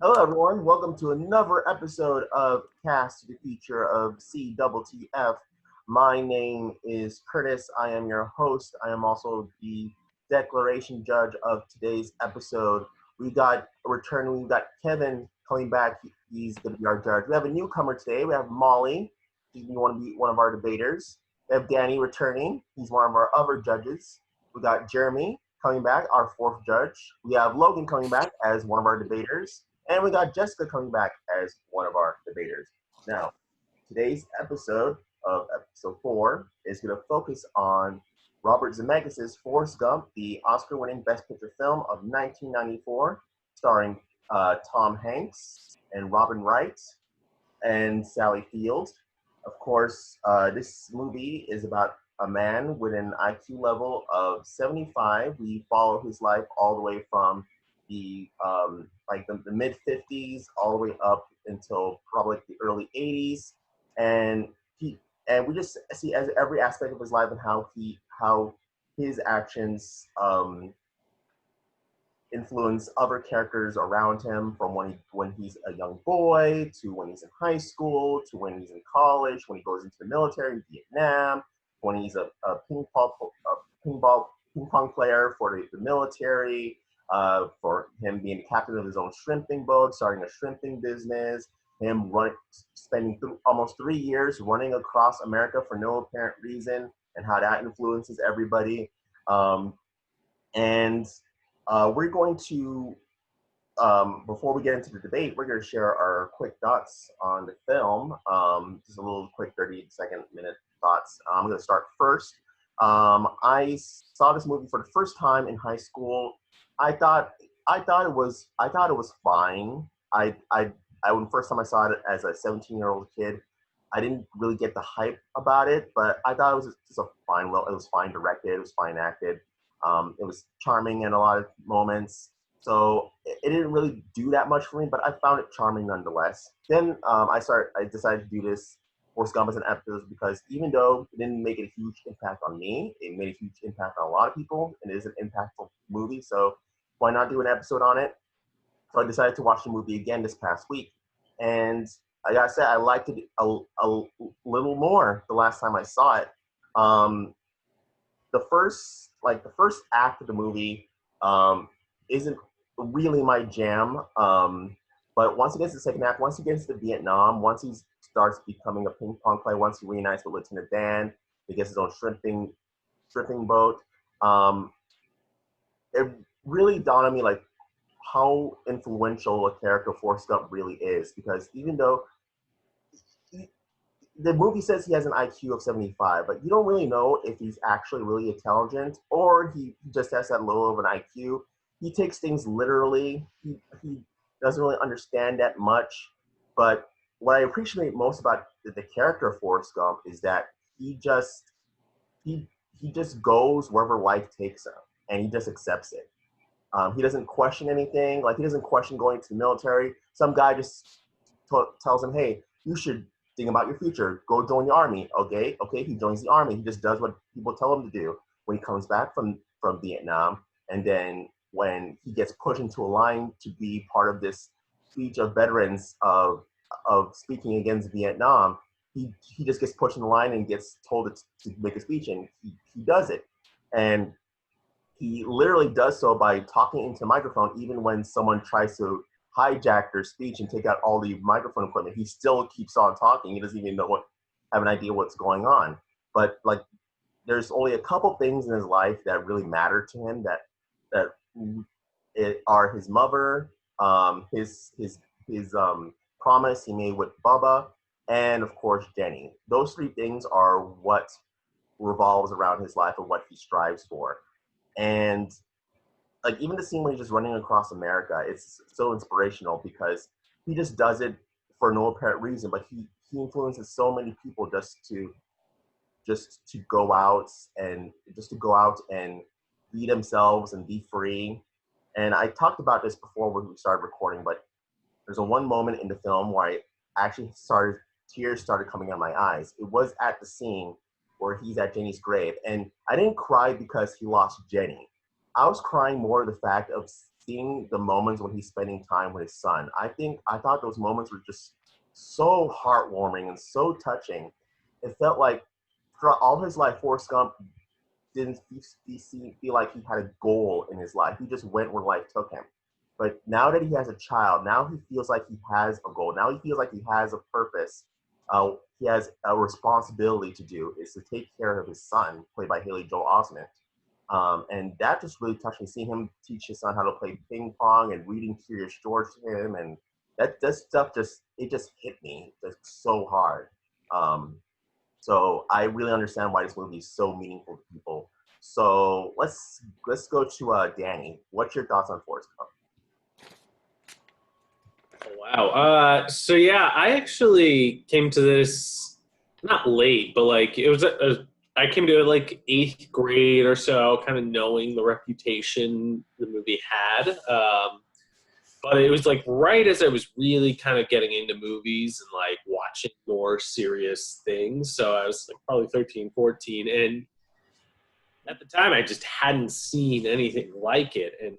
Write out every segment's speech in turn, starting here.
Hello, everyone. Welcome to another episode of Cast to the Future of CWTF. My name is Curtis. I am your host. I am also the declaration judge of today's episode. We got returning. We got Kevin coming back. He's going to be our judge. We have a newcomer today. We have Molly. She's going to be one of our debaters. We have Danny returning. He's one of our other judges. We got Jeremy coming back, our fourth judge. We have Logan coming back as one of our debaters. And we got Jessica coming back as one of our debaters. Now, today's episode of episode 4 is going to focus on Robert Zemeckis' Forrest Gump, the Oscar-winning Best Picture film of 1994, starring Tom Hanks and Robin Wright and Sally Field. Of course, this movie is about a man with an IQ level of 75. We follow his life all the way from the mid 50s all the way up until probably the early 80s, and we just see as every aspect of his life and how his actions influence other characters around him, from when he's a young boy to when he's in high school to when he's in college, when he goes into the military in Vietnam, when he's a ping pong player for the military, for him being the captain of his own shrimping boat, starting a shrimping business, spending almost 3 years running across America for no apparent reason, and how that influences everybody. And we're going to, before we get into the debate, we're going to share our quick thoughts on the film. Just a little quick 30-minute thoughts. I'm going to start first. I saw this movie for the first time in high school. I thought it was fine. When the first time I saw it as a 17-year-old kid, I didn't really get the hype about it, but I thought it was just a fine. Well, it was fine directed. It was fine acted. It was charming in a lot of moments. So it didn't really do that much for me, but I found it charming nonetheless. Then I decided to do this Forrest Gump as an episode because even though it didn't make a huge impact on me, it made a huge impact on a lot of people, and it is an impactful movie. So why not do an episode on it? So I decided to watch the movie again this past week, and I gotta say I liked it a little more the last time I saw it. Um, the first act of the movie isn't really my jam. But once he gets to the second act, once he gets to Vietnam, once he starts becoming a ping pong player, once he reunites with Lieutenant Dan, he gets his own shrimping boat. Um, it really dawned on me like how influential a character Forrest Gump really is, because even though the movie says he has an IQ of 75, but you don't really know if he's actually really intelligent or he just has that low of an IQ. He takes things literally. He doesn't really understand that much. But what I appreciate most about the character of Forrest Gump is that he just he he just goes wherever life takes him, and he just accepts it. He doesn't question anything. Like, he doesn't question going to the military. Some guy just tells him, "Hey, you should think about your future. Go join the army." Okay. He joins the army. He just does what people tell him to do. When he comes back from Vietnam, and then when he gets pushed into a line to be part of this speech of veterans of speaking against Vietnam, he just gets pushed in the line and gets told to make a speech, and he does it. And he literally does so by talking into the microphone, even when someone tries to hijack their speech and take out all the microphone equipment. He still keeps on talking. He doesn't even have an idea what's going on. But like, there's only a couple things in his life that really matter to him, that are his mother, his promise he made with Bubba, and of course Jenny. Those three things are what revolves around his life and what he strives for. And like, even the scene when he's just running across America, it's so inspirational because he just does it for no apparent reason, but he influences so many people just to go out and be themselves and be free. And I talked about this before when we started recording, but there's a one moment in the film where I actually tears started coming out of my eyes. It was at the scene where he's at Jenny's grave, and I didn't cry because he lost Jenny. I was crying more the fact of seeing the moments when he's spending time with his son. I thought those moments were just so heartwarming and so touching. It felt like throughout all his life, Forrest Gump didn't feel like he had a goal in his life. He just went where life took him. But now that he has a child, now he feels like he has a goal. Now he feels like he has a purpose. He has a responsibility to do is to take care of his son, played by Haley Joel Osment. And that just really touched me, seeing him teach his son how to play ping pong and reading Curious George to him. And that stuff just hit me just so hard. So I really understand why this movie is so meaningful to people. So let's go to Danny. What's your thoughts on Forrest Gump? Wow. So yeah, I actually came to this not late, but like it was I came to it like 8th grade or so, kind of knowing the reputation the movie had. But it was like right as I was really kind of getting into movies and like watching more serious things. So I was like probably 13, 14. And at the time I just hadn't seen anything like it. And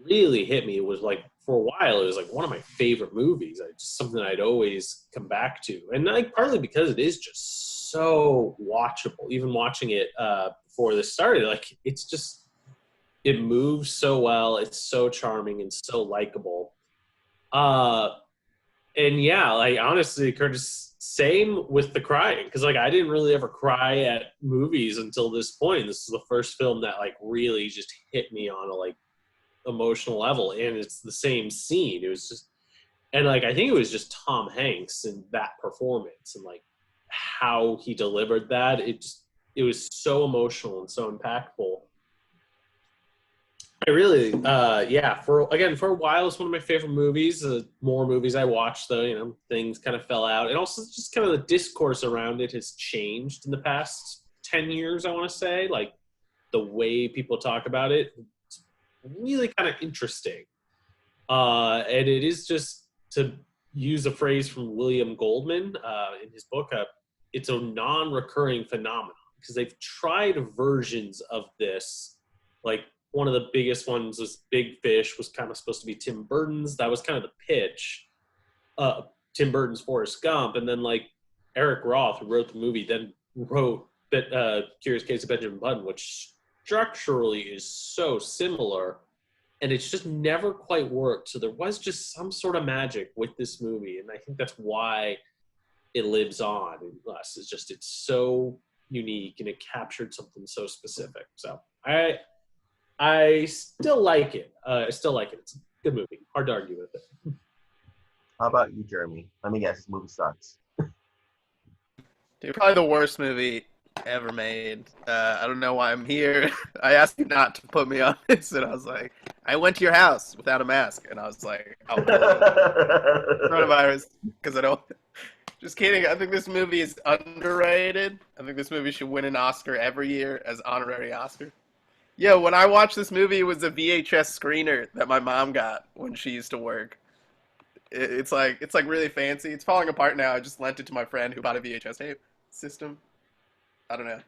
really hit me. It was like, for a while, it was like one of my favorite movies. Just something I'd always come back to. And like partly because it is just so watchable. Even watching it before this started, like it's just, it moves so well. It's so charming and so likable. And yeah, like honestly, Curtis, same with the crying. Because like I didn't really ever cry at movies until this point. This is the first film that like really just hit me on a like emotional level, and it's the same scene. It was just, and like I think it was just Tom Hanks and that performance and like how he delivered that. It was so emotional and so impactful. I really yeah, for a while it's one of my favorite movies. More movies I watched though, things kind of fell out, and also just kind of the discourse around it has changed in the past 10 years, I want to say. Like the way people talk about it, really kind of interesting. And it is, just to use a phrase from William Goldman in his book, it's a non-recurring phenomenon, because they've tried versions of this. Like one of the biggest ones was Big Fish, was kind of supposed to be Tim Burton's. That was kind of the pitch. Tim Burton's Forrest Gump. And then like Eric Roth, who wrote the movie, then wrote Curious Case of Benjamin Button, which structurally is so similar, and it's just never quite worked. So there was just some sort of magic with this movie, and I think that's why it lives on in us. It's so unique, and it captured something so specific. So I still like it. It's a good movie. Hard to argue with it. How about you, Jeremy? Let me guess, this movie sucks. Dude, probably the worst movie ever made. I don't know why I'm here. I asked you not to put me on this, and I was like, I went to your house without a mask, and I was like, oh, coronavirus, because I don't. Just kidding. I think this movie is underrated. I think this movie should win an Oscar every year as honorary Oscar. Yeah, when I watched this movie, it was a VHS screener that my mom got when she used to work. It's like really fancy. It's falling apart now. I just lent it to my friend who bought a VHS tape system. I don't know.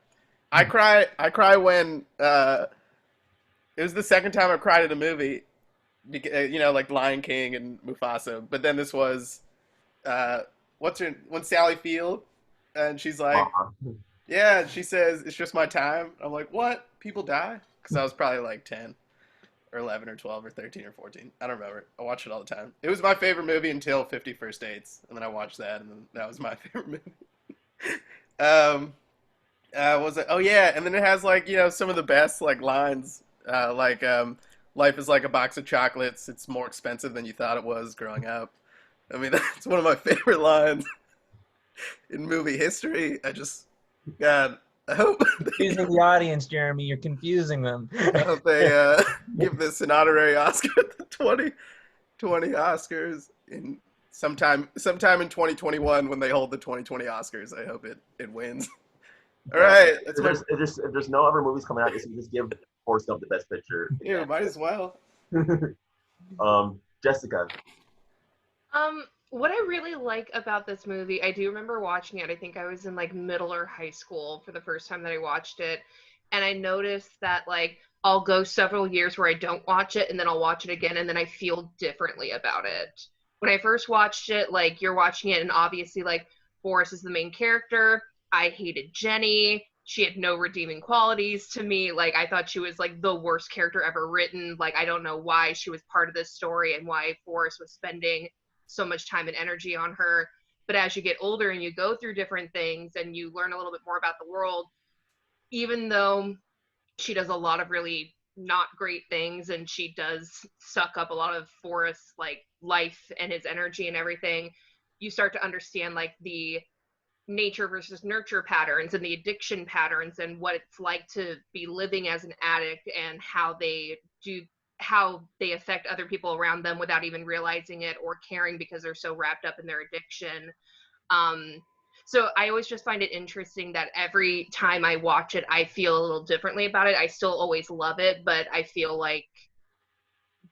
I cry when it was the second time I cried at a movie, like Lion King and Mufasa. But then this was when Sally Field, and she's like, yeah, she says it's just my time. I'm like, what? People die? Because I was probably like 10 or 11 or 12 or 13 or 14. I don't remember. I watch it all the time. It was my favorite movie until 50 First Dates, and then I watched that, and then that was my favorite movie. Was it? Oh yeah, and then it has like some of the best like lines, life is like a box of chocolates. It's more expensive than you thought it was growing up. I mean, that's one of my favorite lines in movie history. God, I hope confusing the audience, Jeremy. You're confusing them. I hope they give this an honorary Oscar at the 2020 Oscars in sometime in 2021 when they hold the 2020 Oscars. I hope it wins. All right. If there's no other movies coming out, you just give Forrest Gump the Best Picture. Yeah, might as well. Jessica. What I really like about this movie, I do remember watching it. I think I was in like middle or high school for the first time that I watched it. And I noticed that like I'll go several years where I don't watch it, and then I'll watch it again, and then I feel differently about it. When I first watched it, like, you're watching it, and obviously, like, Forrest is the main character. I hated Jenny. She had no redeeming qualities to me. Like, I thought she was, like, the worst character ever written. Like, I don't know why she was part of this story and why Forrest was spending so much time and energy on her. But as you get older and you go through different things and you learn a little bit more about the world, even though she does a lot of really not great things and she does suck up a lot of Forrest's, like, life and his energy and everything, you start to understand, like, the nature versus nurture patterns and the addiction patterns and what it's like to be living as an addict and how they affect other people around them without even realizing it or caring because they're so wrapped up in their addiction. So I always just find it interesting that every time I watch it, I feel a little differently about it. I still always love it, but I feel like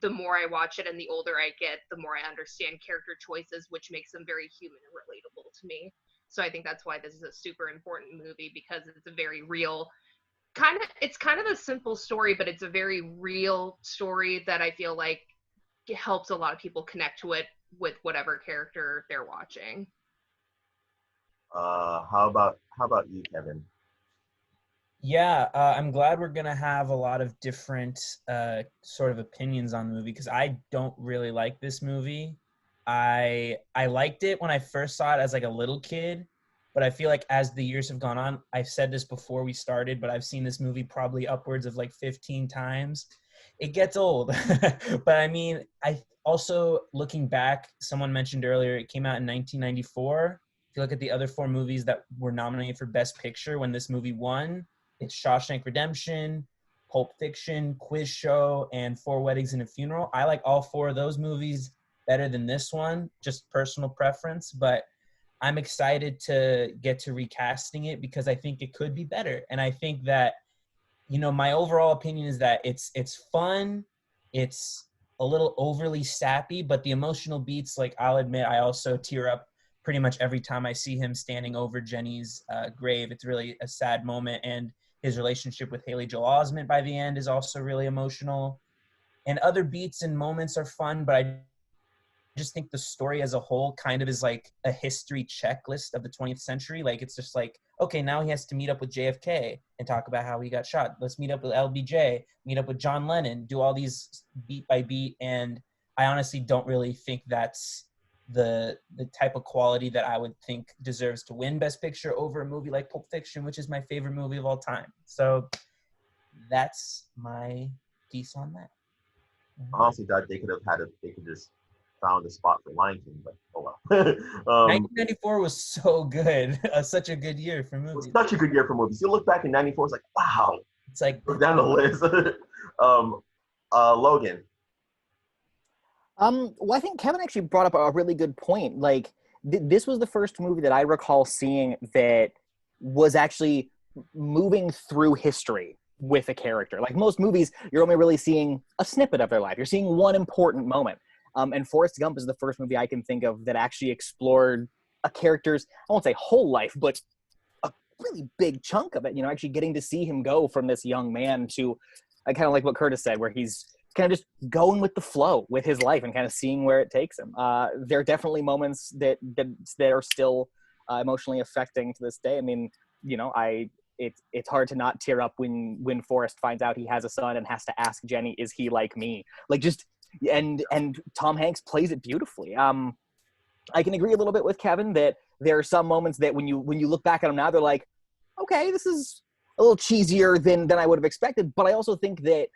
the more I watch it and the older I get, the more I understand character choices, which makes them very human and relatable to me. So I think that's why this is a super important movie, because it's a very real it's kind of a simple story, but it's a very real story that I feel like helps a lot of people connect to it with whatever character they're watching. How about you, Kevin? Yeah, I'm glad we're gonna have a lot of different sort of opinions on the movie, because I don't really like this movie. I liked it when I first saw it as like a little kid, but I feel like as the years have gone on, I've said this before we started, but I've seen this movie probably upwards of like 15 times. It gets old. But I mean, I also, looking back, someone mentioned earlier, it came out in 1994. If you look at the other 4 movies that were nominated for Best Picture when this movie won, it's Shawshank Redemption, Pulp Fiction, Quiz Show, and Four Weddings and a Funeral. I like all 4 of those movies better than this one, just personal preference, but I'm excited to get to recasting it because I think it could be better. And I think that, my overall opinion is that it's fun, it's a little overly sappy, but the emotional beats, like, I'll admit, I also tear up pretty much every time I see him standing over Jenny's grave. It's really a sad moment, and his relationship with Haley Joel Osment by the end is also really emotional. And other beats and moments are fun, but I just think the story as a whole kind of is like a history checklist of the 20th century. Like, it's just like, okay, now he has to meet up with JFK and talk about how he got shot. Let's meet up with LBJ, meet up with John Lennon, do all these beat by beat. And I honestly don't really think that's the type of quality that I would think deserves to win Best Picture over a movie like Pulp Fiction, which is my favorite movie of all time. So that's my piece on that. Honestly, thought they could just found a spot for Lion King, but oh well. 1994 was so good. Such a good year for It movies. was such a good year for movies. You look back in '94, it's like, wow. It's like, Go down the list. Logan. Well, I think Kevin actually brought up a really good point. Like, this was the first movie that I recall seeing that was actually moving through history with a character. Like, most movies, you're only really seeing a snippet of their life. You're seeing one important moment. And Forrest Gump is the first movie I can think of that actually explored a character's, I won't say whole life, but a really big chunk of it, actually getting to see him go from this young man to, I kind of like what Curtis said, where he's kind of just going with the flow with his life and kind of seeing where it takes him. There are definitely moments that are still emotionally affecting to this day. I mean, it's hard to not tear up when Forrest finds out he has a son and has to ask Jenny, is he like me? Like, just, and Tom Hanks plays it beautifully. I can agree a little bit with Kevin that there are some moments that when you look back at them now, they're like, okay, this is a little cheesier than I would have expected. But I also think that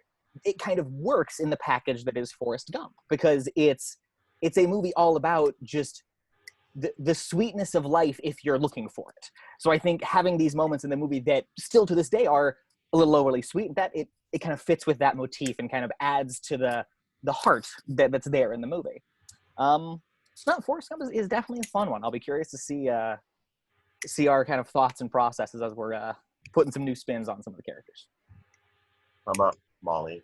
it kind of works in the package that is Forrest Gump, because it's a movie all about just the sweetness of life if you're looking for it. So I think having these moments in the movie that still to this day are a little overly sweet, that it kind of fits with that motif and kind of adds to the heart that's there in the movie. So Forrest Gump is definitely a fun one. I'll be curious to see our kind of thoughts and processes as we're putting some new spins on some of the characters. How about Molly?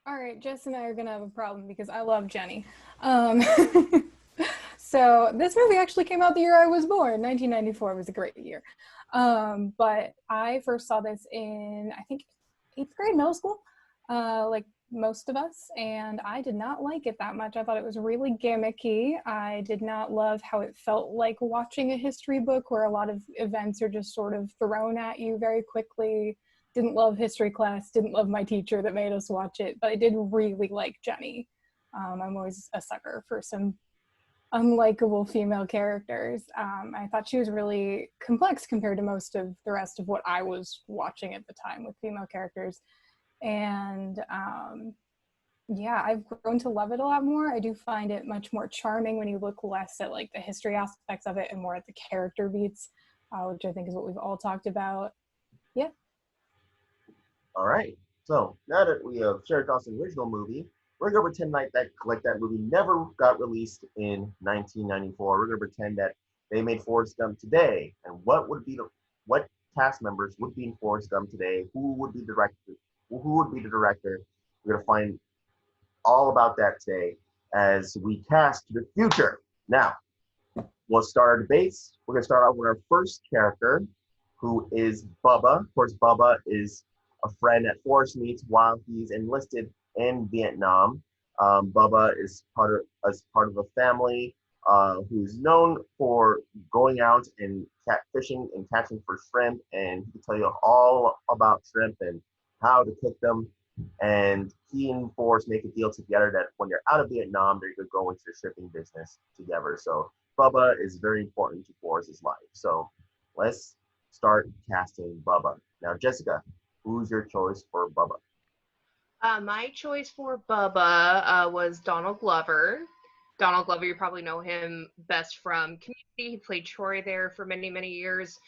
All right, Jess and I are gonna have a problem because I love Jenny. So this movie actually came out the year I was born. 1994 was a great year. But I first saw this in, I think, 8th grade, middle school, like most of us, and I did not like it that much. I thought it was really gimmicky. I did not love how it felt like watching a history book where a lot of events are just sort of thrown at you very quickly. Didn't love history class, didn't love my teacher that made us watch it, but I did really like Jenny. I'm always a sucker for some unlikable female characters. I thought she was really complex compared to most of the rest of what I was watching at the time with female characters. And yeah, I've grown to love it a lot more. I do find it much more charming when you look less at like the history aspects of it and more at the character beats, which I think is what we've all talked about. Yeah. All right. So now that we have shared thoughts on the original movie, we're gonna pretend like that movie never got released in 1994. We're gonna pretend that they made Forrest Gump today, and what cast members would be in Forrest Gump today? Who would be the director? Who would be the director? We're gonna find all about that today as we cast the future. Now, we'll start our debates. We're gonna start off with our first character, who is Bubba. Of course, Bubba is a friend that Forrest meets while he's enlisted in Vietnam. Bubba is part of a family who's known for going out and fishing and catching for shrimp, and he can tell you all about shrimp and how to cook them. And he and Forrest make a deal together that when they're out of Vietnam, they're going to go into the shipping business together. So Bubba is very important to Forrest's life. So let's start casting Bubba. Now, Jessica, who's your choice for Bubba? My choice for Bubba was Donald Glover. Donald Glover, you probably know him best from Community. He played Troy there for many, many years.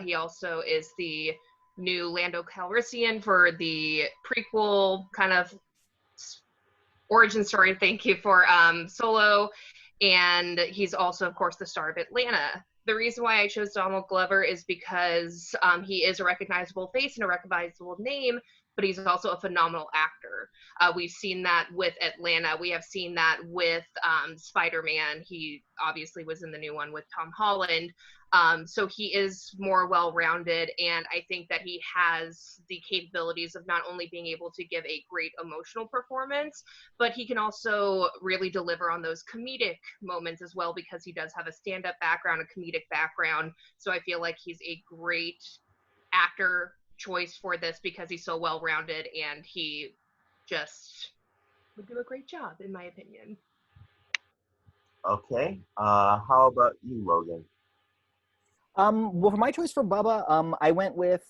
He also is the new Lando Calrissian for the prequel kind of origin story, thank you, for Solo. And he's also, of course, the star of Atlanta. The reason why I chose Donald Glover is because he is a recognizable face and a recognizable name, but he's also a phenomenal actor. We've seen that with Atlanta. We have seen that with Spider-Man. He obviously was in the new one with Tom Holland. So he is more well-rounded, and I think that he has the capabilities of not only being able to give a great emotional performance, but he can also really deliver on those comedic moments as well, because he does have a stand-up background, a comedic background. So I feel like he's a great actor choice for this because he's so well-rounded, and he just would do a great job, in my opinion. Okay. How about you, Logan? Well, for my choice for Bubba, I went with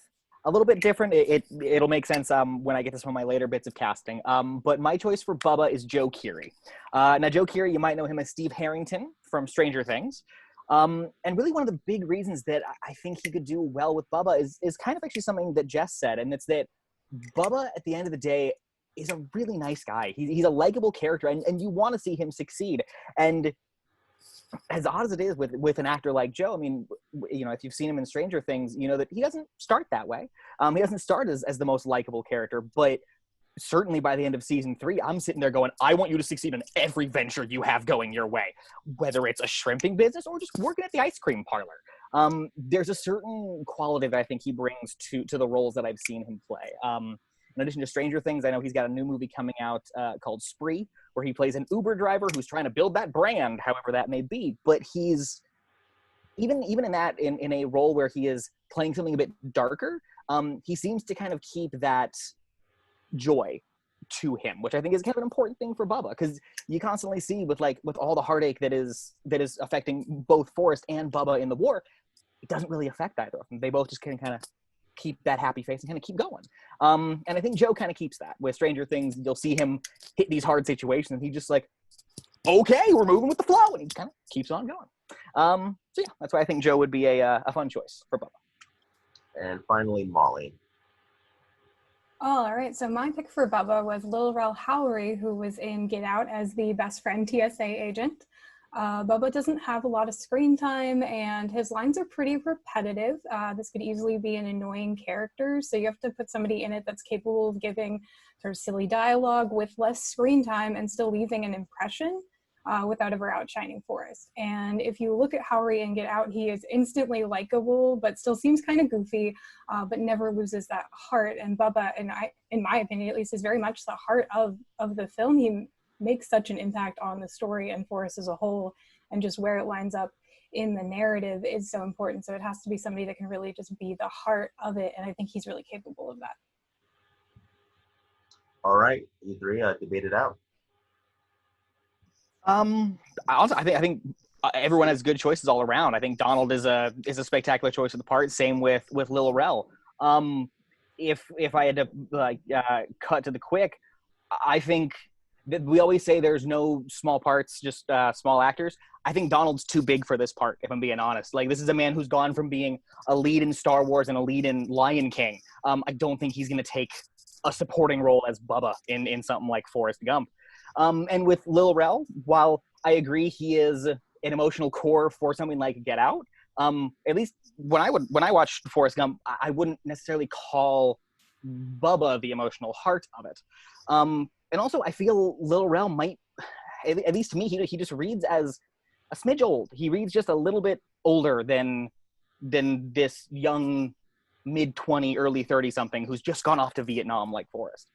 a little bit different. It'll make sense when I get to some of my later bits of casting. But my choice for Bubba is Joe Keery. Now, Joe Keery, you might know him as Steve Harrington from Stranger Things. And really one of the big reasons that I think he could do well with Bubba is kind of actually something that Jess said, and it's that Bubba, at the end of the day, is a really nice guy. He's a likable character, and you want to see him succeed. And as odd as it is with an actor like Joe, I mean, you know, if you've seen him in Stranger Things, you know that he doesn't start that way. He doesn't start as the most likable character, but certainly by the end of season 3, I'm sitting there going, I want you to succeed in every venture you have going your way, whether it's a shrimping business or just working at the ice cream parlor. There's a certain quality that I think he brings to the roles that I've seen him play. In addition to Stranger Things, I know he's got a new movie coming out called Spree, where he plays an Uber driver who's trying to build that brand, however that may be. But he's even in that, in a role where he is playing something a bit darker, he seems to kind of keep that joy to him, which I think is kind of an important thing for Bubba, because you constantly see with all the heartache that is affecting both Forrest and Bubba in the war, it doesn't really affect either of them. They both just can kind of keep that happy face and kind of keep going. And I think Joe kind of keeps that. With Stranger Things, you'll see him hit these hard situations, and he just like, okay, we're moving with the flow, and he kind of keeps on going. So yeah, that's why I think Joe would be a fun choice for Bubba. And finally, Molly. All right, so my pick for Bubba was Lil Rel Howery, who was in Get Out as the best friend TSA agent. Bubba doesn't have a lot of screen time, and his lines are pretty repetitive. This could easily be an annoying character, so you have to put somebody in it that's capable of giving sort of silly dialogue with less screen time and still leaving an impression. without ever outshining Forrest. And if you look at Howery in Get Out, he is instantly likable, but still seems kind of goofy, but never loses that heart. And Bubba, in my opinion at least, is very much the heart of the film. He makes such an impact on the story and Forrest as a whole, and just where it lines up in the narrative is so important. So it has to be somebody that can really just be the heart of it, and I think he's really capable of that. All right, you three, debate it out. I think everyone has good choices all around. I think Donald is a spectacular choice of the part. Same with Lil Rel. If I had to cut to the quick, I think that we always say there's no small parts, just small actors. I think Donald's too big for this part, if I'm being honest. Like, this is a man who's gone from being a lead in Star Wars and a lead in Lion King. I don't think he's going to take a supporting role as Bubba in something like Forrest Gump. And with Lil Rel, while I agree he is an emotional core for something like Get Out, at least when I watched Forrest Gump, I wouldn't necessarily call Bubba the emotional heart of it. And also, I feel Lil Rel might, at least to me, he just reads as a smidge old. He reads just a little bit older than this young mid-20, early 30-something who's just gone off to Vietnam like Forrest.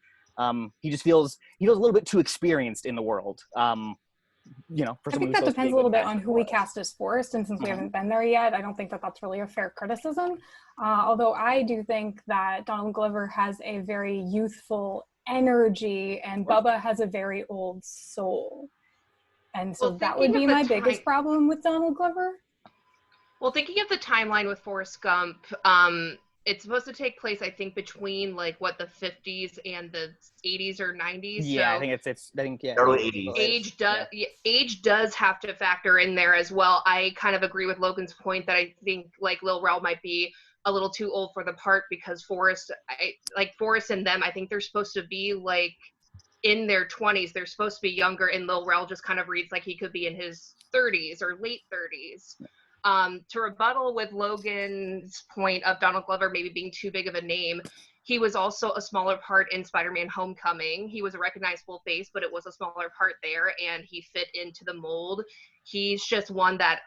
He feels a little bit too experienced in the world. For I think that depends a little bit on who we cast as Forrest, and since we haven't been there yet, I don't think that that's really a fair criticism. Although I do think that Donald Glover has a very youthful energy, and Bubba has a very old soul. And so that would be my biggest problem with Donald Glover. Well, thinking of the timeline with Forrest Gump, it's supposed to take place, I think, between like the 50s and the 80s or 90s. Yeah, so I think early 80s. Age does have to factor in there as well. I kind of agree with Logan's point that I think like Lil Rel might be a little too old for the part, because Forrest and them, I think they're supposed to be like in their 20s. They're supposed to be younger, and Lil Rel just kind of reads like he could be in his 30s or late 30s. To rebuttal with Logan's point of Donald Glover maybe being too big of a name, he was also a smaller part in Spider-Man Homecoming. He was a recognizable face, but it was a smaller part there, and he fit into the mold. He's just one that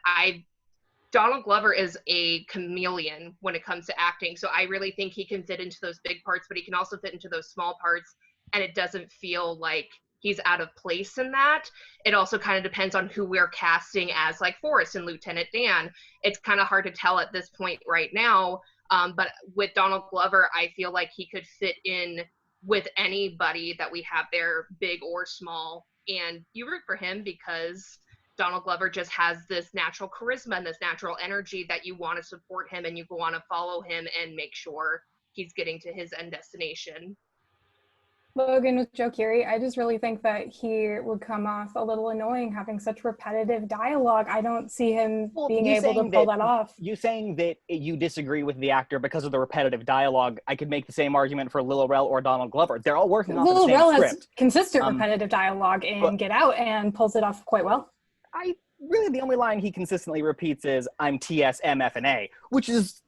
Donald Glover is a chameleon when it comes to acting, so I really think he can fit into those big parts, but he can also fit into those small parts, and it doesn't feel like he's out of place in that. It also kind of depends on who we're casting as like Forrest and Lieutenant Dan. It's kind of hard to tell at this point right now, but with Donald Glover, I feel like he could fit in with anybody that we have there, big or small, and you root for him because Donald Glover just has this natural charisma and this natural energy that you want to support him and you want to follow him and make sure he's getting to his end destination. Logan with Joe Keery, I just really think that he would come off a little annoying having such repetitive dialogue. I don't see him being able to pull that off. You saying that you disagree with the actor because of the repetitive dialogue, I could make the same argument for Lil Rel or Donald Glover. They're all working off the same script. Lil Rel has consistent repetitive dialogue in Get Out and pulls it off quite well. The only line he consistently repeats is, "I'm TS, MF, and A," which is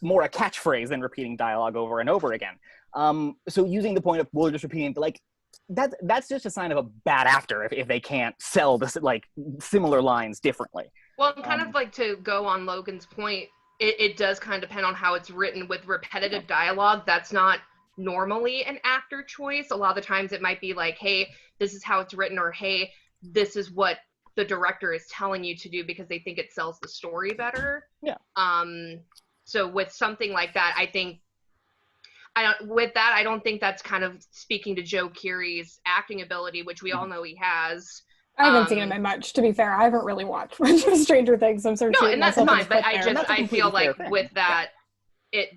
more a catchphrase than repeating dialogue over and over again. So using the point of we're just repeating, like, that's just a sign of a bad actor if they can't sell this like similar lines differently. Well, kind of like to go on Logan's point, it does kind of depend on how it's written. With repetitive dialogue, that's not normally an actor choice. A lot of the times it might be like, hey, this is how it's written, or hey, this is what the director is telling you to do because they think it sells the story better. Yeah. So with something like that, I don't think that's kind of speaking to Joe Keery's acting ability, which we all know he has. I haven't seen him in much, to be fair. I haven't really watched much of Stranger Things. I'm sort of and that's fine. But I feel like thing. With that,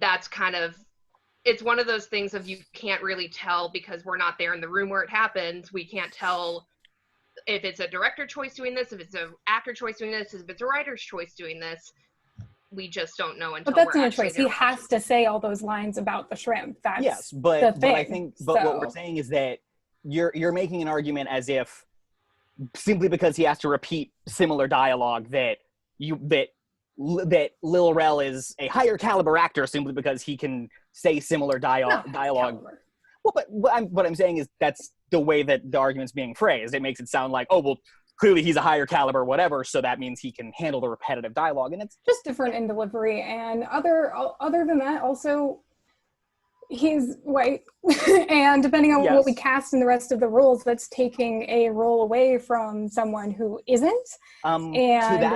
that's kind of, it's one of those things of you can't really tell because we're not there in the room where it happens. We can't tell if it's a director choice doing this, if it's an actor choice doing this, if it's a writer's choice doing this. We just don't know until. But that's not a choice. He has to say all those lines about the shrimp. That's yes, but I think what we're saying is that you're making an argument as if simply because he has to repeat similar dialogue that Lil Rel is a higher caliber actor simply because he can say similar dialogue. Well, but what I'm saying is that's the way that the argument's being phrased. It makes it sound like, oh well, clearly he's a higher caliber, whatever, so that means he can handle the repetitive dialogue, and it's just different in delivery. And other than that, also, he's white. And depending on what we cast in the rest of the roles, that's taking a role away from someone who isn't. And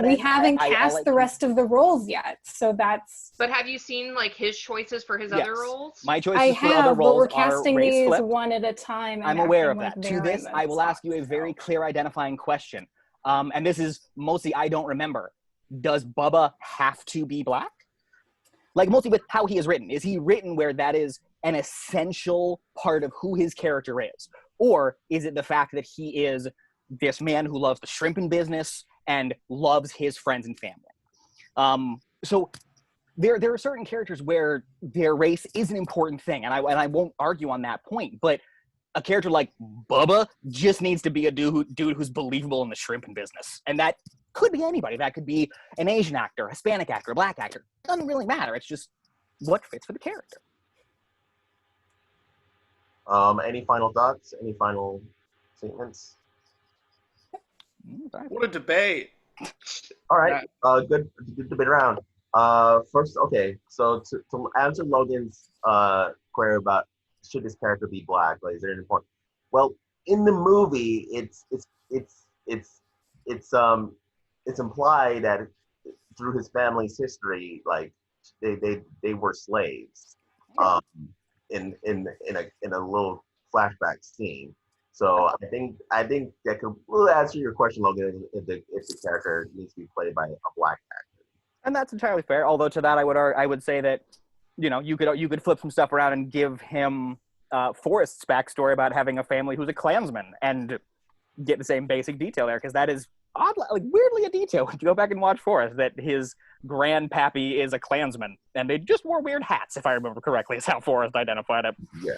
we haven't cast the rest of the roles yet, so that's... But have you seen, like, his choices for his other roles? My choices for other roles but we're casting are these flipped. one at a time. I'm aware of that. To this, I will ask you a very clear identifying question. And this is mostly I don't remember. Does Bubba have to be black? Like, mostly with how he is written. Is he written where that is an essential part of who his character is? Or is it the fact that he is this man who loves the shrimping business and loves his friends and family? So there are certain characters where their race is an important thing, and I won't argue on that point, but a character like Bubba just needs to be a dude who's believable in the shrimping business. And that could be anybody. That could be an Asian actor, Hispanic actor, a black actor. Doesn't really matter. It's just what fits for the character. Any final thoughts? Any final statements? What a debate. All right. Good debate around. First, okay. So to answer Logan's query about should this character be black? Like, is there an important? Well, in the movie, it's implied that through his family's history, like they were slaves, in a little flashback scene. So I think that could answer your question, Logan, if the character needs to be played by a black actor. And that's entirely fair. Although to that, I would say that, you know, you could flip some stuff around and give him Forrest's backstory about having a family who's a Klansman and get the same basic detail there, because that is weirdly a detail when you go back and watch Forrest, that his grandpappy is a Klansman, and they just wore weird hats, if I remember correctly, is how Forrest identified it. Yeah.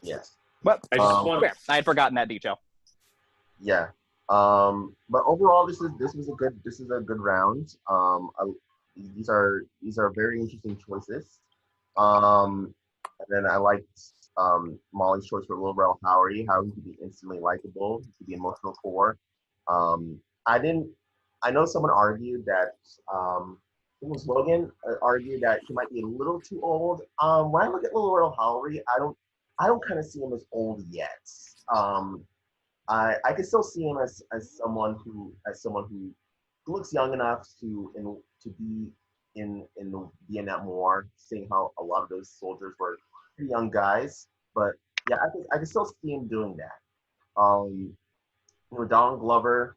Yes. But I had forgotten that detail. Yeah. But overall, this is a good round. These are very interesting choices. And then I liked Molly's choice for Lil Rel Howery, how he could be instantly likable, he could be emotional core. I know someone argued that it was Logan argued that he might be a little too old. When I look at Lil Rel Howery, I don't kind of see him as old yet. I can still see him as someone who looks young enough to be in the Vietnam War, seeing how a lot of those soldiers were pretty young guys. But yeah, I can still see him doing that. Donald Glover,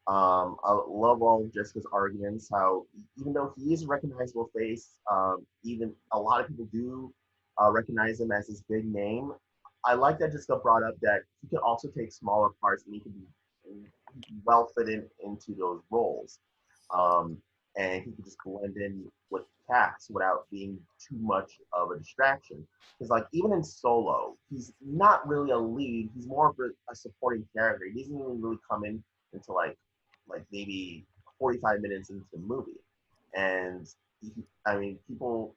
I love all of Jessica's arguments, how even though he is a recognizable face, even a lot of people do recognize him as his big name. I like that Jessica brought up that he can also take smaller parts and he can be well fit into those roles. And he could just blend in with the cast without being too much of a distraction. Because like even in Solo, he's not really a lead. He's more of a supporting character. He doesn't even really come in until like maybe 45 minutes into the movie. And when people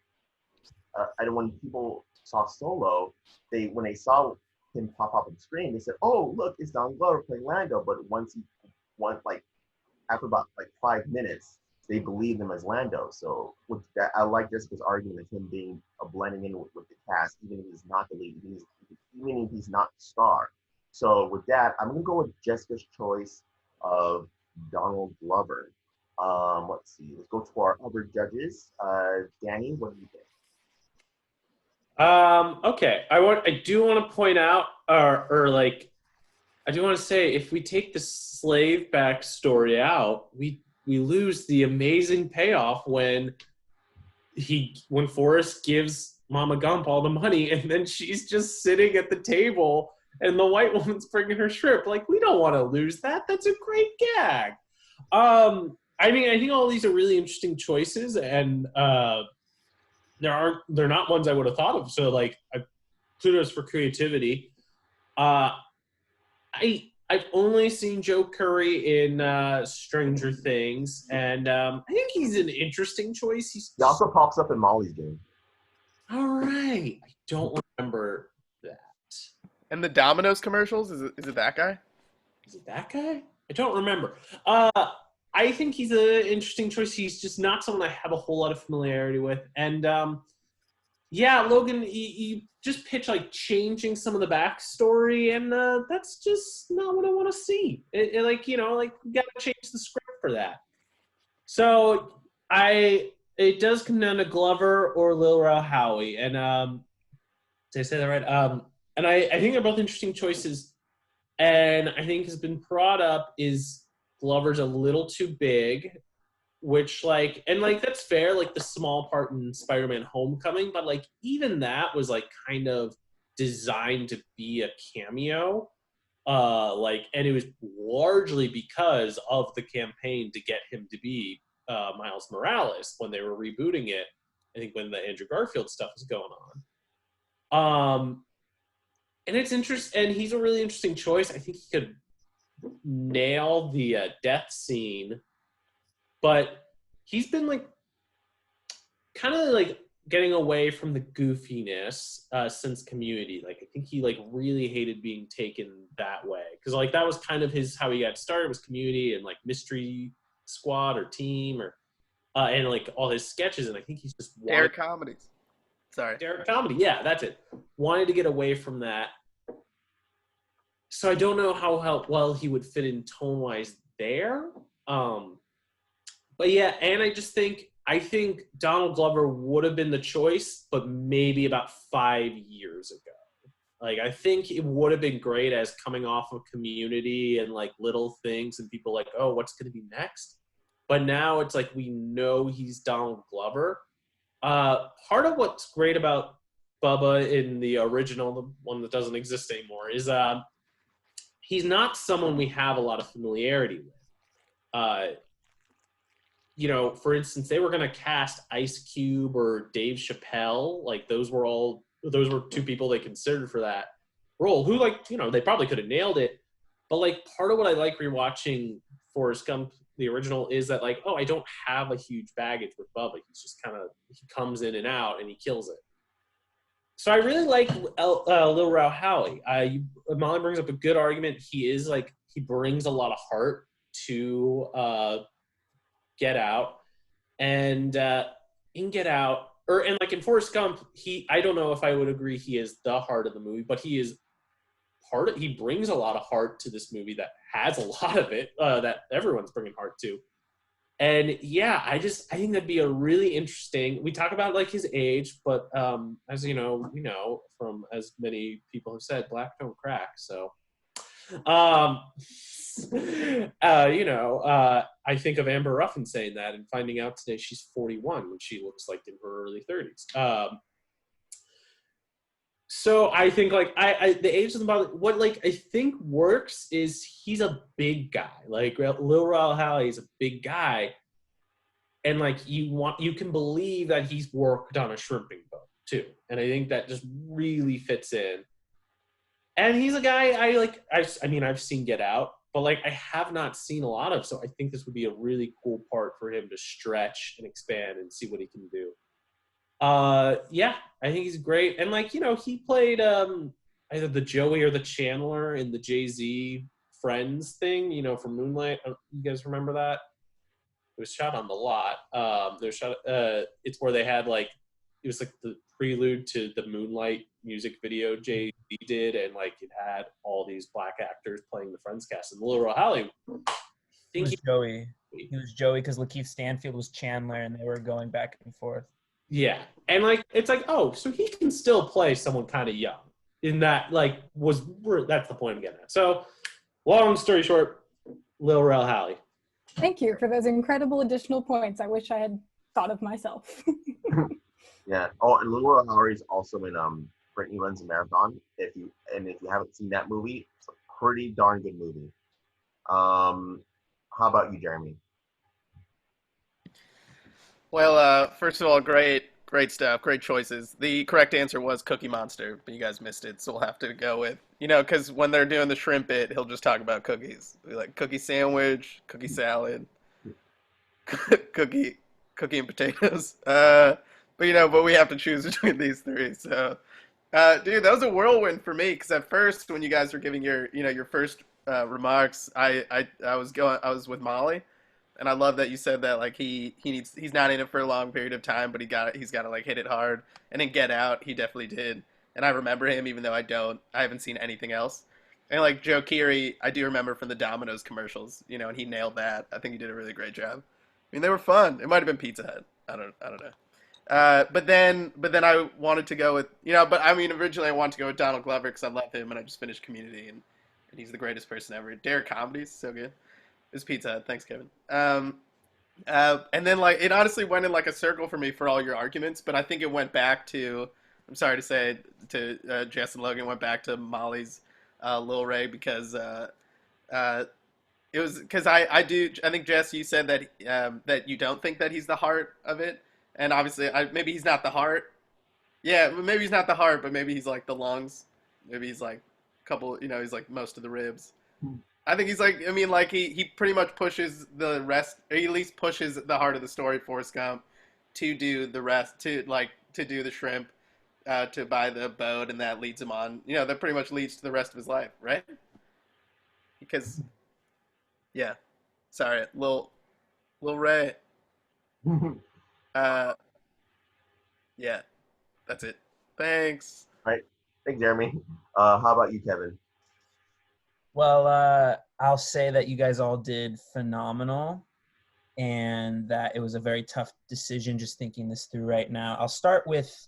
saw Solo, when they saw him pop up on the screen, they said, "Oh, look, it's Donald Glover playing Lando." But after about 5 minutes, they believed him as Lando. So with that, I like Jessica's argument of him being blending in with the cast, even if he's not the lead, even if he's not the star. So with that, I'm gonna go with Jessica's choice of Donald Glover. Let's see. Let's go to our other judges. Danny, what do you think? Okay. I do want to point out, I do want to say, if we take the slave backstory out, we lose the amazing payoff when Forrest gives Mama Gump all the money, and then she's just sitting at the table, and the white woman's bringing her shrimp. Like, we don't want to lose that. That's a great gag. I think all these are really interesting choices, and they're not ones I would have thought of. So kudos for creativity. I've only seen Joe Curry in Stranger Things, and I think he's an interesting choice. He also pops up in Molly's Game. All right, I don't remember that. And the Domino's commercials, is it that guy? Is it that guy? I don't remember. I think he's an interesting choice. He's just not someone I have a whole lot of familiarity with. And yeah, Logan, you just pitch like changing some of the backstory, and that's just not what I want to see. Like, you know, like we got to change the script for that. So it does come down to Glover or Lil Rel Howery, and did I say that right? And I think they're both interesting choices. And I think has been brought up is Glover's a little too big, which like, and like that's fair, like the small part in Spider-Man Homecoming, but like even that was like kind of designed to be a cameo. Like, and it was largely because of the campaign to get him to be Miles Morales when they were rebooting it. I think when the Andrew Garfield stuff was going on. And it's interesting, and he's a really interesting choice. I think he could nail the death scene, but he's been like kind of like getting away from the goofiness since Community. Like I think he like really hated being taken that way, because like that was kind of his how he got started was Community and like Mystery Squad or Team or and like all his sketches, and I think he's just Derek comedies. Sorry. Derek comedy, yeah, that's it. Wanted to get away from that. So I don't know how well he would fit in tone-wise there. But yeah, and I think Donald Glover would have been the choice, but maybe about 5 years ago. Like, I think it would have been great as coming off of Community and like little things and people like, oh, what's going to be next? But now it's like we know he's Donald Glover. Part of what's great about Bubba in the original, the one that doesn't exist anymore, is he's not someone we have a lot of familiarity with. You know, for instance, they were going to cast Ice Cube or Dave Chappelle. Like those were two people they considered for that role who, like, you know, they probably could have nailed it. But like part of what I like rewatching Forrest Gump, the original, is that like, oh, I don't have a huge baggage with Bubba. He's just kind of, he comes in and out and he kills it. So I really like Lil Rel Howery. Molly brings up a good argument. He brings a lot of heart to Get Out, and in Get Out, and like in Forrest Gump, I don't know if I would agree he is the heart of the movie, but he is he brings a lot of heart to this movie that has a lot of it that everyone's bringing heart to. And yeah, I think that'd be a really interesting, we talk about like his age, but as you know, we know from, as many people have said, black don't crack. So, I think of Amber Ruffin saying that and finding out today she's 41 when she looks like in her early 30s. So I think like the age doesn't bother. What like I think works is he's a big guy. Like Lil Rel Howery is a big guy, and like you can believe that he's worked on a shrimping boat too. And I think that just really fits in. And he's a guy I've seen Get Out, but like I have not seen a lot of. So I think this would be a really cool part for him to stretch and expand and see what he can do. Yeah, I think he's great. And like, you know, he played either the Joey or the Chandler in the Jay-Z Friends thing, you know, from Moonlight. You guys remember that? It was shot on the lot. It's where they had like, it was like the prelude to the Moonlight music video Jay-Z did, and like it had all these black actors playing the Friends cast. And Lil Rel Howery, He was Joey because Lakeith Stanfield was Chandler, and they were going back and forth. Yeah, and like it's like, oh, so he can still play someone kind of young. In that, like, that's the point I'm getting at. So, long story short, Lil Rel Howery. Thank you for those incredible additional points. I wish I had thought of myself. Yeah. Oh, and Lil Rel Howery is also in Brittany Runs a Marathon. If you haven't seen that movie, it's a pretty darn good movie. How about you, Jeremy? Well, first of all, great stuff, great choices. The correct answer was Cookie Monster, but you guys missed it, so we'll have to go with, you know, because when they're doing the shrimp bit, he'll just talk about cookies, like cookie sandwich, cookie salad, cookie and potatoes. But we have to choose between these three. So, dude, that was a whirlwind for me, because at first, when you guys were giving your first remarks, I was with Molly, and I love that you said that like he's not in it for a long period of time, but he's got to like hit it hard. And in Get Out, he definitely did. And I remember him even though I haven't seen anything else. And like Joe Keery, I do remember from the Domino's commercials, and he nailed that. I think he did a really great job. I mean, they were fun. It might have been Pizza Hut. I don't know. But then I wanted to go with but I mean originally I wanted to go with Donald Glover because I love him and I just finished Community and he's the greatest person ever. Derek Comedy's so good. It's Pizza Hut. Thanks, Kevin. And then like it honestly went in like a circle for me for all your arguments, but I think it went back to I'm sorry to say to Jess and Logan went back to Molly's Lil Ray because it was because I think Jess you said that that you don't think that he's the heart of it. And obviously, maybe he's not the heart. Yeah, maybe he's not the heart, but maybe he's like the lungs. Maybe he's like a couple, he's like most of the ribs. I think he's like, I mean, like he pretty much pushes the rest, or he at least pushes the heart of the story, Forrest Gump, to do the rest, to do the shrimp, to buy the boat, and that leads him on. That pretty much leads to the rest of his life, right? Because, yeah, sorry, Lil Ray. Yeah, that's it. Thanks. All right. Thanks, Jeremy. How about you, Kevin? Well, I'll say that you guys all did phenomenal and that it was a very tough decision just thinking this through right now. I'll start with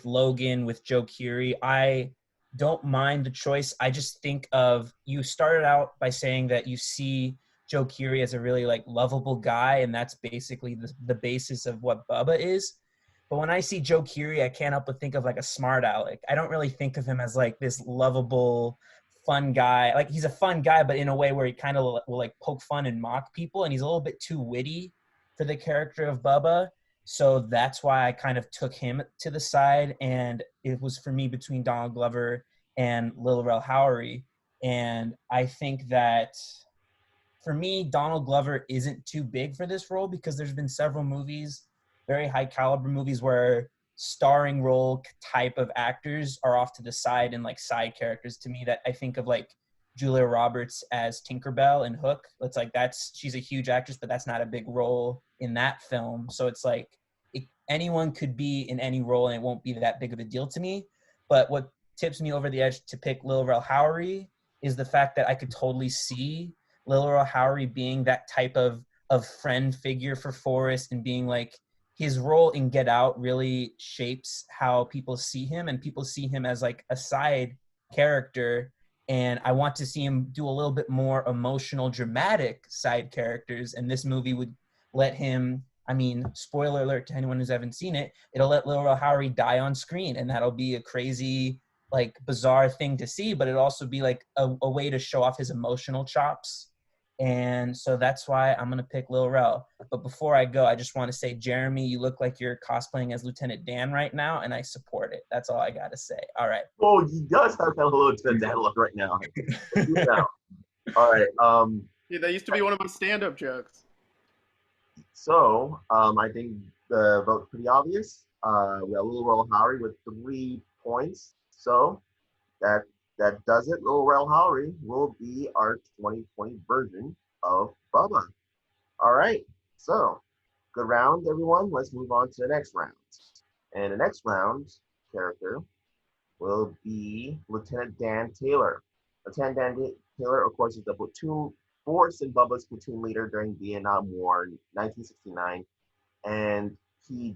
Logan, with Joe Keery. I don't mind the choice. I just think of, you started out by saying that you see Joe Keery as a really like lovable guy, and that's basically the basis of what Bubba is. But when I see Joe Keery, I can't help but think of like a smart aleck. I don't really think of him as like this lovable, fun guy. Like he's a fun guy, but in a way where he kind of will like poke fun and mock people, and he's a little bit too witty for the character of Bubba. So that's why I kind of took him to the side, and it was for me between Donald Glover and Lil Rel Howery. And I think that for me, Donald Glover isn't too big for this role because there's been several movies, very high caliber movies, where starring role type of actors are off to the side and like side characters. To me, that I think of like Julia Roberts as Tinkerbell in Hook. It's like she's a huge actress, but that's not a big role in that film. So it's like anyone could be in any role and it won't be that big of a deal to me. But what tips me over the edge to pick Lil Rel Howery is the fact that I could totally see Lil Rel Howery being that type of friend figure for Forrest, and being like, his role in Get Out really shapes how people see him, and people see him as like a side character. And I want to see him do a little bit more emotional, dramatic side characters. And this movie would let him, I mean, spoiler alert to anyone who's haven't seen it, it'll let Lil Rel Howery die on screen. And that'll be a crazy, like bizarre thing to see, but it'll also be like a way to show off his emotional chops. And so that's why I'm going to pick Lil Rel. But before I go, I just want to say, Jeremy, you look like you're cosplaying as Lieutenant Dan right now, and I support it. That's all I got to say. All right. Oh, he does have that Lieutenant Dan look right now. All right. Yeah, that used to be one of my stand-up jokes. So I think the vote's pretty obvious. We have Lil Rel Howery with 3 points. So that does it. Lil Rel Howery will be our 2020 version of Bubba. All right. So good round, everyone. Let's move on to the next round. And the next round character will be Lieutenant Dan Taylor. Lieutenant Dan Taylor, of course, is the platoon Forrest and Bubba's platoon leader during Vietnam War in 1969. And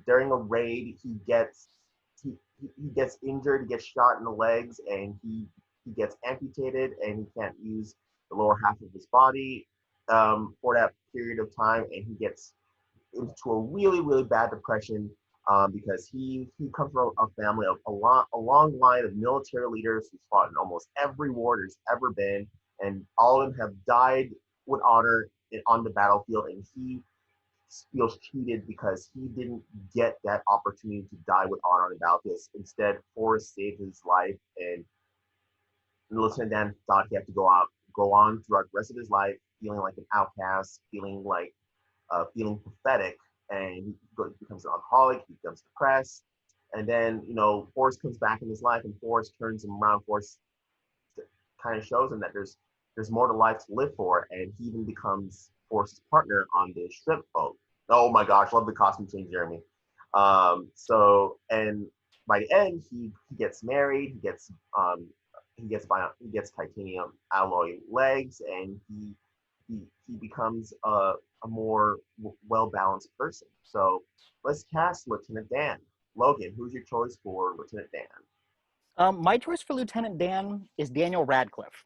during a raid, he gets injured, he gets shot in the legs, and he gets amputated, and he can't use the lower half of his body for that period of time, and he gets into a really, really bad depression because he comes from a family of a long line of military leaders who's fought in almost every war there's ever been, and all of them have died with honor on the battlefield, and he feels cheated because he didn't get that opportunity to die with honor on the battlefield. Instead, Forrest saved his life, and Lieutenant Dan thought he had to go on throughout the rest of his life feeling like an outcast, feeling pathetic, and he becomes an alcoholic, he becomes depressed, and then Forrest comes back in his life, and Forrest turns him around. Forrest kind of shows him that there's there's more to life to live for, and he even becomes Forrest's partner on the shrimp boat. Oh my gosh, love the costume change, Jeremy. And by the end, he gets married. He gets titanium alloy legs, and he becomes a more well balanced person. So let's cast Lieutenant Dan. Logan, who's your choice for Lieutenant Dan? My choice for Lieutenant Dan is Daniel Radcliffe.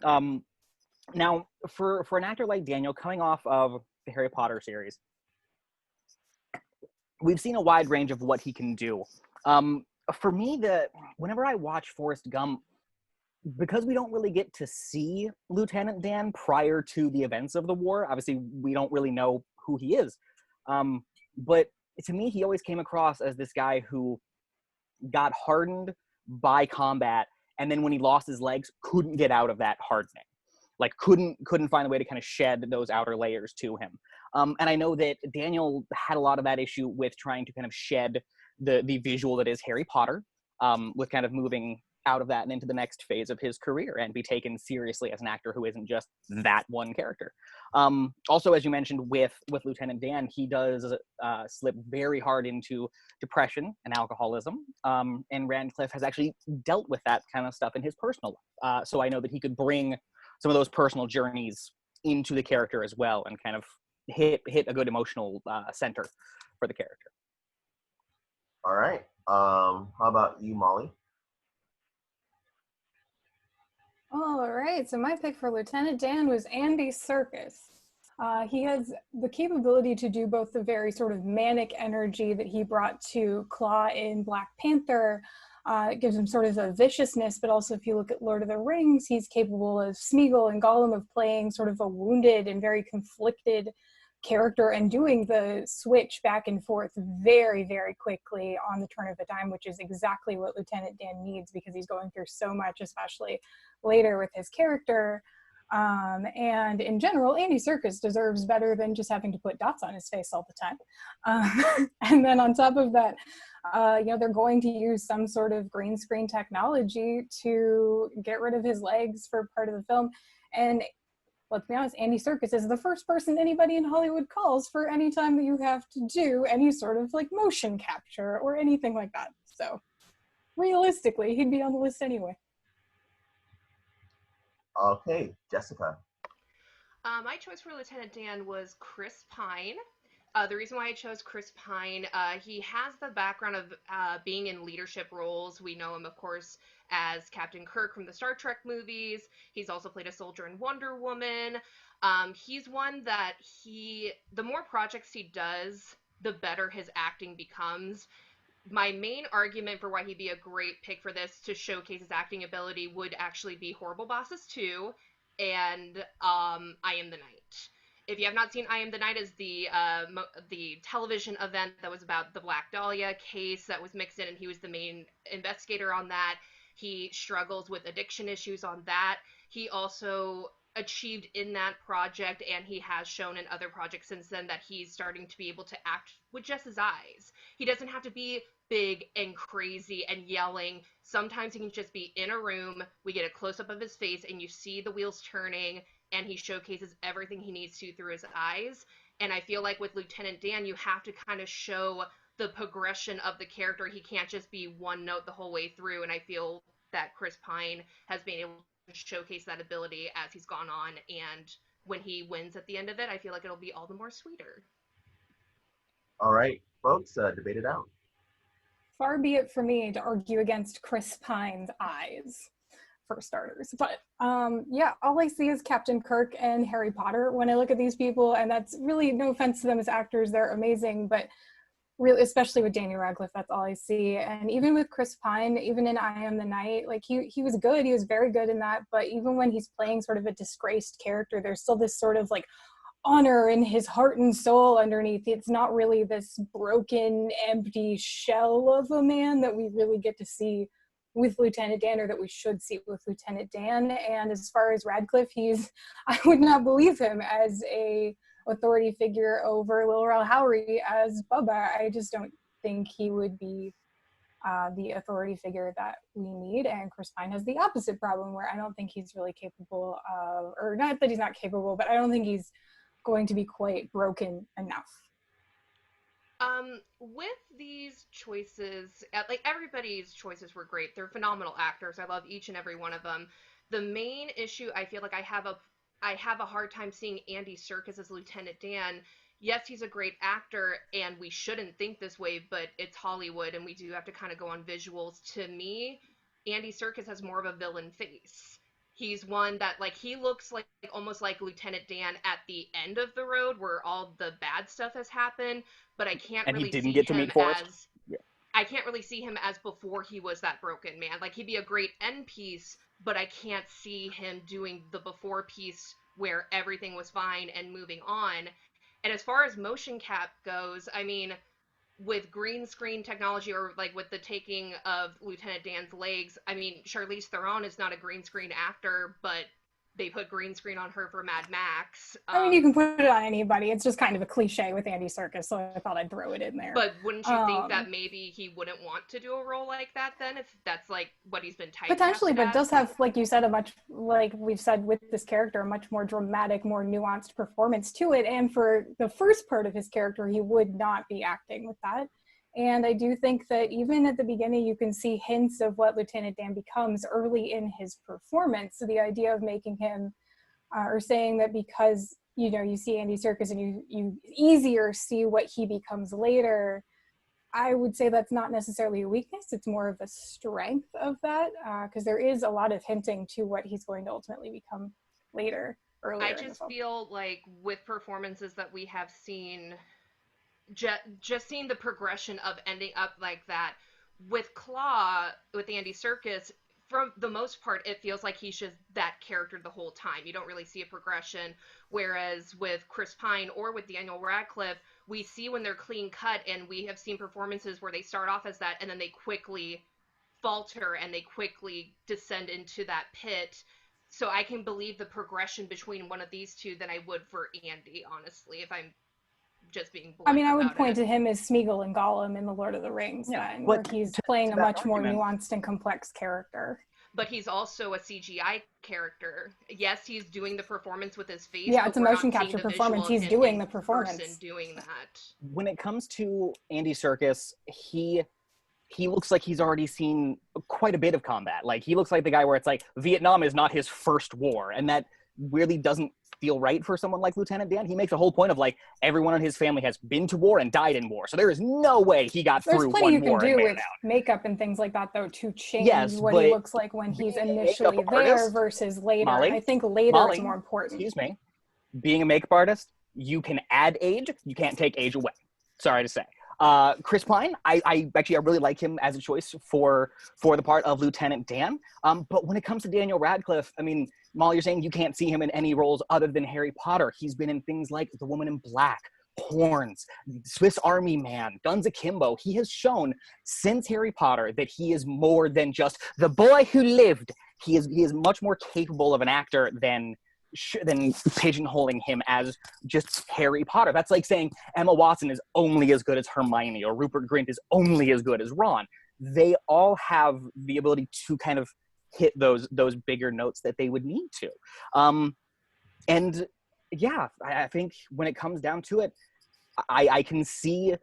Now, for an actor like Daniel, coming off of the Harry Potter series, we've seen a wide range of what he can do. For me, whenever I watch Forrest Gump, because we don't really get to see Lieutenant Dan prior to the events of the war, obviously we don't really know who he is. But to me, he always came across as this guy who got hardened by combat, and then when he lost his legs, couldn't get out of that hardening. Like couldn't find a way to kind of shed those outer layers to him. And I know that Daniel had a lot of that issue with trying to kind of shed the visual that is Harry Potter, with kind of moving out of that and into the next phase of his career and be taken seriously as an actor who isn't just that one character. Also, as you mentioned with Lieutenant Dan, he does slip very hard into depression and alcoholism. And Radcliffe has actually dealt with that kind of stuff in his personal life. So I know that he could bring some of those personal journeys into the character as well and kind of hit a good emotional center for the character. All right. How about you, Molly? All right, so my pick for Lieutenant Dan was Andy Serkis. He has the capability to do both the very sort of manic energy that he brought to Claw in Black Panther. It gives him sort of a viciousness, but also if you look at Lord of the Rings, he's capable of Smeagol and Gollum of playing sort of a wounded and very conflicted character and doing the switch back and forth very, very quickly on the turn of a dime, which is exactly what Lieutenant Dan needs because he's going through so much, especially later with his character. And in general, Andy Serkis deserves better than just having to put dots on his face all the time. And then on top of that, they're going to use some sort of green screen technology to get rid of his legs for part of the film. And let's be honest, Andy Serkis is the first person anybody in Hollywood calls for any time that you have to do any sort of like motion capture or anything like that. So realistically, he'd be on the list anyway. Okay, Jessica. My choice for Lieutenant Dan was Chris Pine. The reason why I chose Chris Pine, he has the background of being in leadership roles. We know him, of course, as Captain Kirk from the Star Trek movies. He's also played a soldier in Wonder Woman. He's one that the more projects he does, the better his acting becomes. My main argument for why he'd be a great pick for this to showcase his acting ability would actually be Horrible Bosses 2 and I Am the Night. If you have not seen I Am the Night, is the television event that was about the Black Dahlia case that was mixed in, and he was the main investigator on that. He struggles with addiction issues on that. He also achieved in that project, and he has shown in other projects since then that he's starting to be able to act with just his eyes. He doesn't have to be big and crazy and yelling. Sometimes he can just be in a room, we get a close-up of his face, and you see the wheels turning, and he showcases everything he needs to through his eyes. And I feel like with Lieutenant Dan, you have to kind of show the progression of the character. He can't just be one note the whole way through, and I feel that Chris Pine has been able to showcase that ability as he's gone on, and when he wins at the end of it, I feel like it'll be all the more sweeter. All right, folks, debate it out. Far be it for me to argue against Chris Pine's eyes, for starters. But all I see is Captain Kirk and Harry Potter when I look at these people, and that's really no offense to them as actors, they're amazing, but really, especially with Daniel Radcliffe, that's all I see. And even with Chris Pine, even in I Am the Night, like he was good, he was very good in that, but even when he's playing sort of a disgraced character, there's still this sort of like honor in his heart and soul underneath. It's not really this broken, empty shell of a man that we really get to see with Lieutenant Dan, or that we should see with Lieutenant Dan. And as far as Radcliffe, I would not believe him as a authority figure over Lil Rel Howery as Bubba. I just don't think he would be the authority figure that we need. And Chris Pine has the opposite problem, where I don't think he's really capable of, or not that he's not capable, but I don't think he's going to be quite broken enough. With these choices, like everybody's choices were great. They're phenomenal actors. I love each and every one of them. The main issue I feel like I have a hard time seeing Andy Serkis as Lieutenant Dan. Yes, he's a great actor, and we shouldn't think this way, but it's Hollywood, and we do have to kind of go on visuals. To me, Andy Serkis has more of a villain face. He's one that, like, he looks like almost like Lieutenant Dan at the end of the road where all the bad stuff has happened, but I can't really see him as... Yeah. I can't really see him as before he was that broken man. Like, he'd be a great end piece, but I can't see him doing the before piece where everything was fine and moving on. And as far as motion cap goes, I mean, with green screen technology, or like with the taking of Lieutenant Dan's legs, I mean, Charlize Theron is not a green screen actor, but they put green screen on her for Mad Max. I mean, you can put it on anybody. It's just kind of a cliche with Andy Serkis, so I thought I'd throw it in there. But wouldn't you think that maybe he wouldn't want to do a role like that then, if that's like what he's been typecast potentially, but as? does have, like you said, a much, like we've said with this character, a much more dramatic, more nuanced performance to it. And for the first part of his character, he would not be acting with that. And I do think that even at the beginning, you can see hints of what Lieutenant Dan becomes early in his performance. So the idea of making him, or saying that because, you know, you see Andy Serkis and you easier see what he becomes later, I would say that's not necessarily a weakness. It's more of a strength of that, because there is a lot of hinting to what he's going to ultimately become later, earlier. I just feel like with performances that we have seen, just seeing the progression of ending up like that with Claw, with Andy Serkis, for the most part, it feels like he's just that character the whole time. You don't really see a progression. Whereas with Chris Pine or with Daniel Radcliffe, we see when they're clean cut, and we have seen performances where they start off as that and then they quickly falter and they quickly descend into that pit. So I can believe the progression between one of these two than I would for Andy, honestly, if I'm just being blunt. I mean, I would point to him as Smeagol and Gollum in The Lord of the Rings, then, where he's playing a much more nuanced and complex character. But he's also a CGI character. Yes, he's doing the performance with his face. Yeah, it's a motion capture performance. He's doing the performance. Doing that. When it comes to Andy Serkis, he looks like he's already seen quite a bit of combat. Like, he looks like the guy where it's like, Vietnam is not his first war, and that really doesn't feel right for someone like Lieutenant Dan. He makes a whole point of, like, everyone in his family has been to war and died in war, so there is no way he got through one war. There's plenty you can do with makeup and things like that, though, to change what he looks like when he's initially there versus later. Molly, I think later is more important. Excuse me. Being a makeup artist, you can add age, you can't take age away. Sorry to say. Chris Pine, I really like him as a choice for the part of Lieutenant Dan. But when it comes to Daniel Radcliffe, I mean, Molly, you're saying you can't see him in any roles other than Harry Potter. He's been in things like The Woman in Black, Horns, Swiss Army Man, Guns Akimbo. He has shown since Harry Potter that he is more than just the boy who lived. He is much more capable of an actor than pigeonholing him as just Harry Potter. That's like saying Emma Watson is only as good as Hermione or Rupert Grint is only as good as Ron. They all have the ability to kind of hit those bigger notes that they would need to. And yeah, I think when it comes down to it, I can see.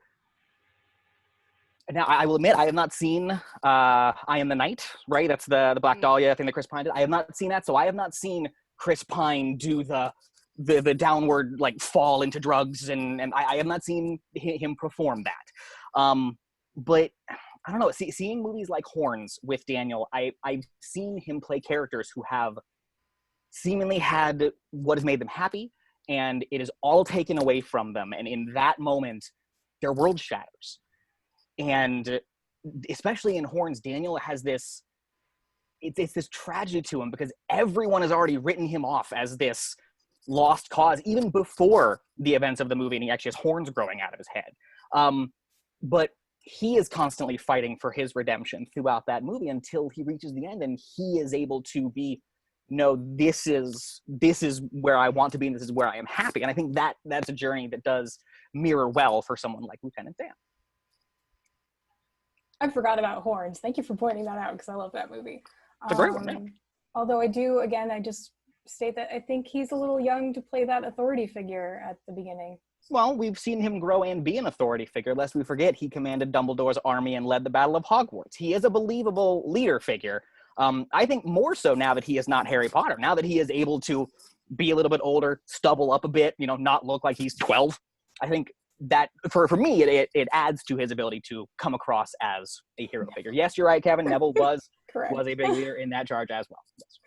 Now, I will admit, I have not seen I Am the Night, right? That's the Black Dahlia thing that Chris Pine did. I have not seen that, so I have not seen Chris Pine do the downward, like, fall into drugs, and I have not seen him perform that. But I don't know, seeing movies like Horns with Daniel, I've seen him play characters who have seemingly had what has made them happy, and it is all taken away from them, and in that moment, their world shatters. And especially in Horns, Daniel has this, it's this tragedy to him because everyone has already written him off as this lost cause, even before the events of the movie, and he actually has horns growing out of his head. But he is constantly fighting for his redemption throughout that movie until he reaches the end, and he is able to be, no, this is where I want to be, and this is where I am happy. And I think that's a journey that does mirror well for someone like Lieutenant Dan. I forgot about horns. Thank you for pointing that out because I love that movie. It's a great one, yeah. Although I just state that I think he's a little young to play that authority figure at the beginning. Well, we've seen him grow and be an authority figure, lest we forget he commanded Dumbledore's army and led the Battle of Hogwarts. He is a believable leader figure. I think more so now that he is not Harry Potter, now that he is able to be a little bit older, stubble up a bit, not look like he's 12. I think that, for me, it adds to his ability to come across as a hero figure. Yes, you're right, Kevin. Neville was a big leader in that charge as well. Yes.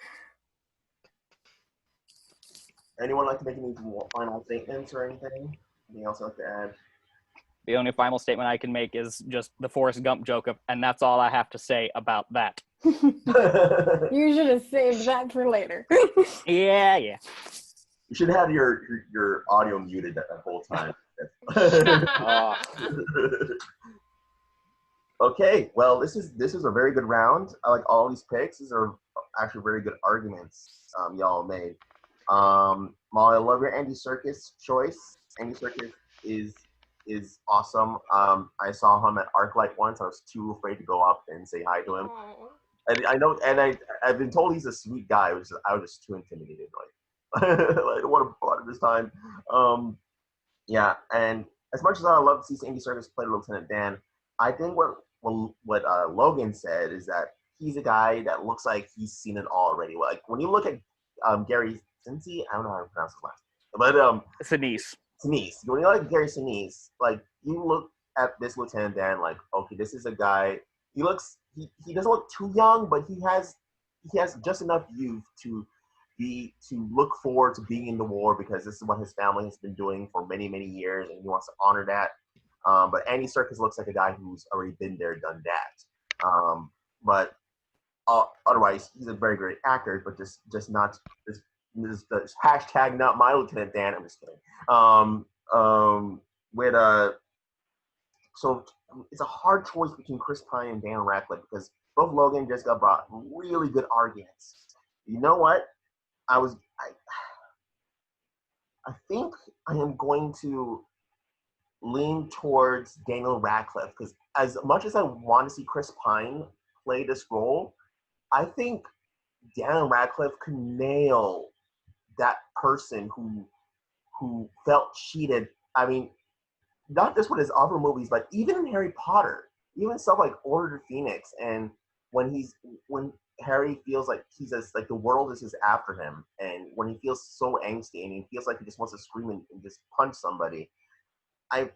Anyone like to make any final statements or anything? Anything else I'd like to add? The only final statement I can make is just the Forrest Gump joke and that's all I have to say about that. You should have saved that for later. Yeah. You should have your audio muted that whole time. Okay, well, this is a very good round. I like all these picks. These are actually very good arguments y'all made. Molly, I love your Andy Serkis choice. Andy Serkis is awesome. I saw him at ArcLight once. I was too afraid to go up and say hi to him. And I know, and I've been told he's a sweet guy. I was just too intimidated. Like, I don't want to bother this time. Yeah, and as much as I love to see Andy Serkis play Lieutenant Dan, I think what Logan said is that he's a guy that looks like he's seen it all already. Like when you look at Gary Sinise, I don't know how to pronounce his last name, but Sinise. When you look at Gary Sinise, like you look at this Lieutenant Dan, like okay, this is a guy. He doesn't look too young, but he has just enough youth to look forward to being in the war because this is what his family has been doing for many, many years, and he wants to honor that. But Andy Serkis looks like a guy who's already been there, done that. But otherwise, he's a very great actor, but just not this hashtag not my Lieutenant Dan. I'm just kidding. So it's a hard choice between Chris Pine and Dan Radcliffe because both Logan and Jessica brought really good arguments. You know what? I think I am going to lean towards Daniel Radcliffe because as much as I want to see Chris Pine play this role, I think Daniel Radcliffe could nail that person who felt cheated. I mean, not just with his other movies, but even in Harry Potter, even stuff like Order of Phoenix, and when Harry feels like he's just like the world is just after him, and when he feels so angsty and he feels like he just wants to scream and just punch somebody, I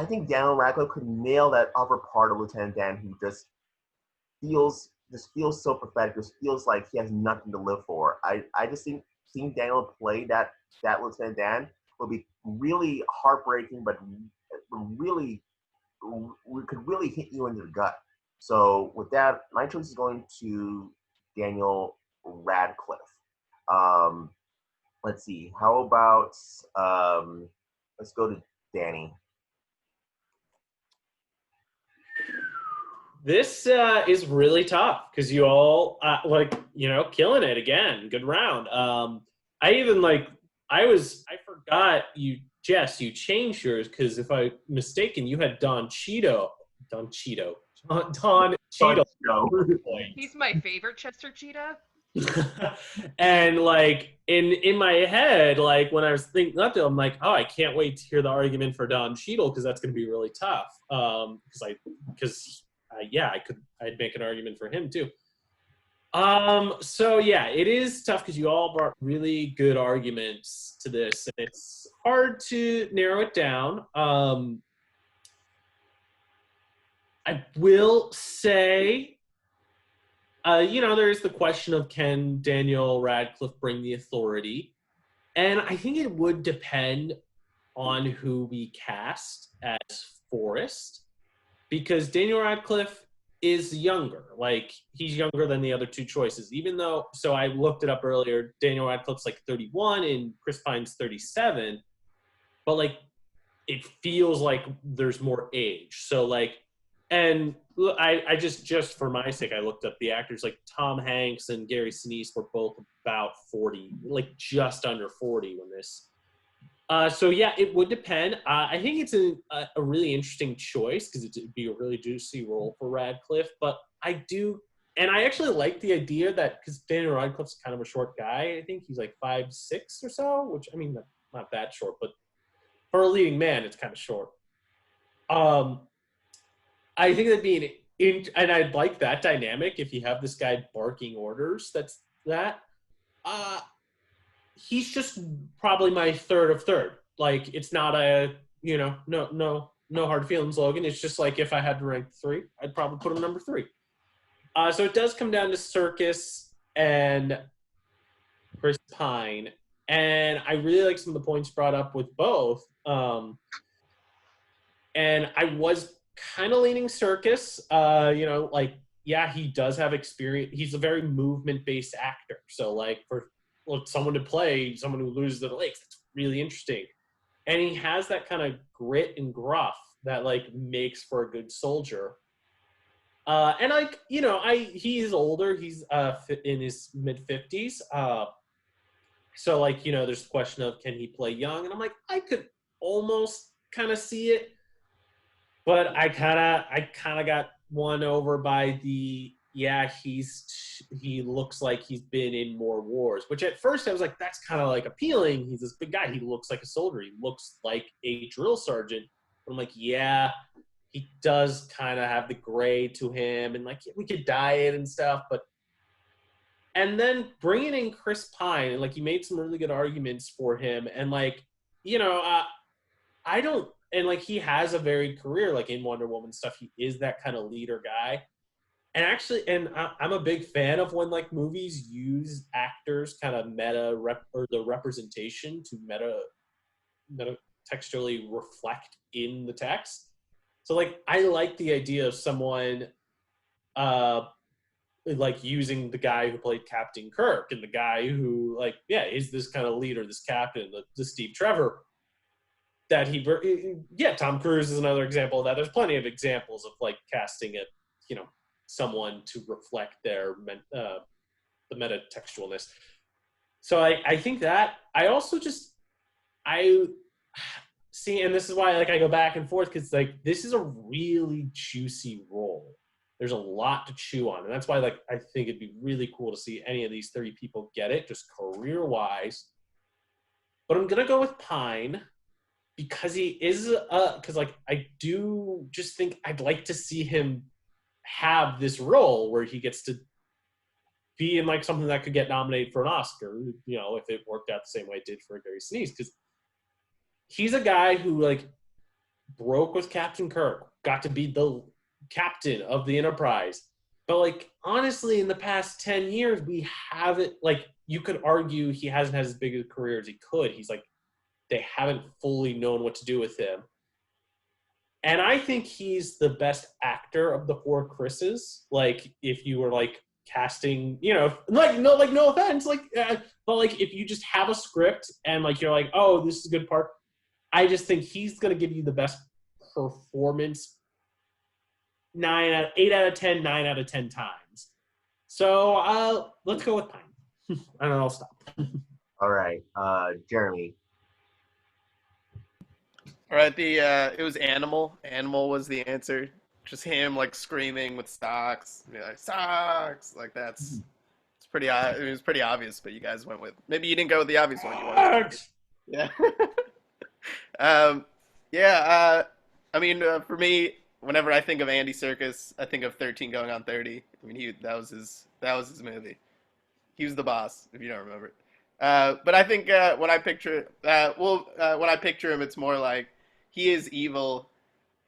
think Daniel Radcliffe could nail that other part of Lieutenant Dan who just feels so pathetic, just feels like he has nothing to live for. I just think seeing Daniel play that Lieutenant Dan would be really heartbreaking, but really could really hit you in the gut. So with that, my choice is going to Daniel Radcliffe. Let's see. How about let's go to Danny. This is really tough because you all killing it again. Good round. I forgot you, Jess. You changed yours because if I'm mistaken, you had Don Cheadle. He's my favorite Chester Cheetah. And like in my head, like when I was thinking up to, I'm like, oh, I can't wait to hear the argument for Don Cheadle because that's going to be really tough. I'd make an argument for him too. So yeah, it is tough because you all brought really good arguments to this, and it's hard to narrow it down. I will say, there's the question of can Daniel Radcliffe bring the authority? And I think it would depend on who we cast as Forrest, because Daniel Radcliffe is younger. Like, he's younger than the other two choices, even though, so I looked it up earlier, Daniel Radcliffe's like 31 and Chris Pine's 37, but like, it feels like there's more age. So like, and I just for my sake, I looked up the actors. Like Tom Hanks and Gary Sinise were both about 40, like just under 40 when this So yeah, it would depend. I think it's a really interesting choice because it'd be a really juicy role for Radcliffe. But I do, and I actually like the idea that because Daniel Radcliffe's kind of a short guy. I think he's like 5'6" or so, which I mean not that short, but for a leading man, it's kind of short. I think that'd be and I'd like that dynamic if you have this guy barking orders. That's that. Uh, he's just probably my third of third. Like it's not a no hard feelings, Logan. It's just like if I had to rank 3, I'd probably put him number 3. So it does come down to Serkis and Chris Pine, and I really like some of the points brought up with both. And I was kind of leaning Serkis. Yeah, he does have experience. He's a very movement-based actor. So, like, for someone to play someone who loses their legs, that's really interesting. And he has that kind of grit and gruff that, like, makes for a good soldier. And, like, he is older. He's in his mid-50s. So, like, there's the question of, can he play young? And I'm like, I could almost kind of see it. But I kind of got won over by he looks like he's been in more wars, which at first I was like, that's kind of like appealing. He's this big guy. He looks like a soldier. He looks like a drill sergeant. But I'm like, yeah, he does kind of have the gray to him, and like we could dye it and stuff. And then bringing in Chris Pine, and like he made some really good arguments for him, and like I don't. And, like, he has a varied career, like, in Wonder Woman stuff. He is that kind of leader guy. And actually, I'm a big fan of when, like, movies use actors kind of the representation to meta textually reflect in the text. So, like, I like the idea of someone, like, using the guy who played Captain Kirk and the guy who, like, yeah, is this kind of leader, this captain, the Steve Trevor. Tom Cruise is another example of that. There's plenty of examples of like casting it, someone to reflect their the metatextualness. So I think that I also I see, and this is why like I go back and forth because like this is a really juicy role. There's a lot to chew on, and that's why like I think it'd be really cool to see any of these 3 people get it, just career wise. But I'm gonna go with Pine. Because he is, because like I do just think I'd like to see him have this role where he gets to be in like something that could get nominated for an Oscar, if it worked out the same way it did for Gary Sinise. Because he's a guy who like broke with Captain Kirk, got to be the captain of the Enterprise. But like honestly, in the past 10 years, we haven't like you could argue he hasn't had as big a career as he could. He's like. They haven't fully known what to do with him. And I think he's the best actor of the 4 Chris's. Like, if you were, like, casting, no offense, like, but, like, if you just have a script and, like, you're like, oh, this is a good part, I just think he's going to give you the best performance 8 out of 10, 9 out of 10 times. So, let's go with Pine. And then I'll stop. All right. Jeremy. All right, it was Animal. Animal was the answer. Just him like screaming with socks, like socks, like that's it's pretty. It was pretty obvious, but you guys went with maybe you didn't go with the obvious one. You wanted yeah. I mean, for me, whenever I think of Andy Serkis, I think of 13 Going on 30. I mean, that was his movie. He was the boss, if you don't remember it. But I think when I picture him, it's more like he is evil,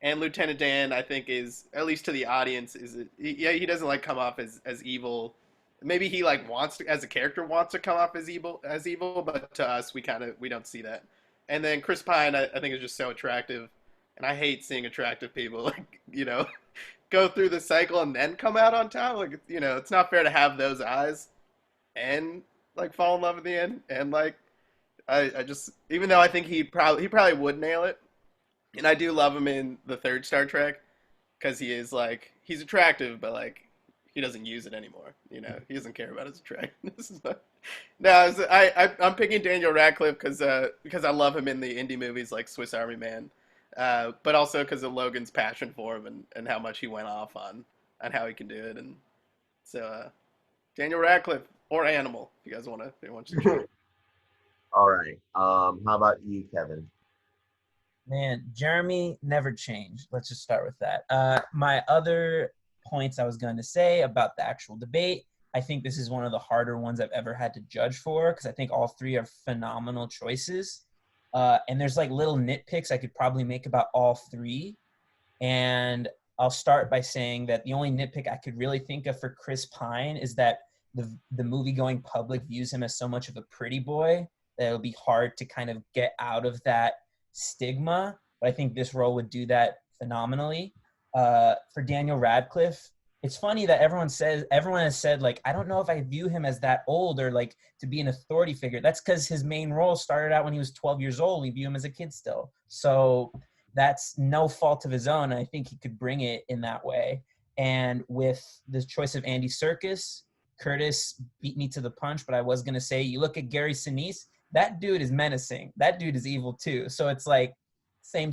and Lieutenant Dan, I think, is at least to the audience he doesn't like come off as evil. Maybe he like wants to, as a character, wants to come off as evil, but to us, we don't see that. And then Chris Pine, I think, is just so attractive, and I hate seeing attractive people like go through the cycle and then come out on top. Like it's not fair to have those eyes and like fall in love at the end. And like I just, even though I think he probably would nail it, and I do love him in the 3rd Star Trek because he is like he's attractive, but like he doesn't use it anymore. You know, he doesn't care about his attractiveness. No, I'm picking Daniel Radcliffe because I love him in the indie movies like Swiss Army Man, but also because of Logan's passion for him and how much he went off on how he can do it. And so Daniel Radcliffe or Animal, if you guys want to choose. All right. How about you, Kevin? Man, Jeremy never changed. Let's just start with that. My other points I was going to say about the actual debate, I think this is one of the harder ones I've ever had to judge for because I think all three are phenomenal choices. And there's like little nitpicks I could probably make about all three. And I'll start by saying that the only nitpick I could really think of for Chris Pine is that the movie-going public views him as so much of a pretty boy that it'll be hard to kind of get out of that stigma. But I think this role would do that phenomenally. For Daniel Radcliffe, it's funny that everyone has said, like, I don't know if I view him as that old or like to be an authority figure. That's because his main role started out when he was 12 years old. We view him as a kid still. So that's no fault of his own. I think he could bring it in that way. And with the choice of Andy Serkis, Curtis beat me to the punch, but I was going to say, you look at Gary Sinise, that dude is menacing. That dude is evil too. So it's like same.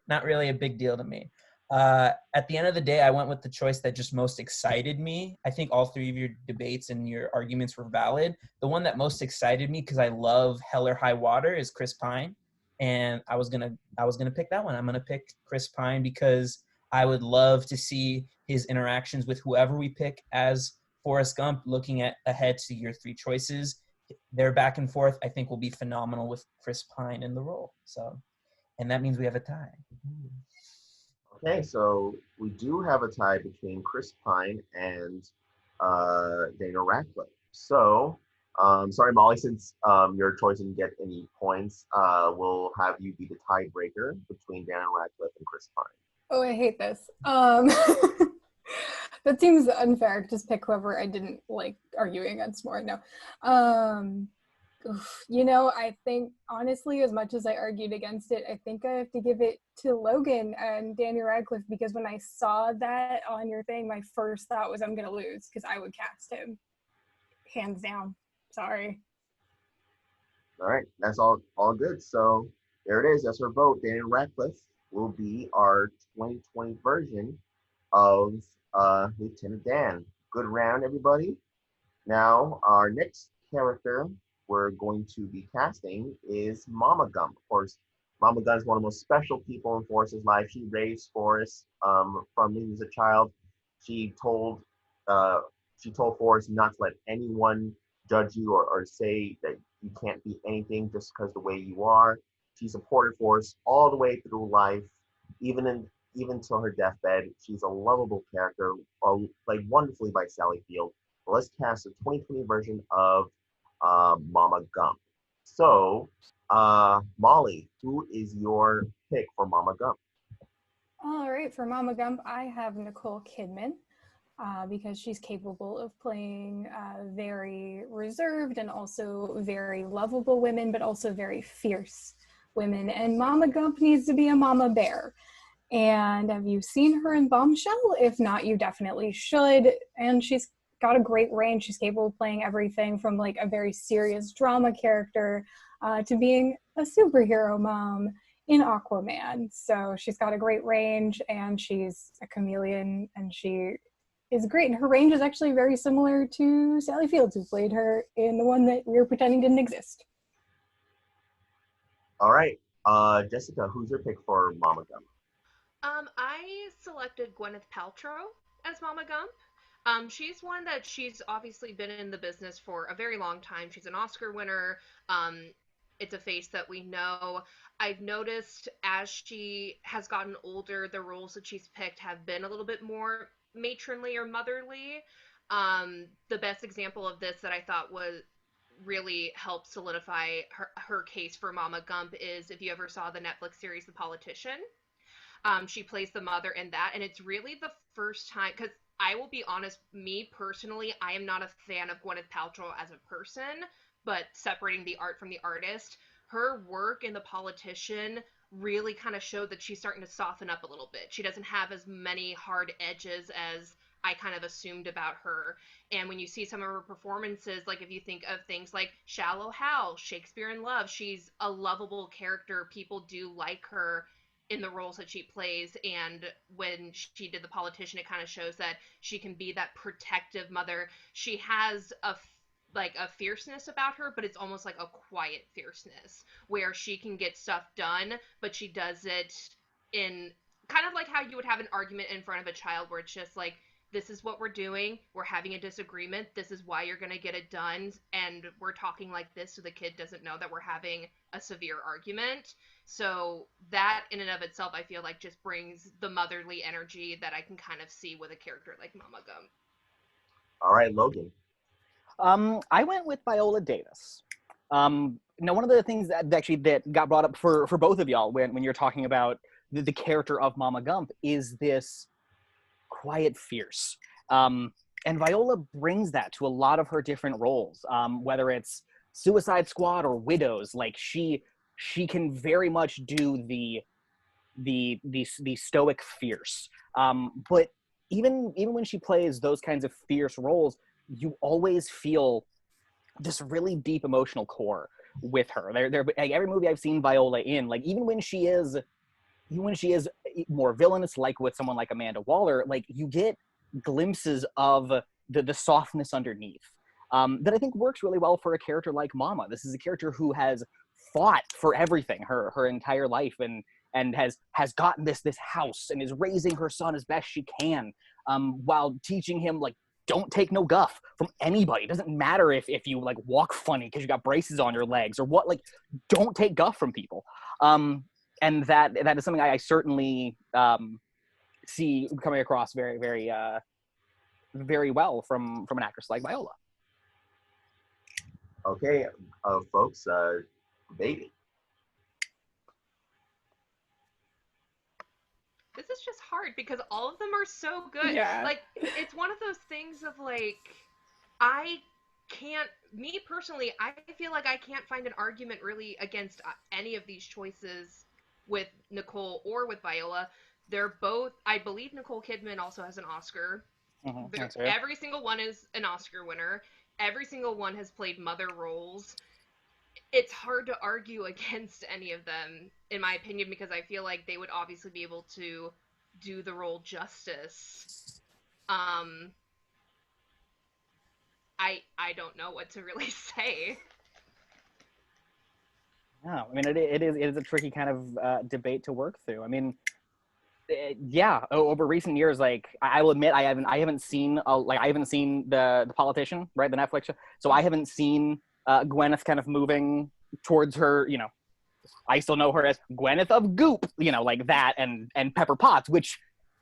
Not really a big deal to me. At the end of the day, I went with the choice that just most excited me. I think all three of your debates and your arguments were valid. The one that most excited me, because I love Hell or High Water, is Chris Pine. And I was gonna pick that one. I'm gonna pick Chris Pine because I would love to see his interactions with whoever we pick as Forrest Gump, looking ahead to your three choices. Their back and forth, I think, will be phenomenal with Chris Pine in the role. So, and that means we have a tie. Okay, so we do have a tie between Chris Pine and Daniel Radcliffe. So, sorry, Molly, since your choice didn't get any points, we'll have you be the tiebreaker between Daniel Radcliffe and Chris Pine. Oh, I hate this. That seems unfair. Just pick whoever I didn't like arguing against more. No. I think, honestly, as much as I argued against it, I think I have to give it to Logan and Daniel Radcliffe, because when I saw that on your thing, my first thought was I'm going to lose because I would cast him. Hands down. Sorry. All right, that's all good. So there it is. That's our vote. Daniel Radcliffe will be our 2020 version of Lieutenant Dan. Good round, everybody. Now, our next character we're going to be casting is Mama Gump. Of course, Mama Gump is one of the most special people in Forrest's life. She raised Forrest from he was a child. She told Forrest not to let anyone judge you or say that you can't be anything just because the way you are. She supported Forrest all the way through life, even till her deathbed. She's a lovable character, played wonderfully by Sally Field. But let's cast a 2020 version of Mama Gump. So, Molly, who is your pick for Mama Gump? All right, for Mama Gump, I have Nicole Kidman. Because she's capable of playing very reserved and also very lovable women, but also very fierce women. And Mama Gump needs to be a mama bear. And have you seen her in Bombshell? If not, you definitely should. And she's got a great range. She's capable of playing everything from like a very serious drama character to being a superhero mom in Aquaman. So she's got a great range, and she's a chameleon, and she is great. And her range is actually very similar to Sally Fields, who played her in the one that we were pretending didn't exist. All right. Jessica, who's your pick for Mama Gump? I selected Gwyneth Paltrow as Mama Gump. She's one that she's obviously been in the business for a very long time. She's an Oscar winner. It's a face that we know. I've noticed as she has gotten older, the roles that she's picked have been a little bit more matronly or motherly. The best example of this that I thought was really helped solidify her case for Mama Gump is if you ever saw the Netflix series The Politician. She plays the mother in that, and it's really the first time, because I will be honest, me personally, I am not a fan of Gwyneth Paltrow as a person, but separating the art from the artist, her work in The Politician really kind of showed that she's starting to soften up a little bit. She doesn't have as many hard edges as I kind of assumed about her. And when you see some of her performances, like if you think of things like Shallow Hal, Shakespeare in Love, she's a lovable character. People do like her in the roles that she plays. And when she did The Politician, it kind of shows that she can be that protective mother. She has a fierceness about her, but it's almost like a quiet fierceness where she can get stuff done, but she does it in kind of like how you would have an argument in front of a child where it's just like, this is what we're doing, we're having a disagreement, this is why you're going to get it done, and we're talking like this so the kid doesn't know that we're having a severe argument. So that in and of itself, I feel like just brings the motherly energy that I can kind of see with a character like Mama Gump. All right, Logan. I went with Viola Davis. Now, one of the things that got brought up for both of y'all when you're talking about the character of Mama Gump is this quiet fierce. And Viola brings that to a lot of her different roles, whether it's Suicide Squad or Widows. Like she can very much do the stoic fierce. But even when she plays those kinds of fierce roles, you always feel this really deep emotional core with her. Like, every movie I've seen Viola in, like even when she is more villainous, like with someone like Amanda Waller, like you get glimpses of the softness underneath that I think works really well for a character like Mama. This is a character who has fought for everything her entire life and has gotten this house and is raising her son as best she can, while teaching him, like, don't take no guff from anybody. It doesn't matter if you like walk funny because you got braces on your legs or what, like, don't take guff from people. And that is something I certainly see coming across very, very, very well from an actress like Viola. Okay, folks, debating. This is just hard because all of them are so good. Yeah. Like, it's one of those things of like, me personally, I feel like I can't find an argument really against any of these choices with Nicole or with Viola. They're both, I believe Nicole Kidman also has an Oscar. Mm-hmm. Every single one is an Oscar winner. Every single one has played mother roles. It's hard to argue against any of them, in my opinion, because I feel like they would obviously be able to do the role justice. I don't know what to really say. Yeah, I mean, it is a tricky kind of debate to work through. I mean, yeah, over recent years, like I will admit, I haven't seen the Politician, right, the Netflix show, so I haven't seen Gwyneth kind of moving towards her, you know, I still know her as Gwyneth of Goop, you know, like that, and Pepper Potts, which,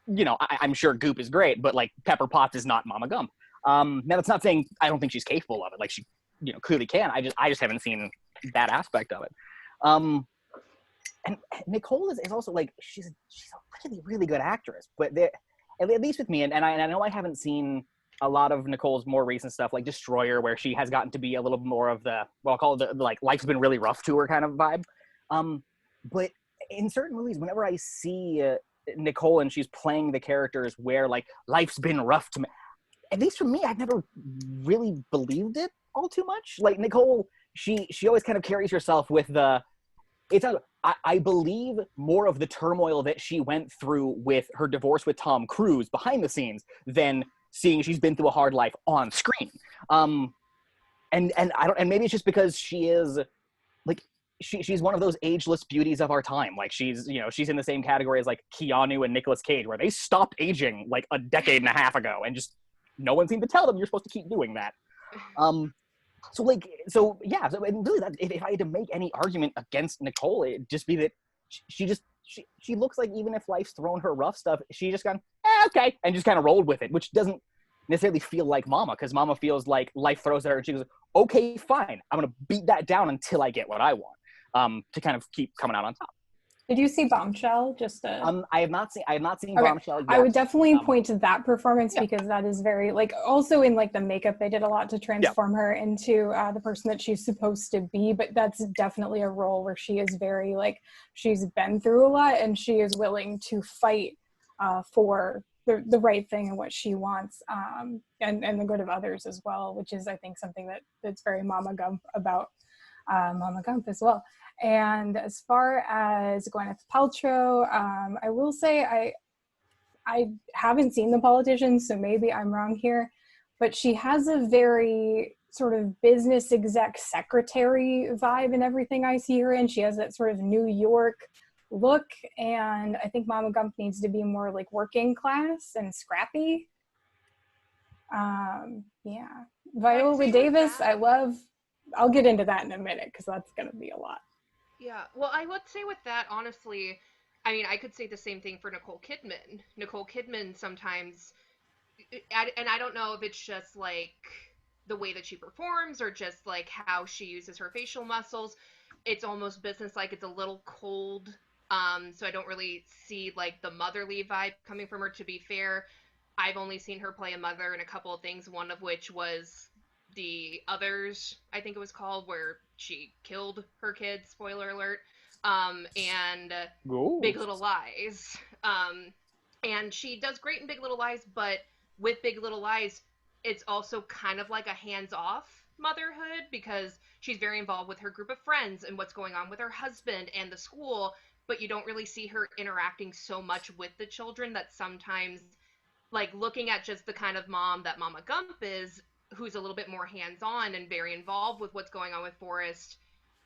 you know, I'm sure Goop is great, but like Pepper Potts is not Mama Gump. Now that's not saying I don't think she's capable of it. Like she, you know, clearly can. I just haven't seen that aspect of it. And Nicole is also like she's a really, really good actress, but at least with me, and I know I haven't seen a lot of Nicole's more recent stuff, like Destroyer, where she has gotten to be a little more of the, well, I'll call it the like life's been really rough to her kind of vibe. But in certain movies, whenever I see Nicole and she's playing the characters where like life's been rough to me, at least for me, I've never really believed it all too much. Like Nicole, she always kind of carries herself with I believe more of the turmoil that she went through with her divorce with Tom Cruise behind the scenes than seeing she's been through a hard life on screen. And maybe it's just because she is like she's one of those ageless beauties of our time. Like she's in the same category as like Keanu and Nicolas Cage, where they stopped aging like a decade and a half ago, and just no one seemed to tell them you're supposed to keep doing that. So really, that if I had to make any argument against Nicole, it'd just be that she looks like, even if life's thrown her rough stuff, she just gone, okay, and just kind of rolled with it, which doesn't necessarily feel like Mama, because Mama feels like life throws at her and she goes, okay, fine, I'm gonna beat that down until I get what I want, to kind of keep coming out on top. Did you see Bombshell? I have not seen okay. Bombshell yet. I would definitely point to that performance because that is very, like, also in like the makeup, they did a lot to transform her into the person that she's supposed to be. But that's definitely a role where she is very, like, she's been through a lot and she is willing to fight for the right thing and what she wants, and the good of others as well, which is, I think, something that's very Mama Gump about Mama Gump as well. And as far as Gwyneth Paltrow, I will say I haven't seen The Politician, so maybe I'm wrong here, but she has a very sort of business exec secretary vibe in everything I see her in. She has that sort of New York look, and I think Mama Gump needs to be more like working class and scrappy. Yeah. Viola Davis, I'll get into that in a minute because that's going to be a lot. Yeah, well, I would say with that, honestly, I mean, I could say the same thing for Nicole Kidman. Nicole Kidman sometimes, and I don't know if it's just like the way that she performs or just like how she uses her facial muscles. It's almost business-like. It's a little cold. So I don't really see like the motherly vibe coming from her. To be fair, I've only seen her play a mother in a couple of things, one of which was The Others, I think it was called, where she killed her kids, spoiler alert, and Big Little Lies. And she does great in Big Little Lies, but with Big Little Lies, it's also kind of like a hands-off motherhood because she's very involved with her group of friends and what's going on with her husband and the school, but you don't really see her interacting so much with the children that sometimes, like, looking at just the kind of mom that Mama Gump is, who's a little bit more hands-on and very involved with what's going on with Forrest,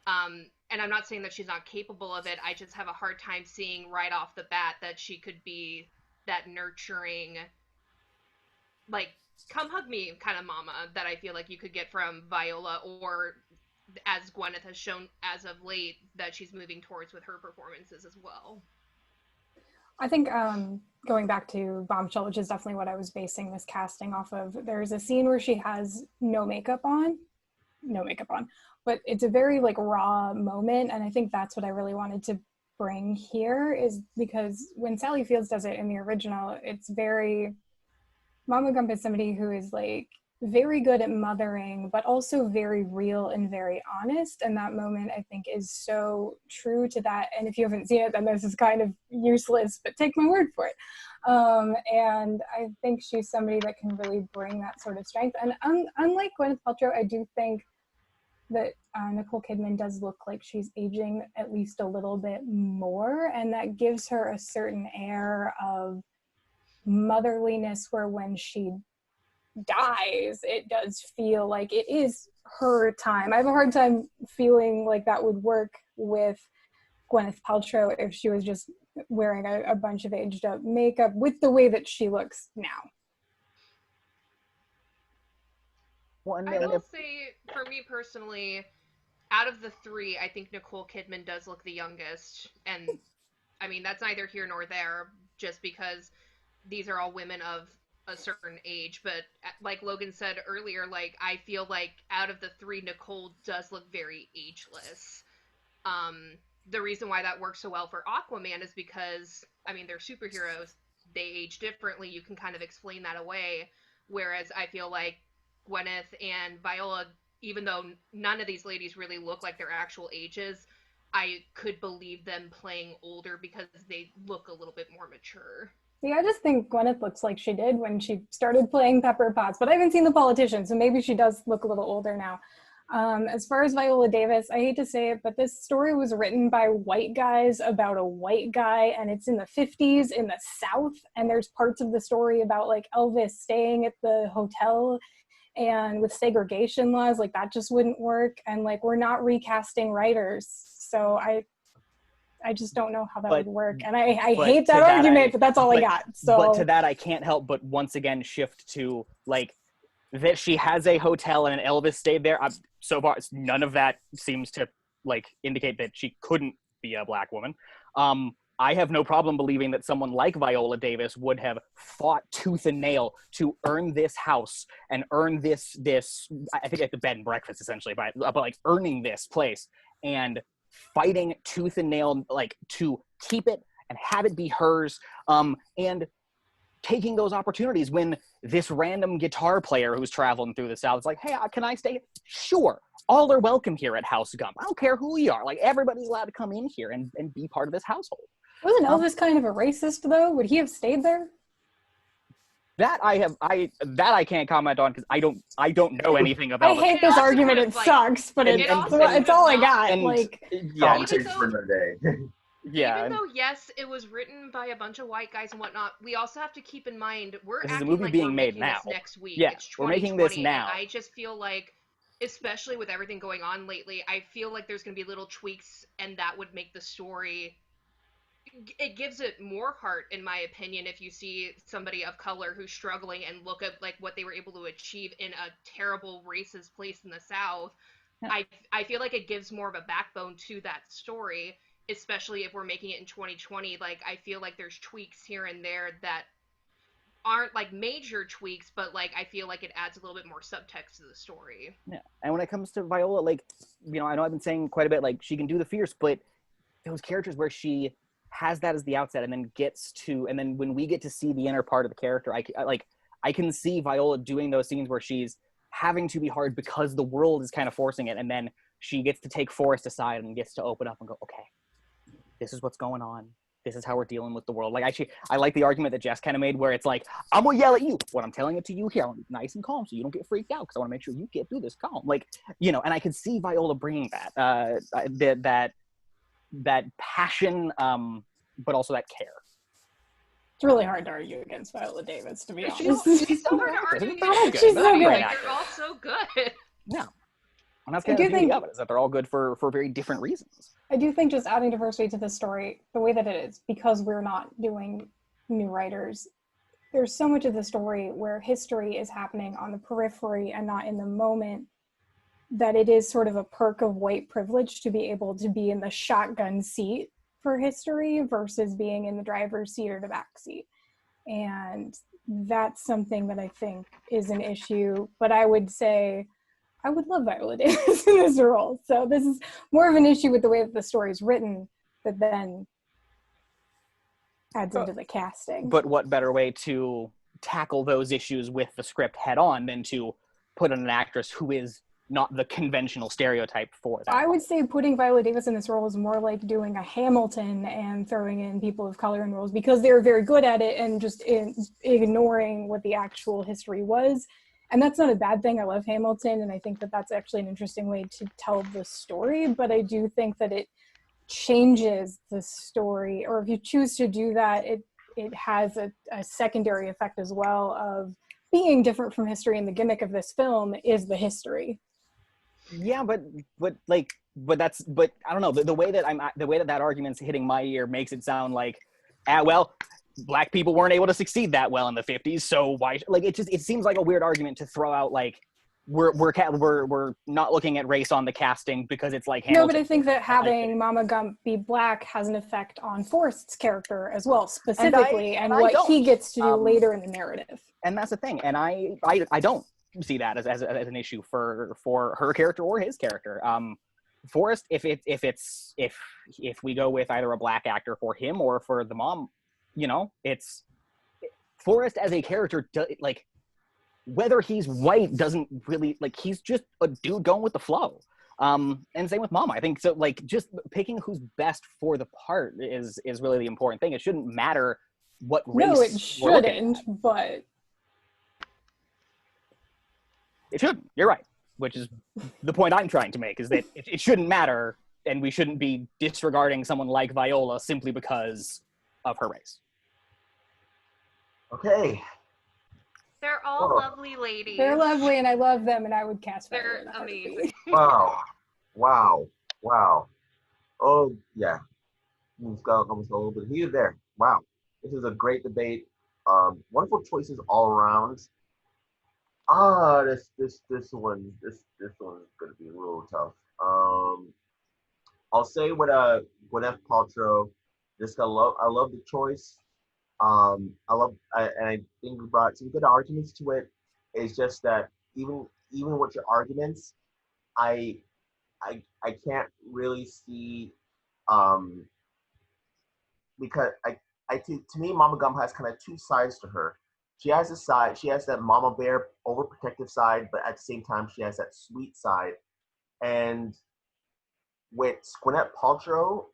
and I'm not saying that she's not capable of it, I just have a hard time seeing right off the bat that she could be that nurturing, like, come hug me kind of mama that I feel like you could get from Viola, or as Gwyneth has shown as of late that she's moving towards with her performances as well. I think going back to Bombshell, which is definitely what I was basing this casting off of, there's a scene where she has no makeup on, but it's a very like raw moment, and I think that's what I really wanted to bring here, is because when Sally Fields does it in the original, it's very, Mama Gump is somebody who is like very good at mothering, but also very real and very honest. And that moment, I think, is so true to that. And if you haven't seen it, then this is kind of useless, but take my word for it. And I think she's somebody that can really bring that sort of strength. And unlike Gwyneth Paltrow, I do think that Nicole Kidman does look like she's aging at least a little bit more. And that gives her a certain air of motherliness where when she dies, it does feel like it is her time. I have a hard time feeling like that would work with Gwyneth Paltrow if she was just wearing a bunch of aged up makeup with the way that she looks now. I will say, for me personally, out of the three, I think Nicole Kidman does look the youngest. And I mean, that's neither here nor there, just because these are all women of a certain age, but like Logan said earlier, like, I feel like out of the three, Nicole does look very ageless. The reason why that works so well for Aquaman is because, I mean, they're superheroes, they age differently, you can kind of explain that away, whereas I feel like Gwyneth and Viola, even though none of these ladies really look like their actual ages, I could believe them playing older because they look a little bit more mature. See, I just think Gwyneth looks like she did when she started playing Pepper Potts, but I haven't seen The Politician, so maybe she does look a little older now. As far as Viola Davis, I hate to say it, but this story was written by white guys about a white guy, and it's in the 50s in the South, and there's parts of the story about like Elvis staying at the hotel, and with segregation laws, like that just wouldn't work, and like we're not recasting writers, so I just don't know how that would work. And I hate that argument, but that's all I got. So, but to that, I can't help but once again shift to like that she has a hotel and Elvis stayed there. So far, none of that seems to like indicate that she couldn't be a black woman. I have no problem believing that someone like Viola Davis would have fought tooth and nail to earn this house and earn this I think like the bed and breakfast essentially, but like earning this place and fighting tooth and nail like to keep it and have it be hers, and taking those opportunities when this random guitar player who's traveling through the South is like, hey, can I stay? Sure, all are welcome here at House Gump. I don't care who we are, like everybody's allowed to come in here and be part of this household. Wasn't Elvis kind of a racist though? Would he have stayed there? That I can't comment on because I don't know anything I about hate it. this also argument. could've, It like- sucks, but it it's also it's could've all I not- got. And Like, yeah, Conversation for another day. yeah. Even though, yes, it was written by a bunch of white guys and whatnot, we also have to keep in mind we're This is a acting movie like being we're made making now. this next week. Yeah, It's 2020, we're making this now. and I just feel like, especially with everything going on lately, I feel like there's going to be little tweaks, and that would make the story. It gives it more heart, in my opinion, if you see somebody of color who's struggling and look at like what they were able to achieve in a terrible racist place in the South. Yeah. I feel like it gives more of a backbone to that story, especially if we're making it in 2020. Like, I feel like there's tweaks here and there that aren't like major tweaks, but like I feel like it adds a little bit more subtext to the story. Yeah. And when it comes to Viola, like, I know I've been saying quite a bit, like, she can do the fierce, but those characters where she has that as the outset and then when we get to see the inner part of the character, I can see Viola doing those scenes where she's having to be hard because the world is kind of forcing it, and then she gets to take Forrest aside and gets to open up and go, okay, this is what's going on. This is how we're dealing with the world. Like, actually, I like the argument that Jess kind of made where it's like, I'm going to yell at you. When I'm telling it to you here, I want to be nice and calm so you don't get freaked out because I want to make sure you get through this calm. Like, and I could see Viola bringing that passion, but also that care. it's really hard to argue against Viola Davis, to be honest. It's so hard to argue They're all against. good. She's They're so all good. great Like, actors. they're all so good. Yeah. And that's I kind of do the beauty think- of it, is that they're all good for very different reasons. I do think just adding diversity to the story, the way that it is, because we're not doing new writers, there's so much of the story where history is happening on the periphery and not in the moment, that it is sort of a perk of white privilege to be able to be in the shotgun seat for history versus being in the driver's seat or the back seat. And that's something that I think is an issue, but I would say I would love Viola Davis in this role. So this is more of an issue with the way that the story is written that then adds into the casting. But what better way to tackle those issues with the script head on than to put in an actress who is not the conventional stereotype for that? I would say putting Viola Davis in this role is more like doing a Hamilton and throwing in people of color in roles because they're very good at it and just ignoring what the actual history was. And that's not a bad thing. I love Hamilton, and I think that that's actually an interesting way to tell the story, but I do think that it changes the story, or if you choose to do that, it has a secondary effect as well of being different from history, and the gimmick of this film is the history. Yeah, but I don't know, the way that argument's hitting my ear makes it sound like, well, Black people weren't able to succeed that well in the 50s, so why? Like, it seems like a weird argument to throw out. Like, we're not looking at race on the casting because it's like Hamilton. No, but I think that having Mama Gump be Black has an effect on Forrest's character as well, specifically, and what he gets to do later in the narrative. And that's the thing, and I don't see that as an issue for her character or his character. Forrest, if we go with either a Black actor for him or for the mom, it's Forrest as a character, like, whether he's white doesn't really, like, he's just a dude going with the flow. And same with Mama. I think so, like, just picking who's best for the part is really the important thing. It shouldn't matter what race. No, it shouldn't, but it shouldn't. You're right. Which is the point I'm trying to make, is that it shouldn't matter, and we shouldn't be disregarding someone like Viola simply because of her race. Okay. They're all lovely ladies. they're lovely, and I love them, and I would cast them. They're amazing. Wow. Oh, yeah. Almost got a little bit heated there. Wow. This is a great debate. Wonderful choices all around. This one's gonna be a little tough. I'll say with Gwyneth Paltrow, I love the choice. And I think we brought some good arguments to it. It's just that even with your arguments, I can't really see because to me, Mama Gump has kind of two sides to her. She has that mama bear overprotective side, but at the same time, she has that sweet side. And with Gwyneth Paltrow,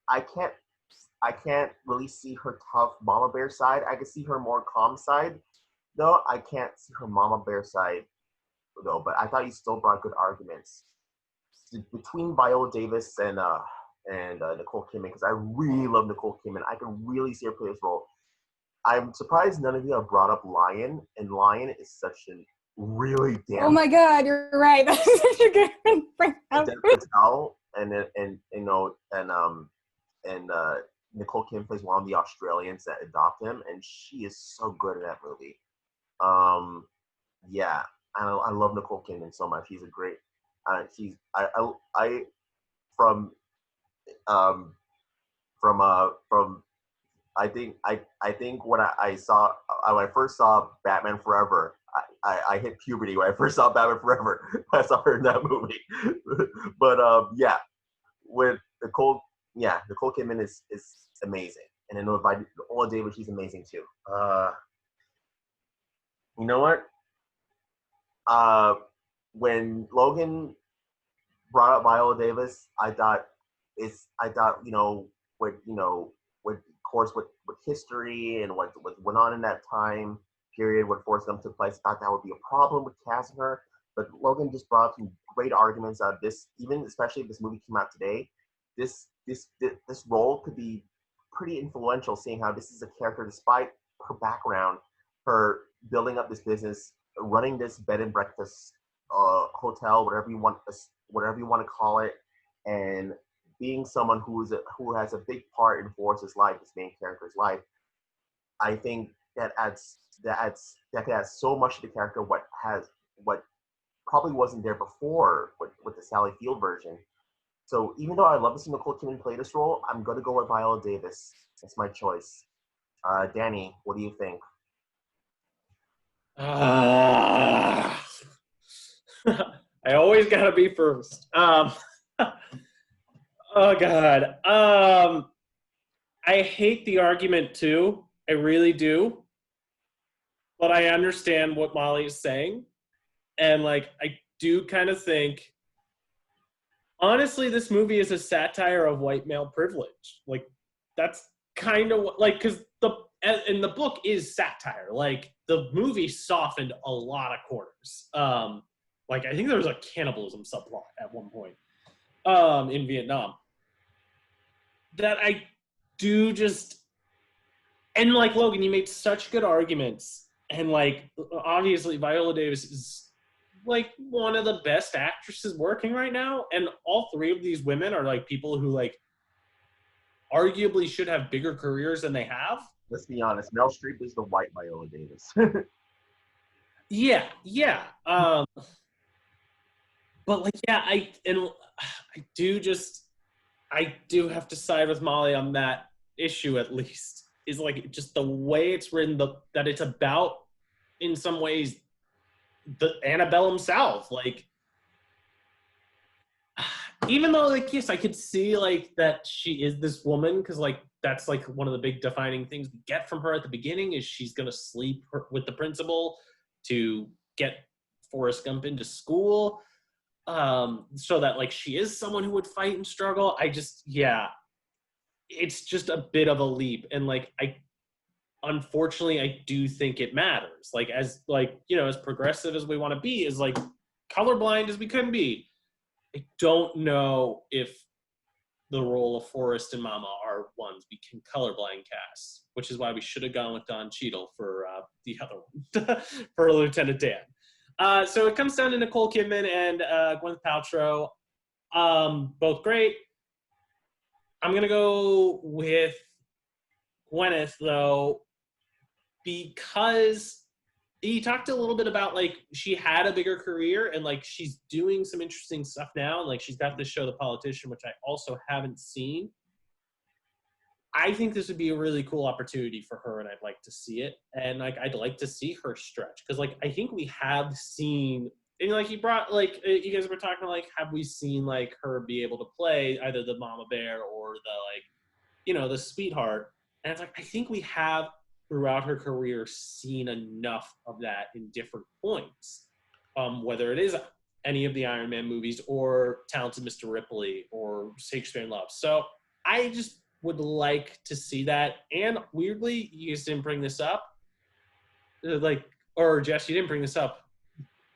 I can't really see her tough mama bear side. I can see her more calm side. though I can't see her Mama Bear side though, but I thought you still brought good arguments between Viola Davis and Nicole Kidman, because I really love Nicole Kidman. I can really see her play this role. I'm surprised none of you have brought up Lion, and Lion is such a really damn. Oh my God, you're right. That's such a good one. Bring up. Dev Patel and you know and Nicole Kidman plays one of the Australians that adopt him, and she is so good in that movie. Yeah, I love Nicole Kidman so much. She's a great. She's I um from I think when I saw when I first saw Batman Forever, I hit puberty when I first saw Batman Forever. I saw her in that movie. But yeah, with Nicole Kidman is amazing, and I know if Viola Davis, she's amazing too. You know what? When Logan brought up Viola Davis, I thought with of course with history and what went on in that time period when Forrest Gump took place, I thought that would be a problem with casting her. But Logan just brought up some great arguments out of this, even especially if this movie came out today. This role could be pretty influential, seeing how this is a character, despite her background, her building up this business, running this bed and breakfast hotel, whatever you want to call it, and being someone who has a big part in Forrest's life, this main character's life. I think that could add so much to the character. What probably wasn't there before with the Sally Field version. So even though I love to see Nicole Kidman play this role, I'm gonna go with Viola Davis. That's my choice. Danny, what do you think? I always gotta be first. Oh God. I hate the argument too. I really do. But I understand what Molly is saying. And I do kind of think, honestly, this movie is a satire of white male privilege. That's kind of because the book is satire. The movie softened a lot of corners. I think there was a cannibalism subplot at one point in Vietnam that I do just, and Logan, you made such good arguments, and obviously Viola Davis is one of the best actresses working right now, and all three of these women are people who arguably should have bigger careers than they have. Let's be honest, Meryl Streep is the white Viola Davis. Yeah. But I do have to side with Molly on that issue, at least, is just the way it's written, that it's about, in some ways, the antebellum South. Even though yes, I could see that she is this woman, because that's one of the big defining things we get from her at the beginning is she's gonna sleep with the principal to get Forrest Gump into school, so that she is someone who would fight and struggle. It's just a bit of a leap, and unfortunately I do think it matters. As as progressive as we want to be, as colorblind as we can be, I don't know if the role of Forrest and Mama are ones we can colorblind cast, which is why we should have gone with Don Cheadle for the other one, for Lieutenant Dan. So it comes down to Nicole Kidman and Gwyneth Paltrow. Both great. I'm going to go with Gwyneth, though, because he talked a little bit about she had a bigger career, and she's doing some interesting stuff now, and she's got this show The Politician, which I also haven't seen. I think this would be a really cool opportunity for her, and I'd like to see it, and I'd like to see her stretch, because I think we have seen, and you brought you guys were talking have we seen her be able to play either the mama bear or the the sweetheart, and it's I think we have throughout her career seen enough of that in different points, whether it is any of the Iron Man movies or Talented Mr. Ripley or Shakespeare in Love. So I just would like to see that. And weirdly, you guys didn't bring this up, or Jess, you didn't bring this up.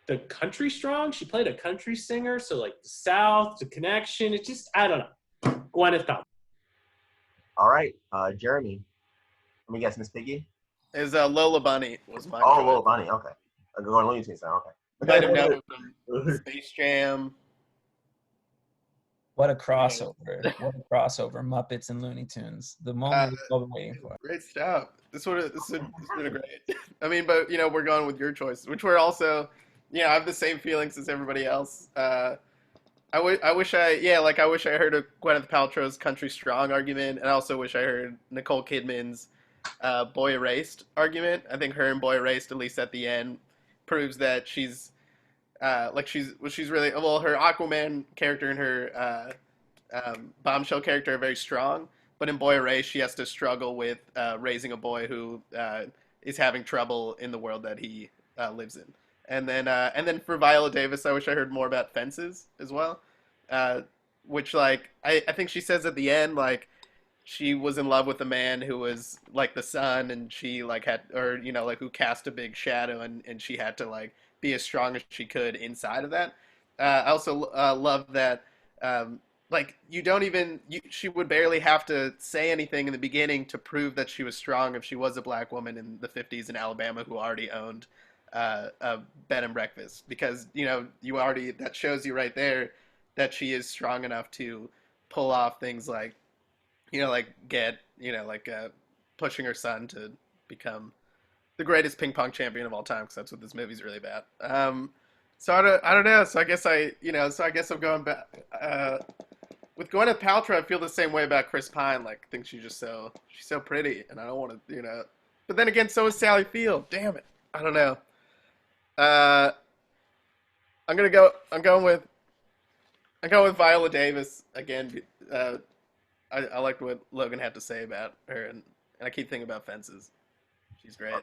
The country strong. She played a country singer, so like the South, the connection. It's just I don't know. Gwyneth Paltrow. All right, Jeremy. Let me guess, Miss Piggy. Is Lola Bunny was my Oh, choice. Lola Bunny. Okay, I'm going Looney Tunes now. Okay. You might have known her from Space Jam. What a crossover! What a crossover! Muppets and Looney Tunes. The moment we've been waiting for. Great stuff. This would have been great. I mean, but we're going with your choice, which we're also, I have the same feelings as everybody else. I wish I heard of Gwyneth Paltrow's Country Strong argument, and I also wish I heard Nicole Kidman's Boy Erased argument. I think her and Boy Erased, at least at the end, proves that she's really her Aquaman character and her Bombshell character are very strong, but in Boy Erased she has to struggle with raising a boy who is having trouble in the world that he lives in. And then for Viola Davis, I wish I heard more about Fences as well, which I think she says at the end she was in love with a man who was like the sun, and she who cast a big shadow, and she had to be as strong as she could inside of that. I also love that she would barely have to say anything in the beginning to prove that she was strong if she was a black woman in the 50s in Alabama who already owned a bed and breakfast, because that shows you right there that she is strong enough to pull off things pushing her son to become the greatest ping pong champion of all time, because that's what this movie's really about. So I don't know. So I guess I'm going back with Gwyneth Paltrow. I feel the same way about Chris Pine. I think she's so pretty, and I don't want to, But then again, so is Sally Field. Damn it, I don't know. I'm going with Viola Davis again. I liked what Logan had to say about her, and I keep thinking about Fences. She's great.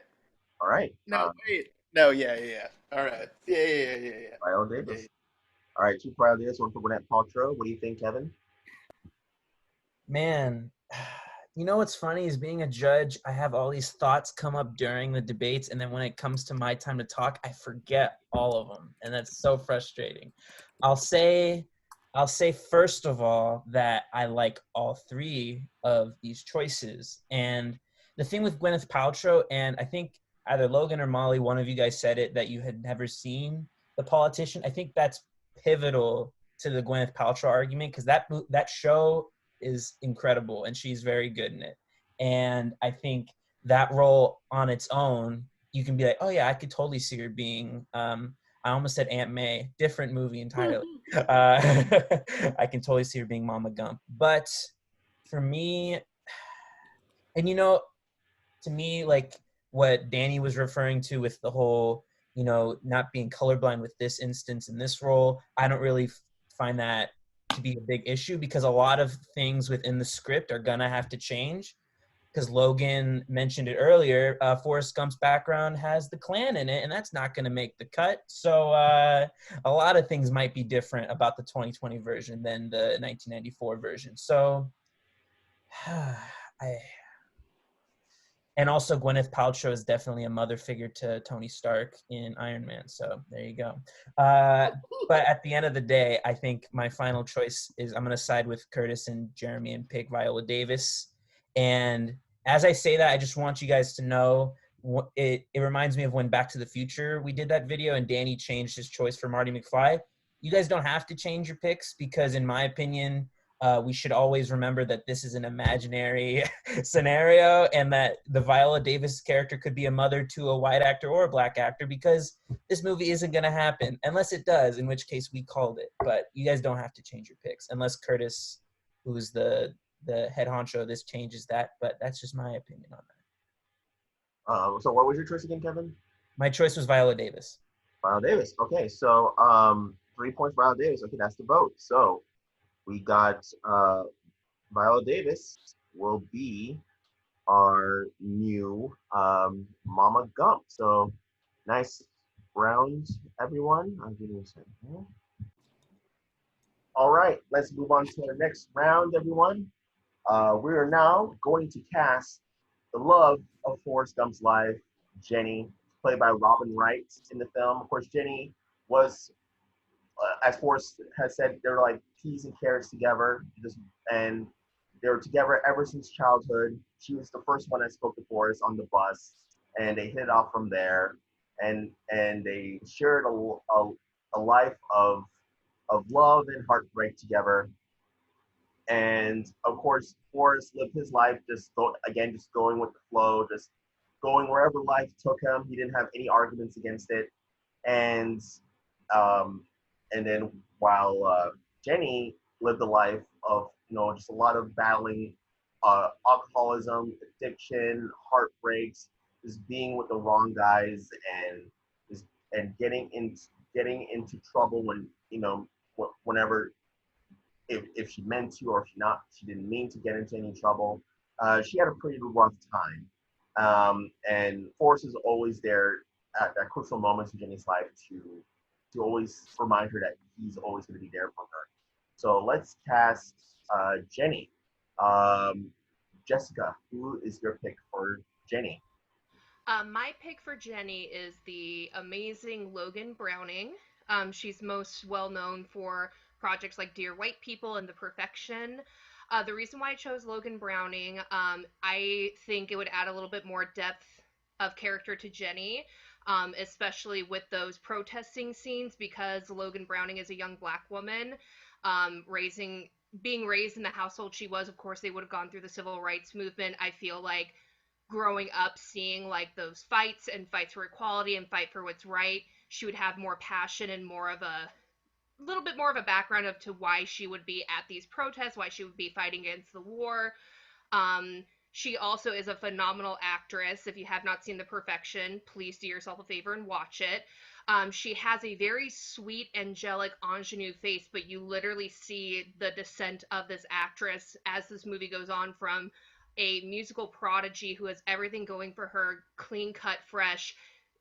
All right. No, wait. No, yeah. All right. Yeah. Viola Davis. All right, 2 for Viola Davis, 1 for Gwyneth Paltrow. What do you think, Kevin? Man, what's funny is being a judge, I have all these thoughts come up during the debates, and then when it comes to my time to talk, I forget all of them, and that's so frustrating. I'll say first of all that I like all 3 of these choices. And the thing with Gwyneth Paltrow, and I think either Logan or Molly, one of you guys said it, that you had never seen The Politician. I think that's pivotal to the Gwyneth Paltrow argument, because that show is incredible and she's very good in it. And I think that role on its own, you can be like, oh yeah, I could totally see her being I almost said Aunt May, different movie entirely. I can totally see her being Mama Gump. But for me, and to me, what Danny was referring to with the whole, not being colorblind with this instance in this role, I don't really find that to be a big issue, because a lot of things within the script are gonna have to change. Because Logan mentioned it earlier, Forrest Gump's background has the Klan in it, and that's not going to make the cut. So a lot of things might be different about the 2020 version than the 1994 version. So and also Gwyneth Paltrow is definitely a mother figure to Tony Stark in Iron Man. So there you go. But at the end of the day, I think my final choice is I'm going to side with Curtis and Jeremy and pick Viola Davis. And as I say that, I just want you guys to know, it reminds me of when Back to the Future, we did that video and Danny changed his choice for Marty McFly. You guys don't have to change your picks, because in my opinion, we should always remember that this is an imaginary scenario, and that the Viola Davis character could be a mother to a white actor or a black actor, because this movie isn't going to happen unless it does, in which case we called it. But you guys don't have to change your picks unless Curtis, who's the head honcho of this, changes that. But that's just my opinion on that. So what was your choice again, Kevin? My choice was Viola Davis. Viola Davis. Okay, so 3 points for Viola Davis. Okay, that's the vote. So we got Viola Davis will be our new Mama Gump. So nice round, everyone. I'll give you a second here. All right, let's move on to the next round, everyone. We are now going to cast the love of Forrest Gump's life, Jenny, played by Robin Wright in the film. Of course, Jenny was, as Forrest has said, they were like peas and carrots together, and they were together ever since childhood. She was the first one that spoke to Forrest on the bus, and they hit it off from there, and they shared a life of love and heartbreak together. And of course, Forrest lived his life just going with the flow, just going wherever life took him. He didn't have any arguments against it. And then while Jenny lived a life of just a lot of battling alcoholism, addiction, heartbreaks, just being with the wrong guys, and getting into trouble when whenever, if she meant to, or if she didn't mean to get into any trouble. She had a pretty rough time. And Forrest is always there at crucial moments in Jenny's life to always remind her that he's always going to be there for her. So let's cast Jenny. Jessica, who is your pick for Jenny? My pick for Jenny is the amazing Logan Browning. She's most well known for projects like Dear White People and The Perfection. The reason why I chose Logan Browning, I think it would add a little bit more depth of character to Jenny, especially with those protesting scenes, because Logan Browning is a young Black woman, being raised in the household she was. Of course, they would have gone through the civil rights movement. I feel like growing up seeing like those fights for equality and fight for what's right, she would have more passion and more of a little bit more of a background of to why she would be at these protests, why she would be fighting against the war. She also is a phenomenal actress. If you have not seen The Perfection, please do yourself a favor and watch it. She has a very sweet, angelic, ingenue face, but you literally see the descent of this actress as this movie goes on, from a musical prodigy who has everything going for her, clean cut, fresh,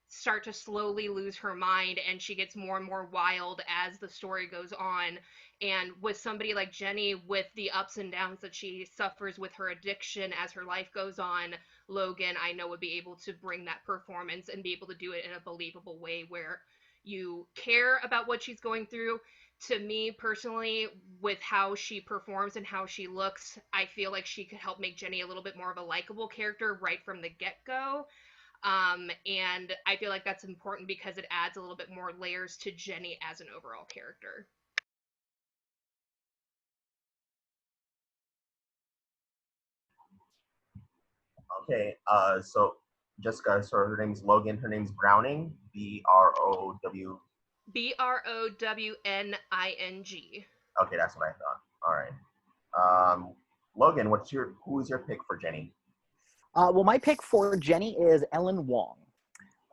start to slowly lose her mind, and she gets more and more wild as the story goes on. And with somebody like Jenny, with the ups and downs that she suffers with her addiction as her life goes on, Logan, I know, would be able to bring that performance and be able to do it in a believable way where you care about what she's going through. To me personally, with how she performs and how she looks, I feel like she could help make Jenny a little bit more of a likable character right from the get-go. And I feel like that's important because it adds a little bit more layers to Jenny as an overall character. Okay, so Jessica, so her name's Logan, her name's Browning, Brow. Browning. Okay, that's what I thought. All right. Logan, who's your pick for Jenny? Well, my pick for Jenny is Ellen Wong.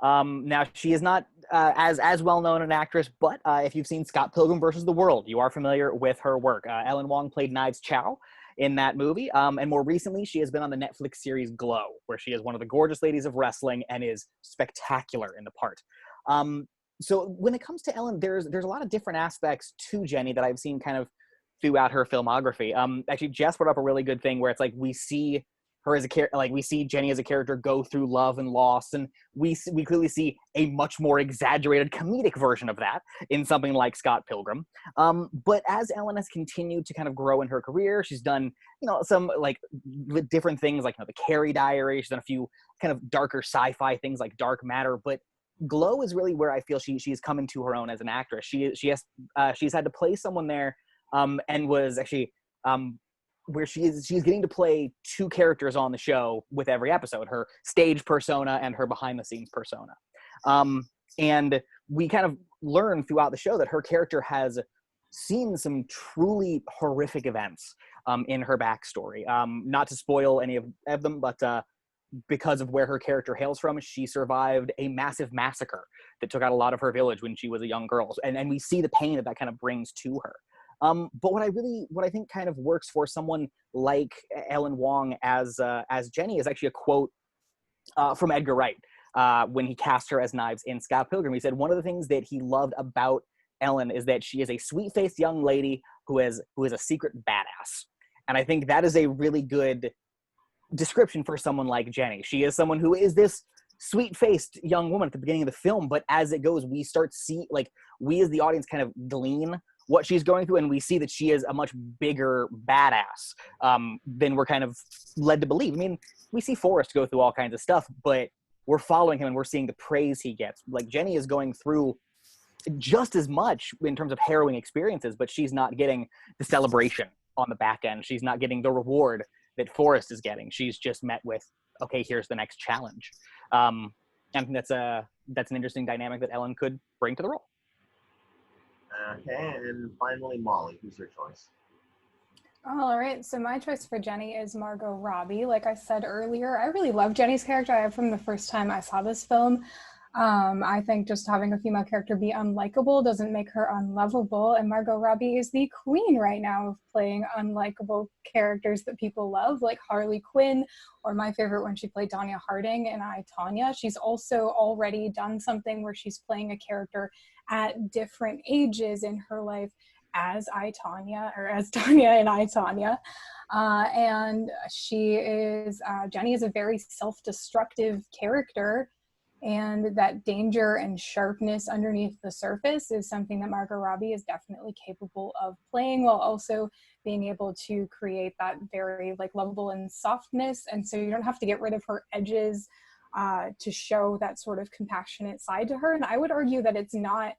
Now, she is not as well known an actress, but if you've seen Scott Pilgrim versus the World, you are familiar with her work. Ellen Wong played Knives Chow in that movie, and more recently, she has been on the Netflix series Glow, where she is one of the gorgeous ladies of wrestling and is spectacular in the part. So when it comes to Ellen, there's a lot of different aspects to Jenny that I've seen kind of throughout her filmography. Actually, Jess brought up a really good thing where it's like we see her as a character, like we see Jenny as a character go through love and loss, and we clearly see a much more exaggerated comedic version of that in something like Scott Pilgrim. But as Ellen has continued to kind of grow in her career, she's done some like different things like the Carrie Diary. She's done a few kind of darker sci-fi things like Dark Matter, but Glow is really where I feel she's come into her own as an actress. She's had to play someone there, and was actually where she's getting to play two characters on the show with every episode: her stage persona and her behind the scenes persona. And we kind of learn throughout the show that her character has seen some truly horrific events in her backstory. Not to spoil any of them, but because of where her character hails from, she survived a massive massacre that took out a lot of her village when she was a young girl. And we see the pain that kind of brings to her. But what I think kind of works for someone like Ellen Wong as Jenny is actually a quote from Edgar Wright when he cast her as Knives in Scott Pilgrim. He said, one of the things that he loved about Ellen is that she is a sweet-faced young lady who is a secret badass. And I think that is a really good description for someone like Jenny. She is someone who is this sweet-faced young woman at the beginning of the film, but as it goes, we start we as the audience kind of glean what she's going through, and we see that she is a much bigger badass than we're kind of led to believe. I mean, we see Forrest go through all kinds of stuff, but we're following him and we're seeing the praise he gets. Like, Jenny is going through just as much in terms of harrowing experiences, but she's not getting the celebration on the back end. She's not getting the reward that Forrest is getting. She's just met with, okay, here's the next challenge. I think that's an interesting dynamic that Ellen could bring to the role. Okay, and finally, Molly, who's your choice? All right, so my choice for Jenny is Margot Robbie. Like I said earlier, I really love Jenny's character. From the first time I saw this film. I think just having a female character be unlikable doesn't make her unlovable, and Margot Robbie is the queen right now of playing unlikable characters that people love, like Harley Quinn, or my favorite when she played Tonya Harding in I, Tonya. She's also already done something where she's playing a character at different ages in her life as I, Tonya, or as Tonya in I, Tonya. And Jenny is a very self-destructive character, and that danger and sharpness underneath the surface is something that Margot Robbie is definitely capable of playing, while also being able to create that very lovable and softness. And so you don't have to get rid of her edges to show that sort of compassionate side to her. And I would argue that it's not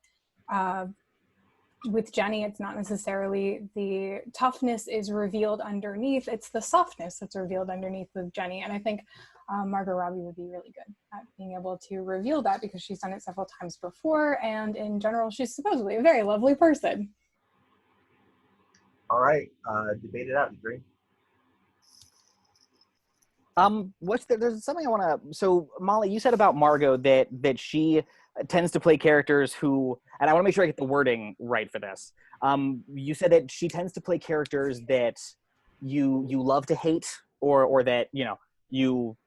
with Jenny, it's not necessarily the toughness is revealed underneath, it's the softness that's revealed underneath with Jenny. And I think Margot Robbie would be really good at being able to reveal that, because she's done it several times before, and in general, she's supposedly a very lovely person. All right, debate it out. You agree? There's something I want to. So, Molly, you said about Margot that she tends to play characters who, and I want to make sure I get the wording right for this. You said that she tends to play characters that you love to hate, or that you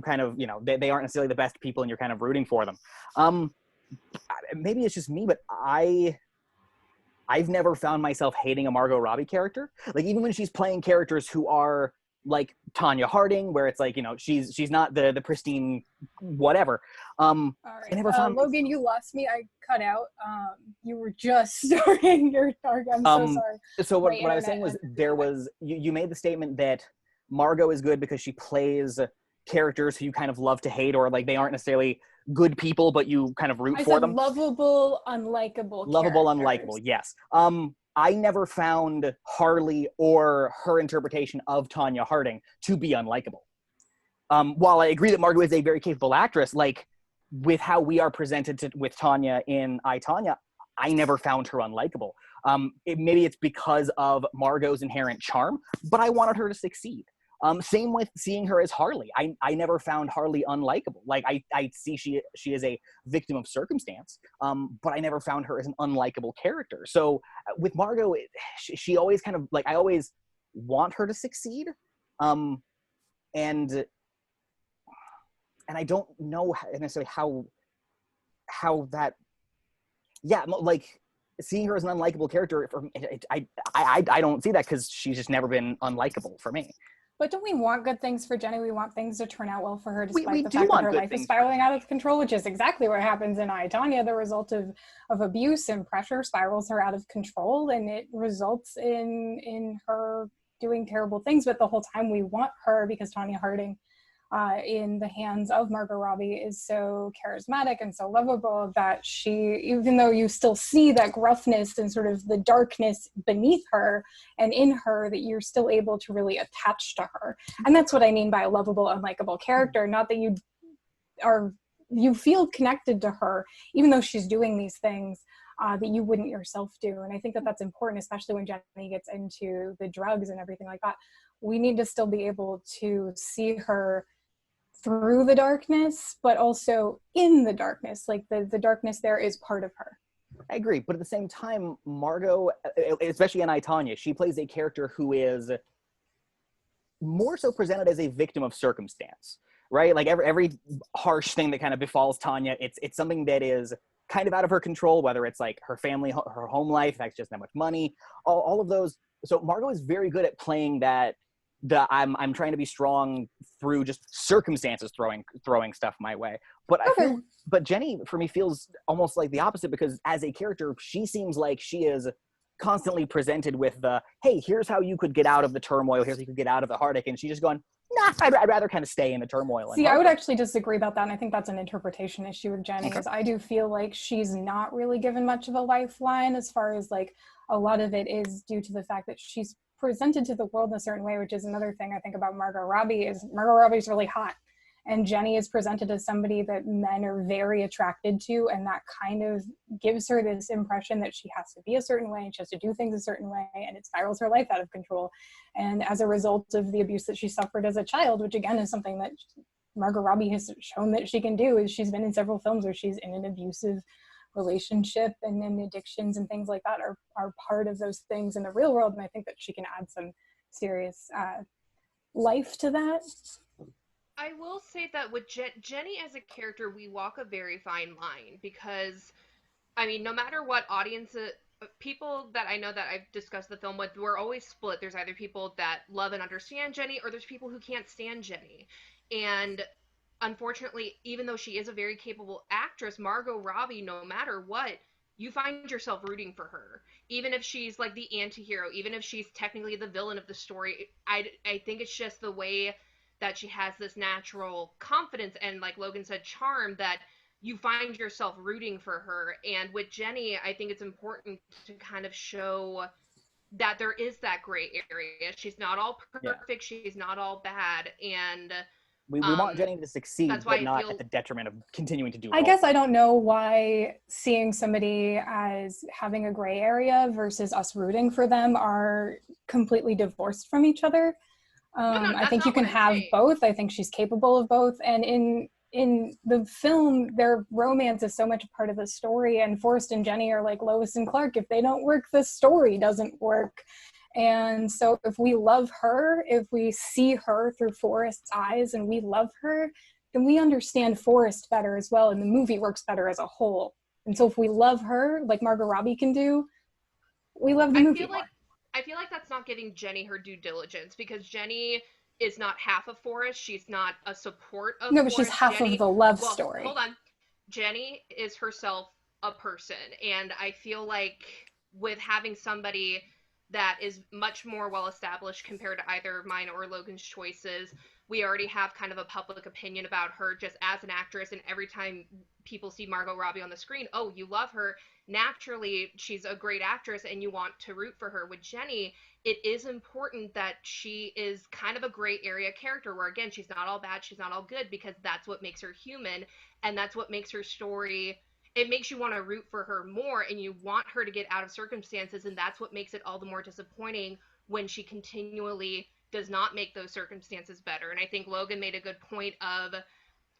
kind of they aren't necessarily the best people and you're kind of rooting for them. Maybe it's just me, but I've never found myself hating a Margot Robbie character. Like, even when she's playing characters who are like Tonya Harding, where it's she's not the pristine whatever. All right. I never found Logan, you lost me. I cut out. You were just starting your talk. I'm so sorry. So what I was saying was you made the statement that Margot is good because she plays characters who you kind of love to hate, or they aren't necessarily good people, but you kind of root for them. Lovable, unlikable. Lovable, unlikable. Yes. I never found Harley or her interpretation of Tonya Harding to be unlikable. While I agree that Margot is a very capable actress, with how we are presented with Tonya in I, Tonya, I never found her unlikable. Maybe it's because of Margot's inherent charm, but I wanted her to succeed. Same with seeing her as Harley. I never found Harley unlikable. I see she is a victim of circumstance, but I never found her as an unlikable character. So with Margot, she always kind of I always want her to succeed, and I don't know necessarily how that. Yeah, seeing her as an unlikable character, I don't see that, because she's just never been unlikable for me. But don't we want good things for Jenny? We want things to turn out well for her, despite we the do fact want that her good life is things. spiraling out of control, which is exactly what happens in I, Tonya. The result of abuse and pressure spirals her out of control, and it results in her doing terrible things. But the whole time we want her, because Tonya Harding in the hands of Margot Robbie is so charismatic and so lovable, that she, even though you still see that gruffness and sort of the darkness beneath her and in her, that you're still able to really attach to her. And that's what I mean by a lovable, unlikable character. Not that you feel connected to her, even though she's doing these things that you wouldn't yourself do. And I think that that's important, especially when Jenny gets into the drugs and everything like that. We need to still be able to see her through the darkness, but also in the darkness. The darkness there is part of her. I agree, but at the same time, Margot, especially in I, Tonya, she plays a character who is more so presented as a victim of circumstance, right? Every harsh thing that kind of befalls Tonya, it's something that is kind of out of her control, whether it's her family, her home life, that's just not much money, all of those. So Margot is very good at playing that I'm trying to be strong through just circumstances throwing stuff my way. But but Jenny for me feels almost like the opposite, because as a character, she seems like she is constantly presented with the, hey, here's how you could get out of the turmoil, here's how you could get out of the heartache, and she's just going, nah, I'd rather kind of stay in the turmoil. See, I would actually disagree about that, and I think that's an interpretation issue with Jenny, Okay. is I do feel like she's not really given much of a lifeline, as far as like a lot of it is due to the fact that she's presented to the world in a certain way, which is another thing I think about Margot Robbie, is Margot Robbie's really hot. And Jenny is presented as somebody that men are very attracted to, and that kind of gives her this impression that she has to be a certain way, and she has to do things a certain way, and it spirals her life out of control. And as a result of the abuse that she suffered as a child, which again is something that Margot Robbie has shown that she can do, is she's been in several films where she's in an abusive relationship, and then addictions and things like that are part of those things in the real world, and I think that she can add some serious life to that. I will say that with Jenny as a character, we walk a very fine line, because, I mean, no matter what audiences, people that I know that I've discussed the film with, we're always split. There's either people that love and understand Jenny, or there's people who can't stand Jenny. And unfortunately, even though she is a very capable actress, Margot Robbie, no matter what, you find yourself rooting for her. Even if she's like the anti-hero, even if she's technically the villain of the story, I think it's just the way that she has this natural confidence and, like Logan said, charm, that you find yourself rooting for her. And with Jenny, I think it's important to kind of show that there is that gray area. She's not all perfect, she's not all bad, and we want Jenny to succeed, that's why but not at the detriment of continuing to do I guess I don't know why seeing somebody as having a gray area versus us rooting for them are completely divorced from each other. I think you can have both. I think she's capable of both. And in the film, their romance is so much a part of the story. And Forrest and Jenny are like Lois and Clark. If they don't work, the story doesn't work. And so if we love her, if we see her through Forrest's eyes and we love her, then we understand Forrest better as well. And the movie works better as a whole. And so if we love her, like Margot Robbie can do, we love the movie more. I feel like that's not giving Jenny her due diligence, because Jenny is not half of Forrest. She's not a support of Forrest. No, but she's half of the love story. Hold on. Jenny is herself a person. And I feel like with having somebody that is much more well-established compared to either mine or Logan's choices, we already have kind of a public opinion about her just as an actress. And every time people see Margot Robbie on the screen, oh, you love her. Naturally, she's a great actress and you want to root for her. With Jenny, it is important that she is kind of a gray area character where, again, she's not all bad, she's not all good, because that's what makes her human, and that's what makes her story, it makes you want to root for her more, and you want her to get out of circumstances, and that's what makes it all the more disappointing when she continually does not make those circumstances better. And I think Logan made a good point of,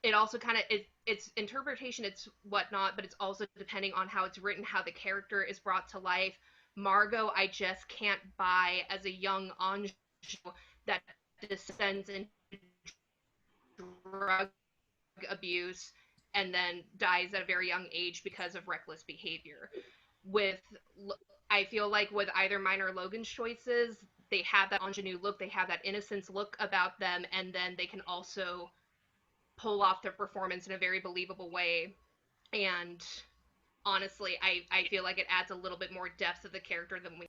it also kind of, it's interpretation, it's whatnot, but it's also depending on how it's written, how the character is brought to life. Margot, I just can't buy as a young ingenue that descends into drug abuse and then dies at a very young age because of reckless behavior. I feel like with either mine or Logan's choices, they have that ingenue look, they have that innocence look about them, and then they can also pull off their performance in a very believable way. And honestly, I feel like it adds a little bit more depth to the character than we.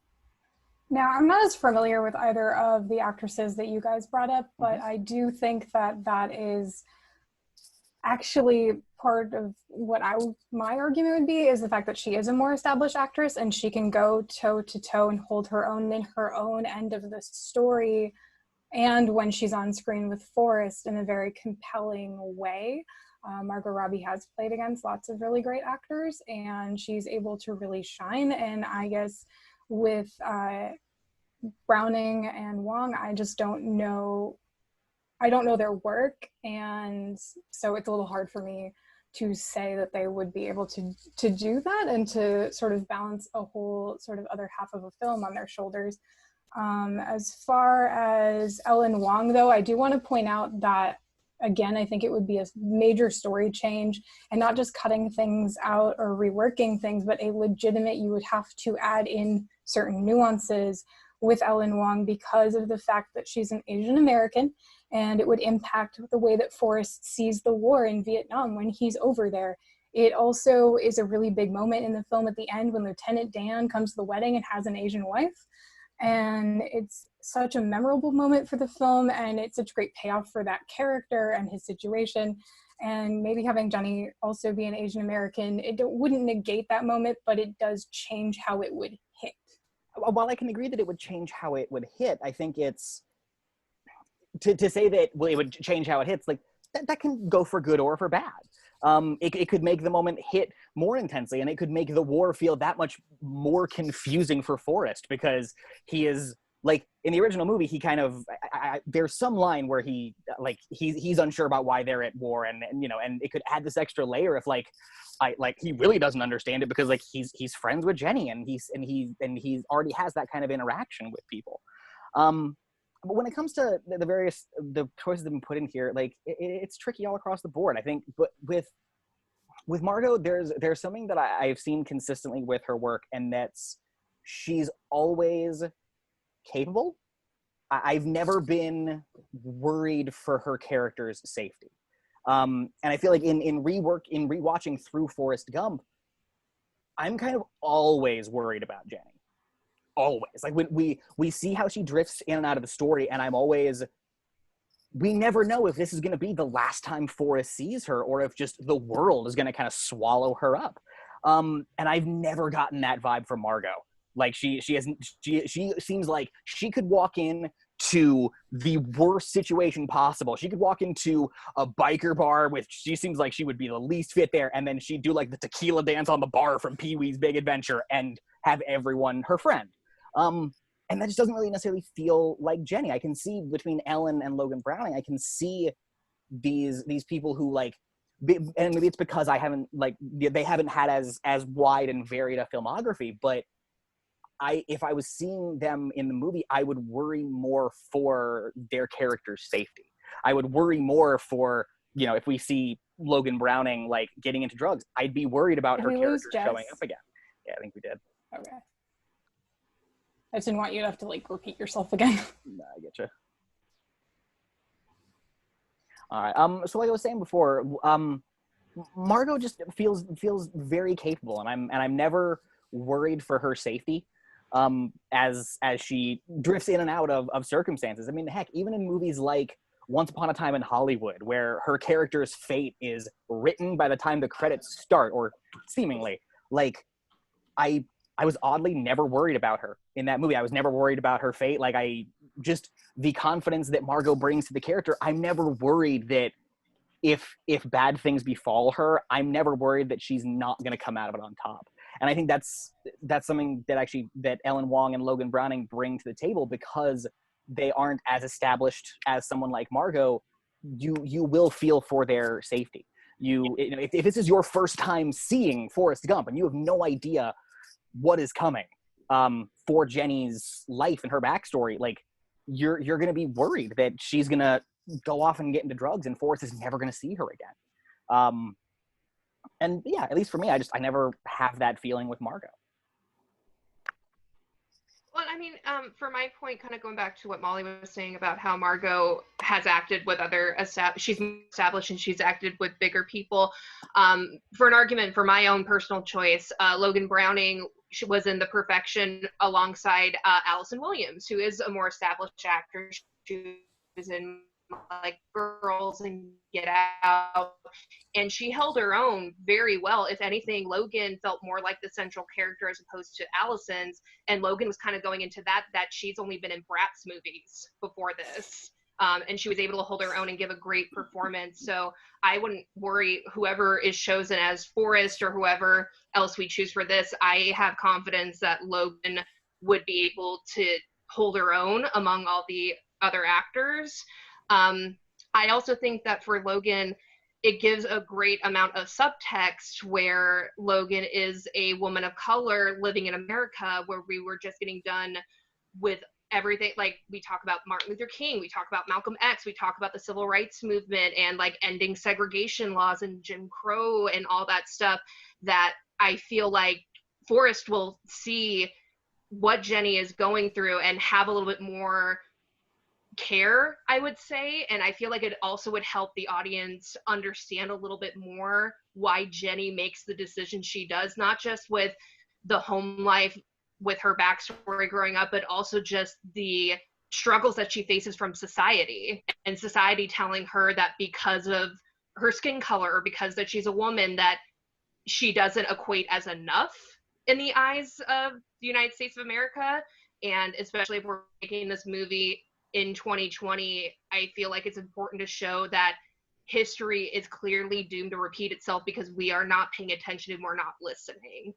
Now, I'm not as familiar with either of the actresses that you guys brought up, but I do think that that is actually part of what my argument would be, is the fact that she is a more established actress and she can go toe to toe and hold her own in her own end of the story, and when she's on screen with Forrest in a very compelling way. Margot Robbie has played against lots of really great actors and she's able to really shine. And I guess with Browning and Wong, I just don't know their work, and so it's a little hard for me to say that they would be able to do that and to sort of balance a whole sort of other half of a film on their shoulders. As far as Ellen Wong, though, I do want to point out that, again, I think it would be a major story change, and not just cutting things out or reworking things, but a legitimate, you would have to add in certain nuances with Ellen Wong because of the fact that she's an Asian American, and it would impact the way that Forrest sees the war in Vietnam when he's over there. It also is a really big moment in the film at the end when Lieutenant Dan comes to the wedding and has an Asian wife. And it's such a memorable moment for the film, and it's such great payoff for that character and his situation. And maybe having Johnny also be an Asian American, wouldn't negate that moment, but it does change how it would hit. While I can agree that it would change how it would hit, I think it's to say that, well, it would change how it hits, like that can go for good or for bad. It could make the moment hit more intensely, and it could make the war feel that much more confusing for Forrest, because he is, like, in the original movie, he kind of, there's some line where he's unsure about why they're at war, and it could add this extra layer if he really doesn't understand it, because like he's friends with Jenny, and he already has that kind of interaction with people. But when it comes to the choices that have been put in here, like it's tricky all across the board, I think. But with Margot, there's something that I've seen consistently with her work, and that's she's always capable. I've never been worried for her character's safety. And I feel like in rewatching through Forrest Gump, I'm kind of always worried about Jenny. Always. Like when we see how she drifts in and out of the story, and we never know if this is going to be the last time Forrest sees her, or if just the world is going to kind of swallow her up. And I've never gotten that vibe from Margot. Like she seems like she could walk in to the worst situation possible. She could walk into a biker bar she seems like she would be the least fit there, and then she'd do like the tequila dance on the bar from Pee-wee's Big Adventure and have everyone her friend. And that just doesn't really necessarily feel like Jenny. I can see between Ellen and Logan Browning, I can see these people who and maybe it's because they haven't had as wide and varied a filmography, but if I was seeing them in the movie, I would worry more for their character's safety. I would worry more for, if we see Logan Browning like getting into drugs, I'd be worried about her character showing up again. Yeah, I think we did. Okay. I just didn't want you to have to repeat yourself again. Nah, I get you. All right. So like I was saying before, Margot just feels very capable, and I'm never worried for her safety. As she drifts in and out of circumstances. I mean, heck, even in movies like Once Upon a Time in Hollywood, where her character's fate is written by the time the credits start, or seemingly, like I was oddly never worried about her in that movie. I was never worried about her fate. Like the confidence that Margot brings to the character, I'm never worried that if bad things befall her, I'm never worried that she's not going to come out of it on top. And I think that's something that Ellen Wong and Logan Browning bring to the table, because they aren't as established as someone like Margot. You will feel for their safety. If this is your first time seeing Forrest Gump and you have no idea what is coming for Jenny's life and her backstory, like you're going to be worried that she's going to go off and get into drugs, and Forrest is never going to see her again. And yeah, at least for me, I never have that feeling with Margot. Well, I mean, for my point, kind of going back to what Molly was saying about how Margot has acted with she's established and she's acted with bigger people. For an argument for my own personal choice, Logan Browning was in The Perfection alongside Allison Williams, who is a more established actor. She was in Girls and Get Out, and she held her own very well. If anything, Logan felt more like the central character as opposed to Allison's, and Logan was kind of going into that she's only been in Bratz movies before this, and she was able to hold her own and give a great performance. So I wouldn't worry whoever is chosen as Forrest or whoever else we choose for this. I have confidence that Logan would be able to hold her own among all the other actors. I also think that for Logan, it gives a great amount of subtext where Logan is a woman of color living in America, where we were just getting done with everything. Like, we talk about Martin Luther King, we talk about Malcolm X, we talk about the civil rights movement and ending segregation laws and Jim Crow and all that stuff, that I feel like Forrest will see what Jenny is going through and have a little bit more care, I would say. And I feel like it also would help the audience understand a little bit more why Jenny makes the decision she does, not just with the home life with her backstory growing up, but also just the struggles that she faces from society, and society telling her that because of her skin color or because that she's a woman, that she doesn't equate as enough in the eyes of the United States of America. And especially if we're making this movie in 2020, I feel like it's important to show that history is clearly doomed to repeat itself because we are not paying attention and we're not listening.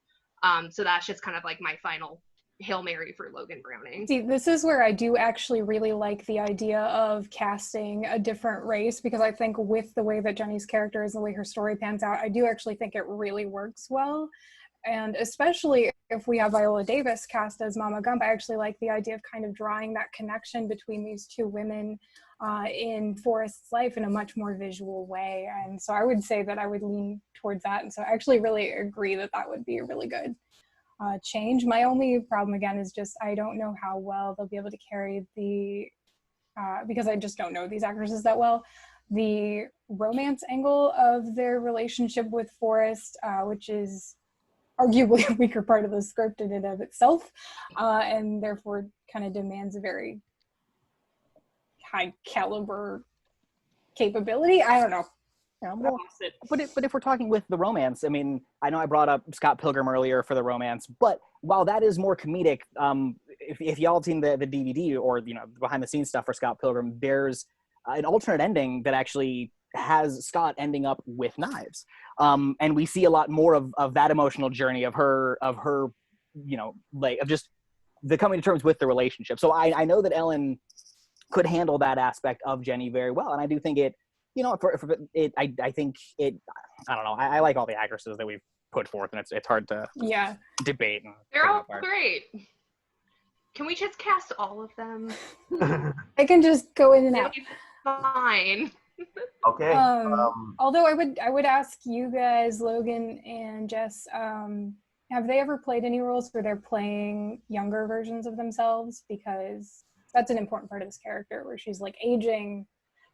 So that's just kind of like my final Hail Mary for Logan Browning. See, this is where I do actually really like the idea of casting a different race, because I think with the way that Jenny's character is, the way her story pans out, I do actually think it really works well. And especially if we have Viola Davis cast as Mama Gump, I actually like the idea of kind of drawing that connection between these two women in Forrest's life in a much more visual way. And so I would say that I would lean towards that. And so I actually really agree that that would be a really good change. My only problem again is just I don't know how well they'll be able to carry the, because I just don't know these actresses that well, the romance angle of their relationship with Forrest, which is arguably a weaker part of the script in and of itself, and therefore kind of demands a very high caliber capability. I don't know. Yeah, well, but if we're talking with the romance, I mean, I know I brought up Scott Pilgrim earlier for the romance, but while that is more comedic, if y'all have seen the DVD or, you know, behind the scenes stuff for Scott Pilgrim, there's an alternate ending that actually has Scott ending up with knives. And we see a lot more of that emotional journey of her, you know, like of just the coming to terms with the relationship. So I know that Ellen could handle that aspect of Jenny very well. And I do think it, you know, I think it, I don't know. I like all the actresses that we've put forth, and it's hard to debate. And they're all great. Can we just cast all of them? I can just go in and out. Fine. Okay. Although I would ask you guys, Logan and Jess, have they ever played any roles where they're playing younger versions of themselves? Because that's an important part of this character, where she's like aging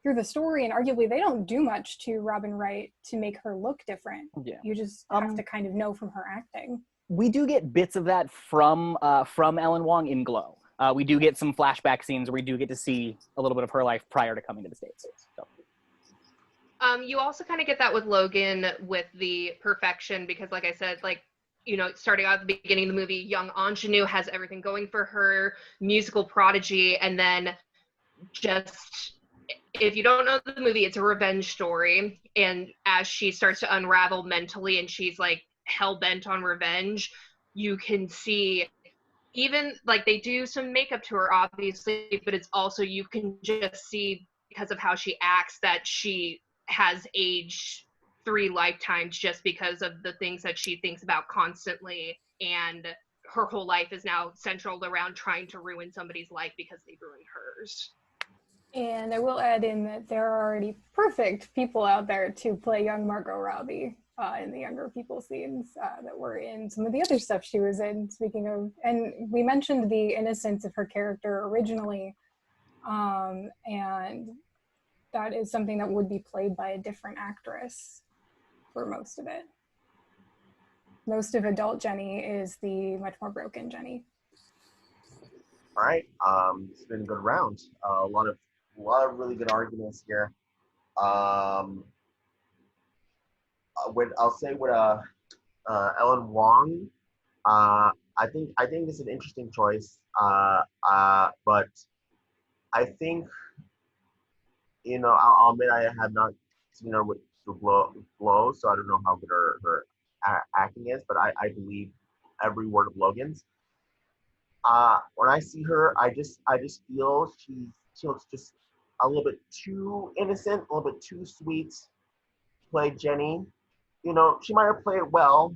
through the story, and arguably they don't do much to Robin Wright to make her look different. Yeah. You just have to kind of know from her acting. We do get bits of that from Ellen Wong in Glow. We do get some flashback scenes where we do get to see a little bit of her life prior to coming to the States. So. You also kind of get that with Logan with the perfection, because like I said, like, you know, starting out at the beginning of the movie, young ingenue has everything going for her, musical prodigy, and then just, if you don't know the movie, it's a revenge story, and as she starts to unravel mentally and she's like hell-bent on revenge, you can see, even like they do some makeup to her obviously, but it's also, you can just see because of how she acts that she has aged 3 lifetimes just because of the things that she thinks about constantly, and her whole life is now centered around trying to ruin somebody's life because they ruined hers. And I will add in that there are already perfect people out there to play young Margot Robbie in the younger people scenes that were in some of the other stuff she was in, speaking of, and we mentioned the innocence of her character originally, and that is something that would be played by a different actress for most of it. Most of adult Jenny is the much more broken Jenny. All right, it's been a good round. A lot of really good arguments here. I'll say with Ellen Wong, I think it's an interesting choice. But I think, you know, I'll admit I have not seen her with the Glow, so I don't know how good her acting is. But I believe every word of Logan's. When I see her, I just feel she looks just a little bit too innocent, a little bit too sweet to play Jenny. You know, she might have played it well.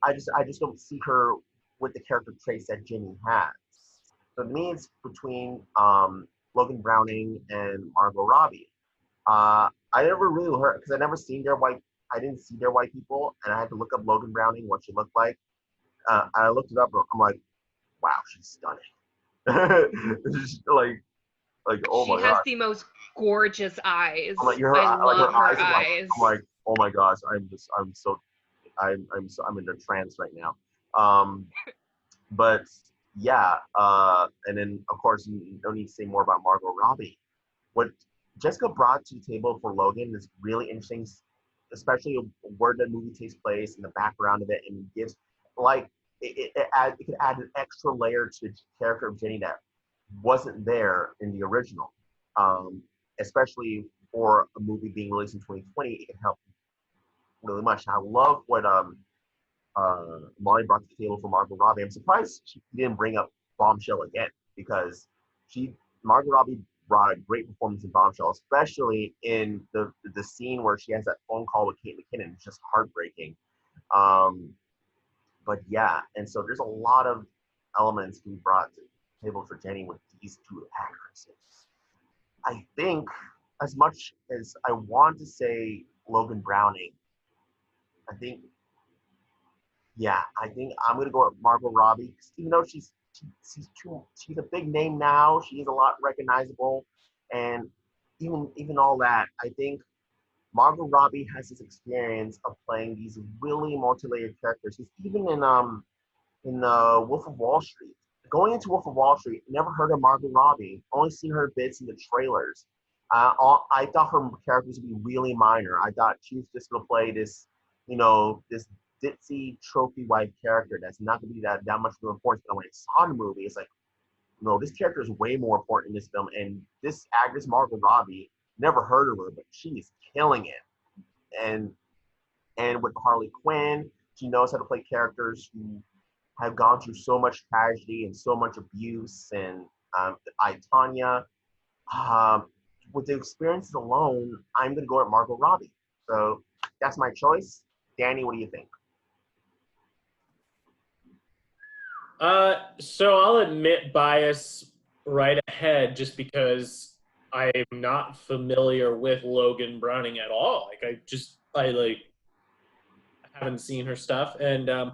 I just don't see her with the character traits that Jenny has. So to me, it's between Logan Browning and Margot Robbie. I never really heard, because I didn't see Their White People, and I had to look up Logan Browning, what she looked like. I looked it up, and I'm like, wow, she's stunning. like oh She my has god. the most gorgeous eyes. I'm like I like love her her eyes. eyes. I'm like, oh my gosh, I'm in a trance right now. Um, but yeah, and then of course you don't need to say more about Margot Robbie. What Jessica brought to the table for Logan is really interesting, especially where the movie takes place and the background of it, and gives like it could add an extra layer to the character of Jenny that wasn't there in the original. Especially for a movie being released in 2020, it can help really much. And I love what Molly brought to the table for Margot Robbie. I'm surprised she didn't bring up Bombshell again, because Margot Robbie brought a great performance in Bombshell, especially in the scene where she has that phone call with Kate McKinnon. It's just heartbreaking. But yeah, and so there's a lot of elements being brought to the table for Jenny with these two actresses. I think, as much as I want to say Logan Browning, I think I'm gonna go with Margot Robbie. Even though she's a big name now, she is a lot recognizable, and even all that, I think Margot Robbie has this experience of playing these really multi-layered characters. Because even in Wolf of Wall Street, going into Wolf of Wall Street, never heard of Margot Robbie, only seen her bits in the trailers. I thought her characters would be really minor. I thought she was just gonna play this, this ditzy trophy wife character that's not gonna be that much more important. But when I saw the movie, it's like, no, this character is way more important in this film. And this actress Margot Robbie, never heard of her, but she is killing it. And with Harley Quinn, she knows how to play characters who have gone through so much tragedy and so much abuse. And Tanya, with the experiences alone, I'm going to go with Margot Robbie. So that's my choice. Danny, what do you think? So I'll admit bias right ahead, just because I'm not familiar with Logan Browning at all. I haven't seen her stuff, and and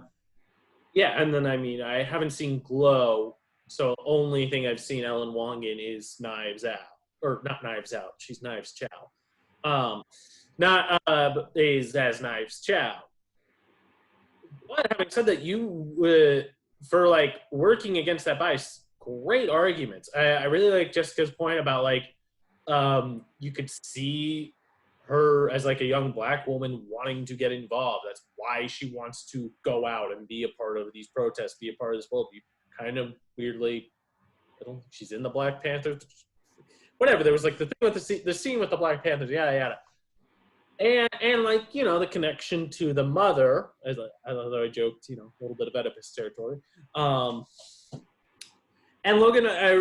then I haven't seen Glow, so only thing I've seen Ellen Wong in is Knives Out, or not Knives Out. She's Knives Chow. Is as Knives Chow. But having said that, you would. For working against that bias, great arguments. I really like Jessica's point about you could see her as a young black woman wanting to get involved. That's why she wants to go out and be a part of these protests, be a part of this world. You kind of weirdly, I don't think she's in the Black Panther. Whatever. There was the thing with the scene with the Black Panthers, yada yada. And the connection to the mother, although I joked, a little bit of Oedipus territory. And Logan, I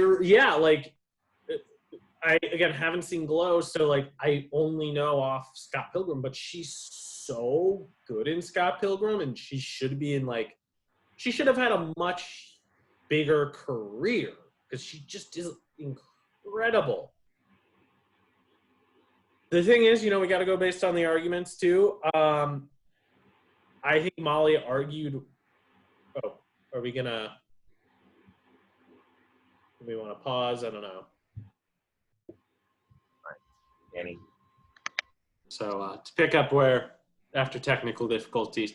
again haven't seen Glow, so I only know off Scott Pilgrim, but she's so good in Scott Pilgrim, and she should be in she should have had a much bigger career, because she just is incredible. The thing is, we got to go based on the arguments too. I think Molly argued. Oh, are we gonna? Do we want to pause? I don't know. All right, Danny. So to pick up where after technical difficulties,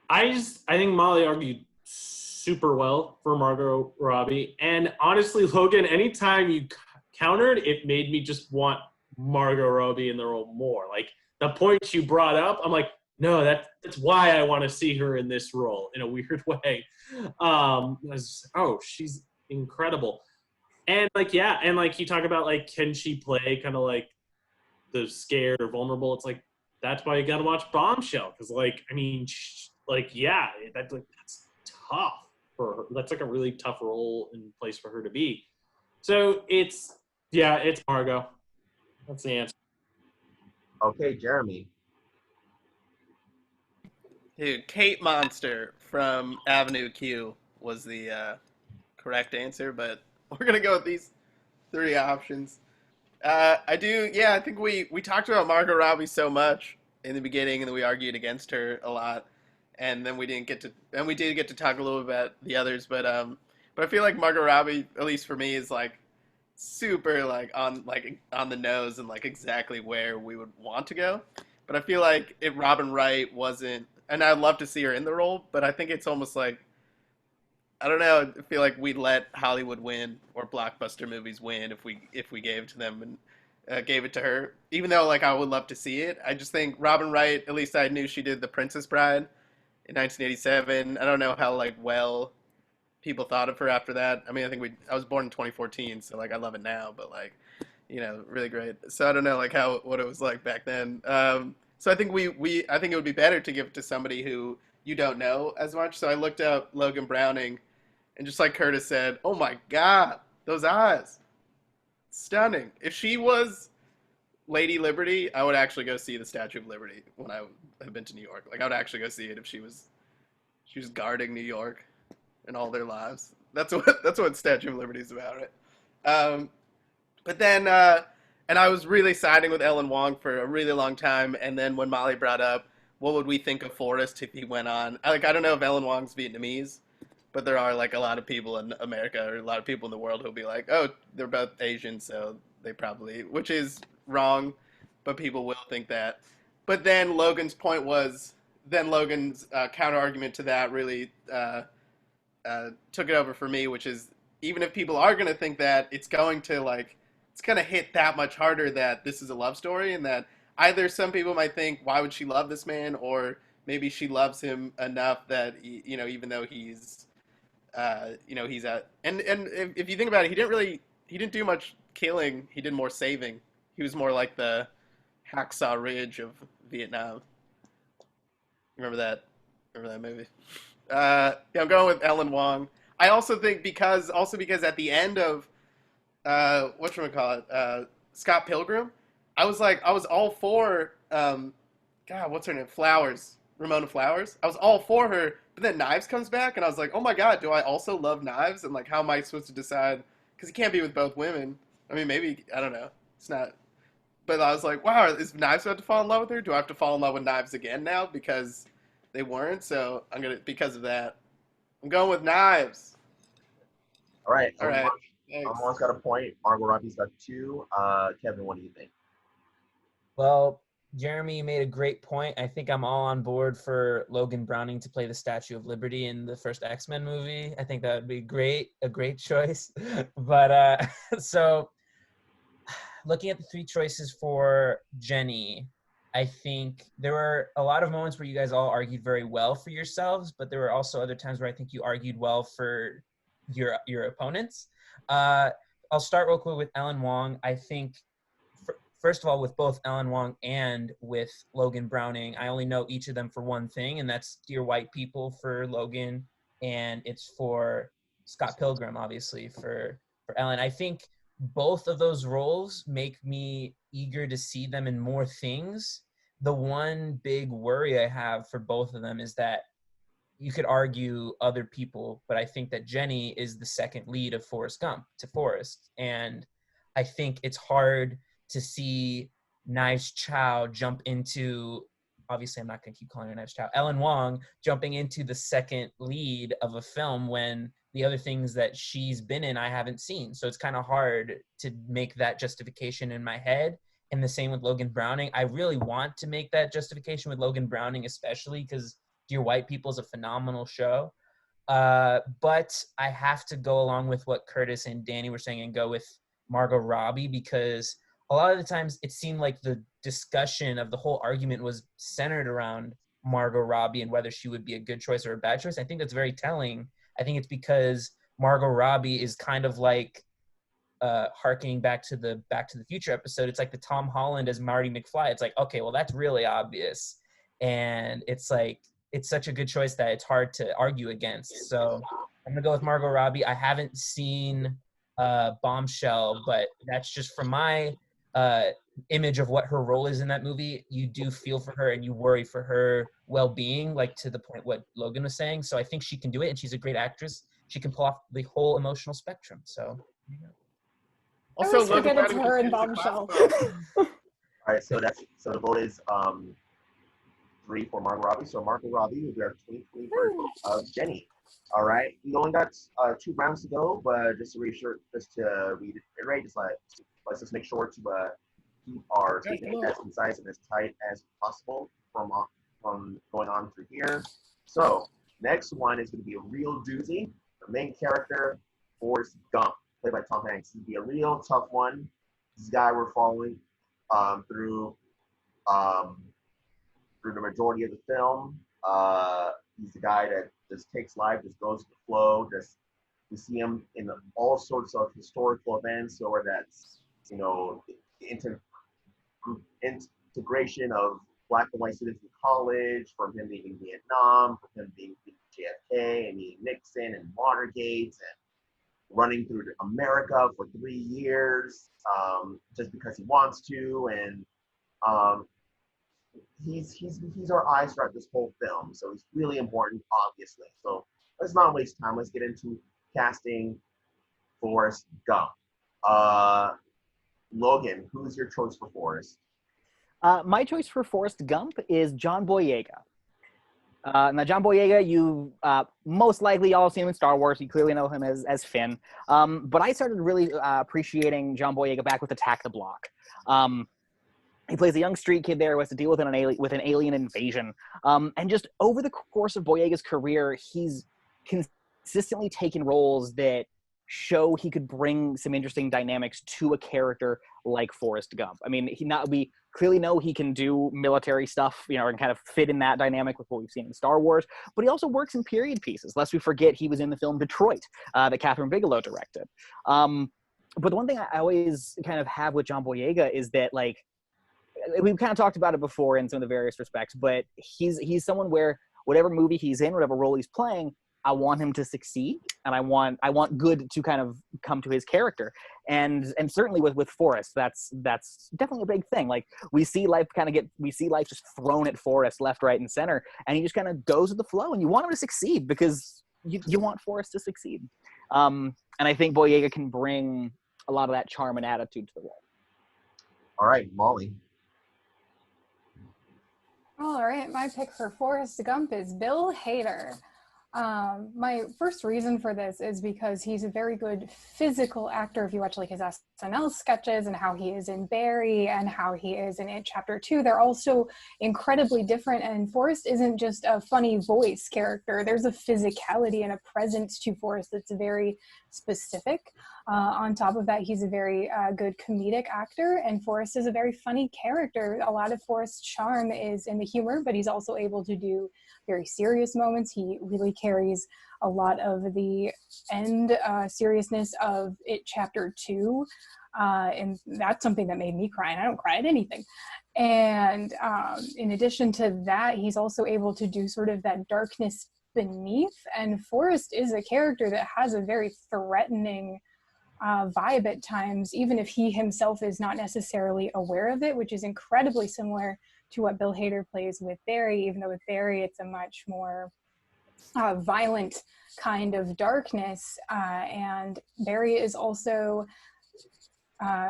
I think Molly argued super well for Margot Robbie, and honestly, Logan, anytime you countered, it made me just want Margot Robbie in the role more. The points you brought up, I'm like, no, that's why I want to see her in this role in a weird way. She's incredible. And you talk about can she play kind of the scared or vulnerable? It's that's why you got to watch Bombshell, because that's tough for her. That's a really tough role and place for her to be. So it's Margot. That's the answer. Okay, Jeremy. Dude, Kate Monster from Avenue Q was the correct answer, but we're going to go with these three options. I think we talked about Margot Robbie so much in the beginning, and then we argued against her a lot, and then we did get to talk a little bit about the others, but But I feel like Margot Robbie, at least for me, is like super on the nose and like exactly where we would want to go. But I feel like if Robin Wright wasn't, and I'd love to see her in the role, but I think it's almost like, I don't know, I feel like we'd let Hollywood win or blockbuster movies win if we gave it to them and gave it to her. Even though like I would love to see it, I just think Robin Wright, at least I knew she did The Princess Bride in 1987. I don't know how like well people thought of her after that. I mean, I was born in 2014, so like I love it now, but like, really great. So I don't know like what it was like back then. So I think I think it would be better to give it to somebody who you don't know as much. So I looked up Logan Browning, and just like Curtis said, oh my God, those eyes, stunning. If she was Lady Liberty, I would actually go see the Statue of Liberty when I have been to New York. Like I would actually go see it if she was guarding New York and all their lives. That's what Statue of Liberty is about, right? But then, and I was really siding with Ellen Wong for a really long time. And then when Molly brought up, what would we think of Forrest if he went on? I don't know if Ellen Wong's Vietnamese, but there are like a lot of people in America or a lot of people in the world who'll be like, oh, they're both Asian, so they probably, which is wrong, but people will think that. But then Logan's point was, then Logan's counter argument to that really took it over for me, which is even if people are going to think that, it's going to hit that much harder that this is a love story, and that either some people might think, why would she love this man, or maybe she loves him enough that even though he's he's at, and if you think about it, he didn't do much killing, he did more saving. He was more like the Hacksaw Ridge of Vietnam. Remember that movie? Yeah, I'm going with Ellen Wong. I also think because at the end of Scott Pilgrim, I was all for God, what's her name? Ramona Flowers. I was all for her, but then Knives comes back, and I was like, oh my God, do I also love Knives? And like, how am I supposed to decide? Because he can't be with both women. I mean, maybe, I don't know. It's not. But I was like, wow, is Knives about to fall in love with her? Do I have to fall in love with Knives again now because they weren't? So because of that, I'm going with Knives. All right. All right. Someone's got a point. Margot Robbie's got 2. Kevin, what do you think? Well, Jeremy, you made a great point. I think I'm all on board for Logan Browning to play the Statue of Liberty in the first X-Men movie. I think that would be a great choice. But so looking at the 3 choices for Jenny, I think there were a lot of moments where you guys all argued very well for yourselves, but there were also other times where I think you argued well for your opponents. I'll start real quick with Ellen Wong. I think, first of all, with both Ellen Wong and with Logan Browning, I only know each of them for one thing, and that's Dear White People for Logan, and it's for Scott Pilgrim, obviously, for Ellen. I think both of those roles make me eager to see them in more things. The one big worry I have for both of them is that you could argue other people, but I think that Jenny is the second lead of Forrest Gump to Forrest. And I think it's hard to see Knives Chow jump into, obviously I'm not going to keep calling her Knives Chow, Ellen Wong jumping into the second lead of a film when the other things that she's been in I haven't seen. So it's kind of hard to make that justification in my head. And the same with Logan Browning. I really want to make that justification with Logan Browning, especially because Dear White People is a phenomenal show. But I have to go along with what Curtis and Danny were saying and go with Margot Robbie, because a lot of the times it seemed like the discussion of the whole argument was centered around Margot Robbie and whether she would be a good choice or a bad choice. I think that's very telling. I think it's because Margot Robbie is kind of like harkening back to the Future episode. It's like the Tom Holland as Marty McFly. It's like, okay, well, that's really obvious. And it's like, it's such a good choice that it's hard to argue against. So I'm going to go with Margot Robbie. I haven't seen Bombshell, but that's just from my image of what her role is in that movie. You do feel for her and you worry for her well-being, like to the point what Logan was saying. So I think she can do it, and she's a great actress. She can pull off the whole emotional spectrum. So also, I always forget it's her in Bombshell. All right, so the vote is 3 for Margot Robbie. So Margot Robbie will be our 2020 version of Jenny. All right, we only got 2 rounds to go, but just to read it right, let's just make sure to keep our statement as concise and as tight as possible from going on through here. So next one is going to be a real doozy. The main character, Forrest Gump, played by Tom Hanks. He'd be a real tough one. This guy we're following through um, through the majority of the film. He's the guy that just takes life, just goes with the flow. Just we see him in all sorts of historical events, or that's integration of black and white students in college, from him being in Vietnam, from him being JFK and meeting Nixon and Watergate, and running through America for 3 years just because he wants to, and he's our eyes throughout this whole film, so he's really important, obviously. So let's not waste time. Let's get into casting Forrest Gump. Logan, who's your choice for Forrest? My choice for Forrest Gump is John Boyega. Now, John Boyega, you most likely all seen him in Star Wars. You clearly know him as Finn. But I started really appreciating John Boyega back with Attack the Block. He plays a young street kid there who has to deal with an alien invasion. And just over the course of Boyega's career, he's consistently taken roles that show he could bring some interesting dynamics to a character like Forrest Gump. I mean, we clearly know he can do military stuff, and kind of fit in that dynamic with what we've seen in Star Wars, but he also works in period pieces, lest we forget he was in the film Detroit that Catherine Bigelow directed. But the one thing I always kind of have with John Boyega is that, like, we've kind of talked about it before in some of the various respects, but he's someone where whatever movie he's in, whatever role he's playing, I want him to succeed, and I want good to kind of come to his character, and certainly with Forrest, that's definitely a big thing. Like, we see life just thrown at Forrest left, right, and center, and he just kind of goes with the flow, and you want him to succeed because you want Forrest to succeed. And I think Boyega can bring a lot of that charm and attitude to the role. All right, Molly. All right, my pick for Forrest Gump is Bill Hader. My first reason for this is because he's a very good physical actor. If you watch like his SNL sketches and how he is in Barry and how he is in It Chapter 2, they're also incredibly different. And Forrest isn't just a funny voice character. There's a physicality and a presence to Forrest that's very specific. On top of that, he's a very good comedic actor, and Forrest is a very funny character. A lot of Forrest's charm is in the humor, but he's also able to do very serious moments. He really carries a lot of the end seriousness of It Chapter 2, and that's something that made me cry, and I don't cry at anything. And in addition to that, he's also able to do sort of that darkness beneath, and Forrest is a character that has a very threatening vibe at times, even if he himself is not necessarily aware of it, which is incredibly similar to what Bill Hader plays with Barry, even though with Barry it's a much more violent kind of darkness. And Barry is also,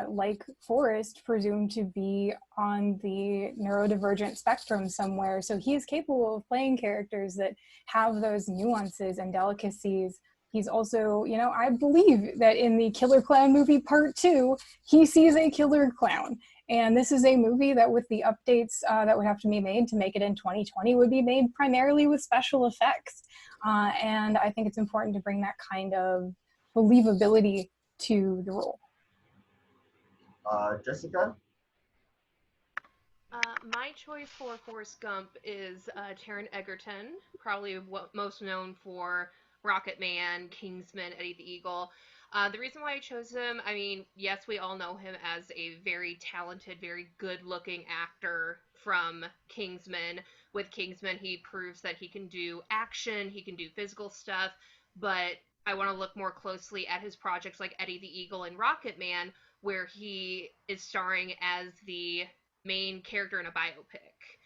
like Forrest, presumed to be on the neurodivergent spectrum somewhere. So he is capable of playing characters that have those nuances and delicacies. He's also, I believe that in the Killer Clown movie Part 2, he sees a killer clown. And this is a movie that, with the updates that would have to be made to make it in 2020, would be made primarily with special effects. And I think it's important to bring that kind of believability to the role. Jessica? My choice for Forrest Gump is Taron Egerton, probably most known for Rocket Man, Kingsman, Eddie the Eagle. The reason why I chose him, I mean, yes, we all know him as a very talented, very good-looking actor from Kingsman. With Kingsman, he proves that he can do action, he can do physical stuff, but I want to look more closely at his projects like Eddie the Eagle and Rocket Man, where he is starring as the main character in a biopic.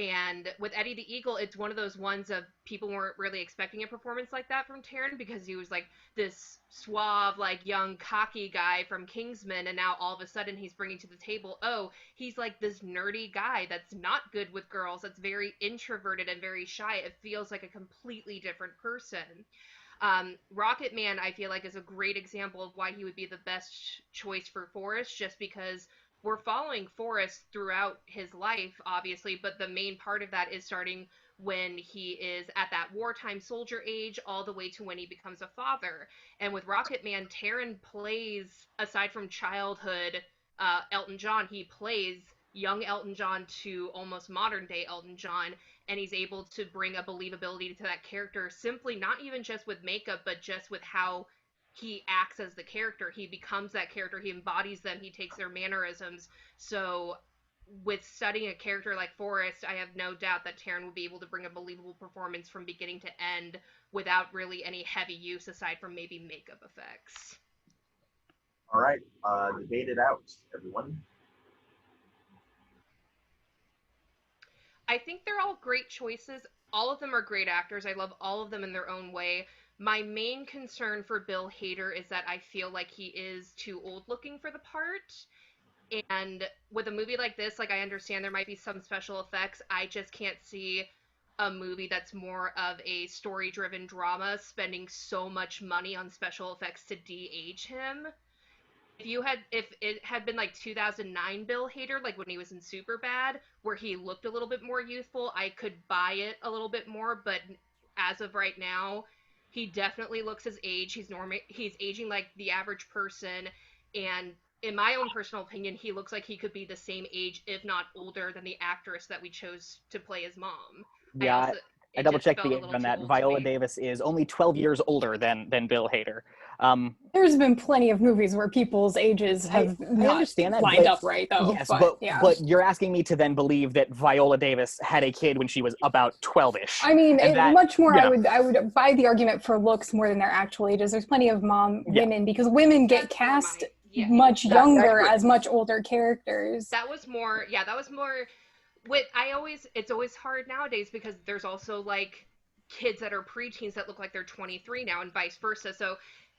And with Eddie the Eagle, it's one of those ones of people weren't really expecting a performance like that from Taron, because he was like this suave, like young, cocky guy from Kingsman, and now all of a sudden he's bringing to the table, oh, he's like this nerdy guy that's not good with girls, that's very introverted and very shy. It feels like a completely different person. Rocket Man, I feel like, is a great example of why he would be the best choice for Forrest, just because we're following Forrest throughout his life, obviously, but the main part of that is starting when he is at that wartime soldier age all the way to when he becomes a father. And with Rocket Man, Taron plays, aside from childhood Elton John, he plays young Elton John to almost modern day Elton John, and he's able to bring a believability to that character, simply not even just with makeup, but just with how he acts as the character. He becomes that character, he embodies them, he takes their mannerisms. So with studying a character like Forrest, I have no doubt that Taron will be able to bring a believable performance from beginning to end without really any heavy use aside from maybe makeup effects. All right, debate it out, everyone. I think they're all great choices. All of them are great actors. I love all of them in their own way. My main concern for Bill Hader is that I feel like he is too old looking for the part. And with a movie like this, like, I understand there might be some special effects. I just can't see a movie that's more of a story-driven drama spending so much money on special effects to de-age him. If it had been like 2009 Bill Hader, like when he was in Superbad, where he looked a little bit more youthful, I could buy it a little bit more. But as of right now, he definitely looks his age. He's aging like the average person, and in my own personal opinion, he looks like he could be the same age, if not older, than the actress that we chose to play his mom. Yeah, I double checked the age on that. Viola Davis is only 12 years older than Bill Hader. There's been plenty of movies where people's ages have I understand that, lined up right, though. Yes, but you're asking me to then believe that Viola Davis had a kid when she was about 12-ish. I mean, much more. You know. I would buy the argument for looks more than their actual ages. There's plenty of women, because women get cast much younger as much older characters. That was more. It's always hard nowadays because there's also like kids that are preteens that look like they're 23 now, and vice versa. So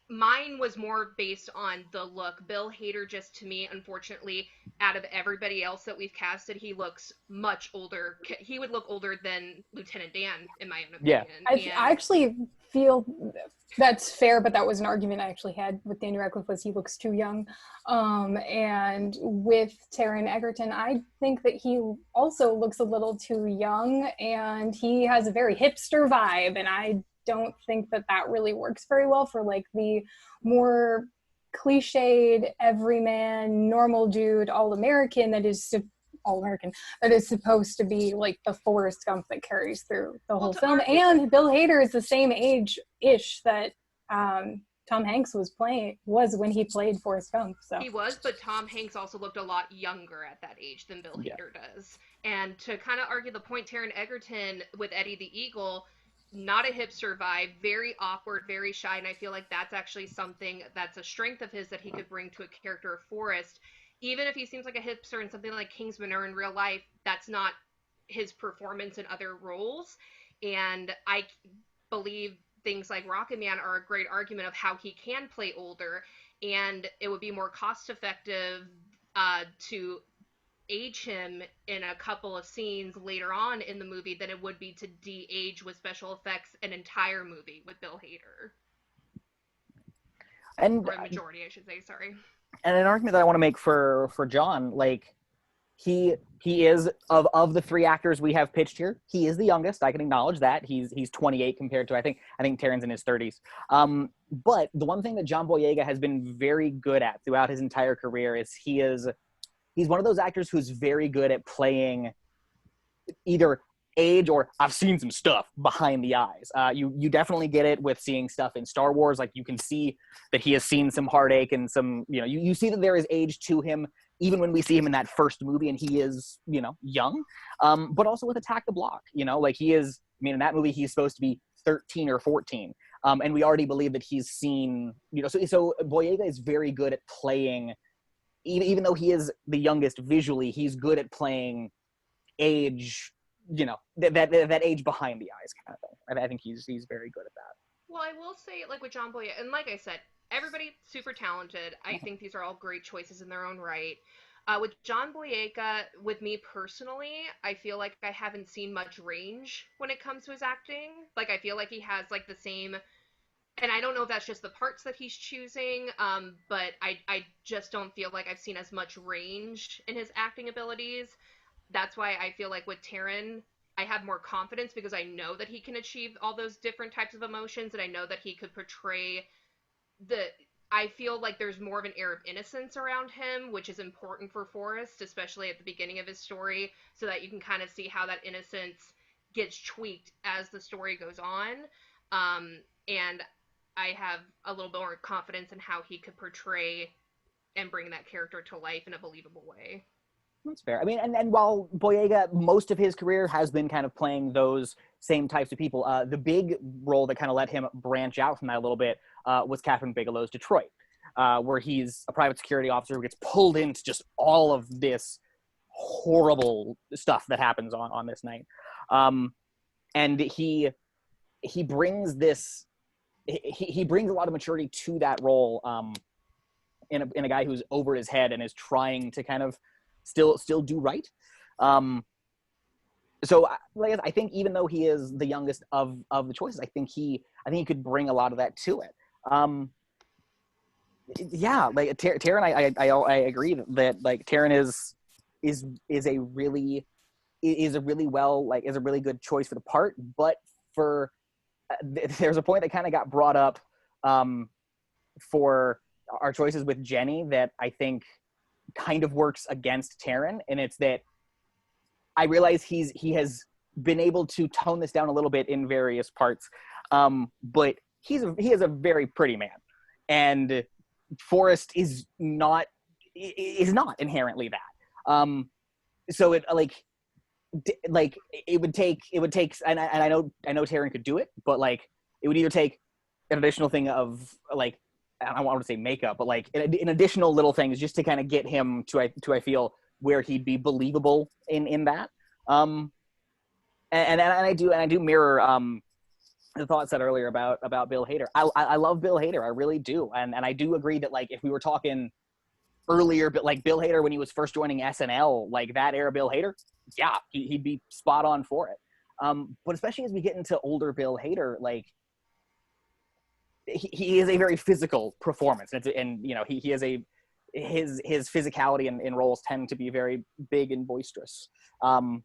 mine was more based on the look. Bill Hader, just to me, unfortunately, out of everybody else that we've casted, he looks much older. He would look older than Lieutenant Dan, in my own opinion. Yeah, I actually feel that's fair, but that was an argument I actually had with Daniel Radcliffe, was he looks too young. And with Taron Egerton, I think that he also looks a little too young, and he has a very hipster vibe, and I don't think that really works very well for like the more cliched everyman normal dude all-American that is supposed to be like the Forrest Gump that carries through the whole film. And Bill Hader is the same age-ish that Tom Hanks was when he played Forrest Gump. So he was, but Tom Hanks also looked a lot younger at that age than Bill Hader does. And to kind of argue the point, Taron Egerton with Eddie the Eagle, not a hipster vibe, very awkward, very shy, and I feel like that's actually something that's a strength of his that he could bring to a character of Forrest. Even if he seems like a hipster in something like Kingsman or in real life, that's not his performance in other roles. And I believe things like Rocket Man are a great argument of how he can play older, and it would be more cost effective to age him in a couple of scenes later on in the movie than it would be to de-age with special effects an entire movie with Bill Hader. And or a majority, I should say, sorry. And an argument that I want to make for John, like, he is of the three actors we have pitched here, he is the youngest. I can acknowledge that. He's 28 compared to I think Taron's in his 30s. But the one thing that John Boyega has been very good at throughout his entire career is he's one of those actors who's very good at playing either age or I've seen some stuff behind the eyes. You definitely get it with seeing stuff in Star Wars. Like, you can see that he has seen some heartache and some, you see that there is age to him even when we see him in that first movie and he is, young. But also with Attack the Block, like he is, in that movie he's supposed to be 13 or 14. And we already believe that he's seen, so Boyega is very good at playing, even though he is the youngest visually, he's good at playing age, that age behind the eyes kind of thing. I think he's very good at that. Well, I will say, like, with John Boyega, and like I said, everybody super talented. I think these are all great choices in their own right. With John Boyega, with me personally, I feel like I haven't seen much range when it comes to his acting. Like, I feel like he has, like, the same, and I don't know if that's just the parts that he's choosing, but I just don't feel like I've seen as much range in his acting abilities. That's why I feel like with Taron, I have more confidence because I know that he can achieve all those different types of emotions, and I know that he could portray the. I feel like there's more of an air of innocence around him, which is important for Forrest, especially at the beginning of his story, so that you can kind of see how that innocence gets tweaked as the story goes on. And I have a little bit more confidence in how he could portray and bring that character to life in a believable way. That's fair. I mean, and while Boyega, most of his career has been kind of playing those same types of people, the big role that kind of let him branch out from that a little bit was Catherine Bigelow's Detroit, where he's a private security officer who gets pulled into just all of this horrible stuff that happens on this night. And he brings this, he brings a lot of maturity to that role in a guy who's over his head and is trying to kind of still do right. So like I think even though he is the youngest of the choices, I think he could bring a lot of that to it. Yeah, like Taron, I agree that like Taron is a really good choice for the part, but for there's a point that kind of got brought up for our choices with Jenny that I think kind of works against Taron, and it's that I realize he has been able to tone this down a little bit in various parts, but he is a very pretty man, and Forrest is not inherently that. So it it would take, and I know Taron could do it, but like it would either take an additional thing of like, I don't want to say makeup, but like an additional little things just to kind of get him to I feel where he'd be believable in that. And I do mirror the thought said earlier about Bill Hader. I love Bill Hader, I really do, and I do agree that like if we were talking earlier, but like Bill Hader when he was first joining SNL, like that era Bill Hader, yeah, he'd be spot on for it. But especially as we get into older Bill Hader, like he is a very physical performance, and you know he has his physicality in roles tend to be very big and boisterous. And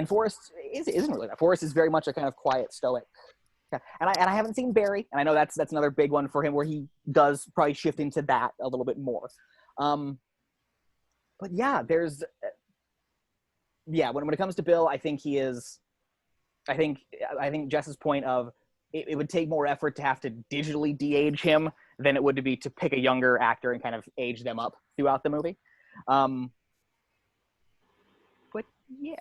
Forrest isn't really that. Forrest is very much a kind of quiet, stoic. And I haven't seen Barry, and I know that's another big one for him where he does probably shift into that a little bit more. But yeah, when it comes to Bill, I think he is. I think Jess's point of it would take more effort to have to digitally de-age him than it would to be to pick a younger actor and kind of age them up throughout the movie. But yeah.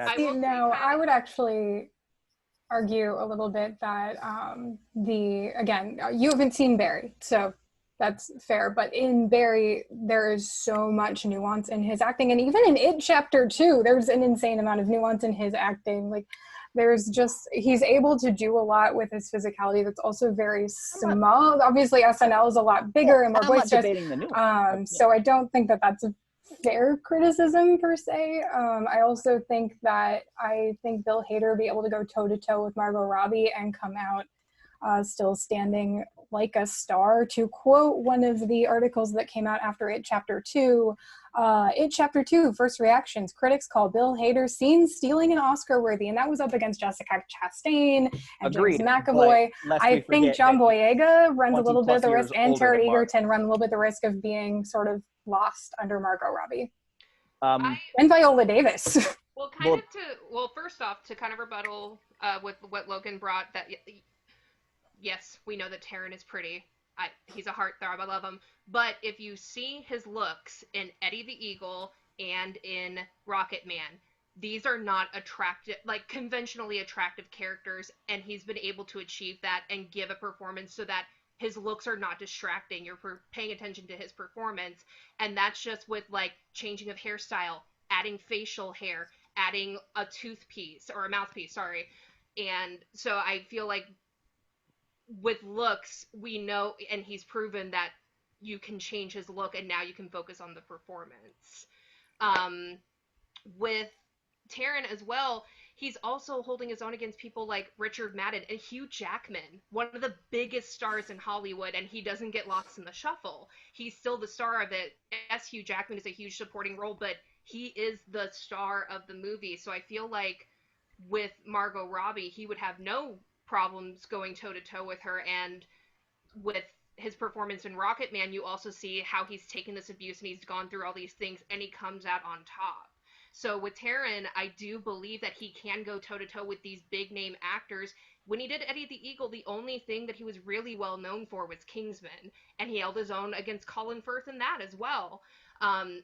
I would actually argue a little bit that again, you haven't seen Barry, so that's fair. But in Barry, there is so much nuance in his acting, and even in It Chapter 2, there's an insane amount of nuance in his acting. Like, he's able to do a lot with his physicality that's also very small. Obviously, SNL is a lot bigger and more boisterous. So I don't think that that's a fair criticism per se. I also think Bill Hader would be able to go toe to toe with Margot Robbie and come out still standing like a star. To quote one of the articles that came out after It Chapter 2, It Chapter 2, first reactions, critics call Bill Hader's scenes stealing and Oscar-worthy, and that was up against Jessica Chastain and James McAvoy. I think John Boyega runs a little bit of the risk, and Taron Egerton run a little bit of the risk of being sort of lost under Margot Robbie. And Viola Davis. Well, first off, to kind of rebuttal with what Logan brought, that yes, we know that Taron is pretty. He's a heartthrob. I love him. But if you see his looks in Eddie the Eagle and in Rocket Man, these are not attractive, like conventionally attractive characters, and he's been able to achieve that and give a performance so that his looks are not distracting. You're paying attention to his performance, and that's just with like changing of hairstyle, adding facial hair, adding a toothpiece or a mouthpiece, sorry. And so I feel like with looks, we know, and he's proven that you can change his look and now you can focus on the performance. Um, with Taron as well, he's also holding his own against people like Richard Madden and Hugh Jackman, one of the biggest stars in Hollywood, and he doesn't get lost in the shuffle. He's still the star of it. Yes, Hugh Jackman is a huge supporting role, but he is the star of the movie. So I feel like with Margot Robbie, he would have no problems going toe to toe with her. And with his performance in Rocket Man, you also see how he's taken this abuse and he's gone through all these things and he comes out on top. So with Taron, I do believe that he can go toe to toe with these big name actors. When he did Eddie the Eagle, the only thing that he was really well known for was Kingsman, and he held his own against Colin Firth in that as well. And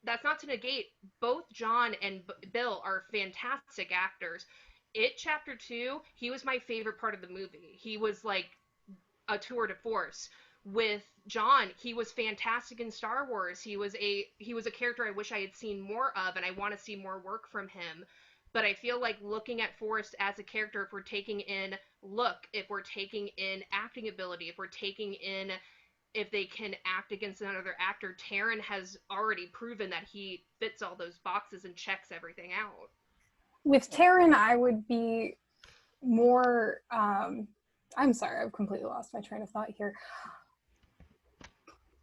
that's not to negate both John and Bill are fantastic actors. It Chapter 2, he was my favorite part of the movie. He was like a tour de force. With John, he was fantastic in Star Wars. He was a character I wish I had seen more of, and I want to see more work from him. But I feel like looking at Forrest as a character, if we're taking in look, if we're taking in acting ability, if we're taking in if they can act against another actor, Taron has already proven that he fits all those boxes and checks everything out. With Taron, I would be more. I'm sorry, I've completely lost my train of thought here.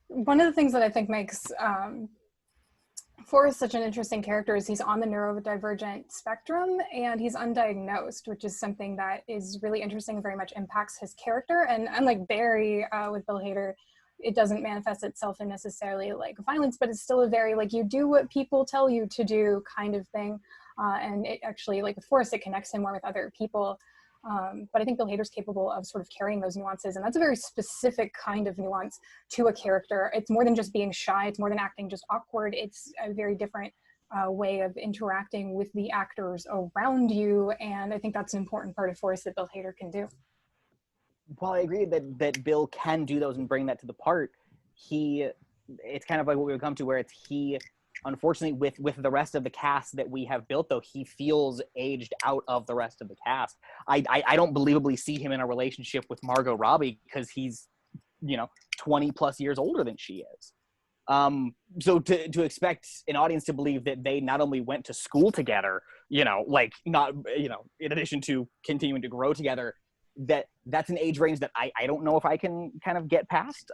One of the things that I think makes Forrest such an interesting character is he's on the neurodivergent spectrum and he's undiagnosed, which is something that is really interesting and very much impacts his character. And unlike Barry with Bill Hader, it doesn't manifest itself in necessarily like violence, but it's still a very like you do what people tell you to do kind of thing. And it actually, like with Forrest, it connects him more with other people. But I think Bill Hader's capable of sort of carrying those nuances, and that's a very specific kind of nuance to a character. It's more than just being shy, it's more than acting just awkward, it's a very different way of interacting with the actors around you, and I think that's an important part of Forrest that Bill Hader can do. Well, I agree that Bill can do those and bring that to the part. It's kind of like what we would come to where it's he, unfortunately, with the rest of the cast that we have built, though, he feels aged out of the rest of the cast. I don't believably see him in a relationship with Margot Robbie because he's, 20 plus years older than she is. So to expect an audience to believe that they not only went to school together, in addition to continuing to grow together, that's an age range that I don't know if I can kind of get past.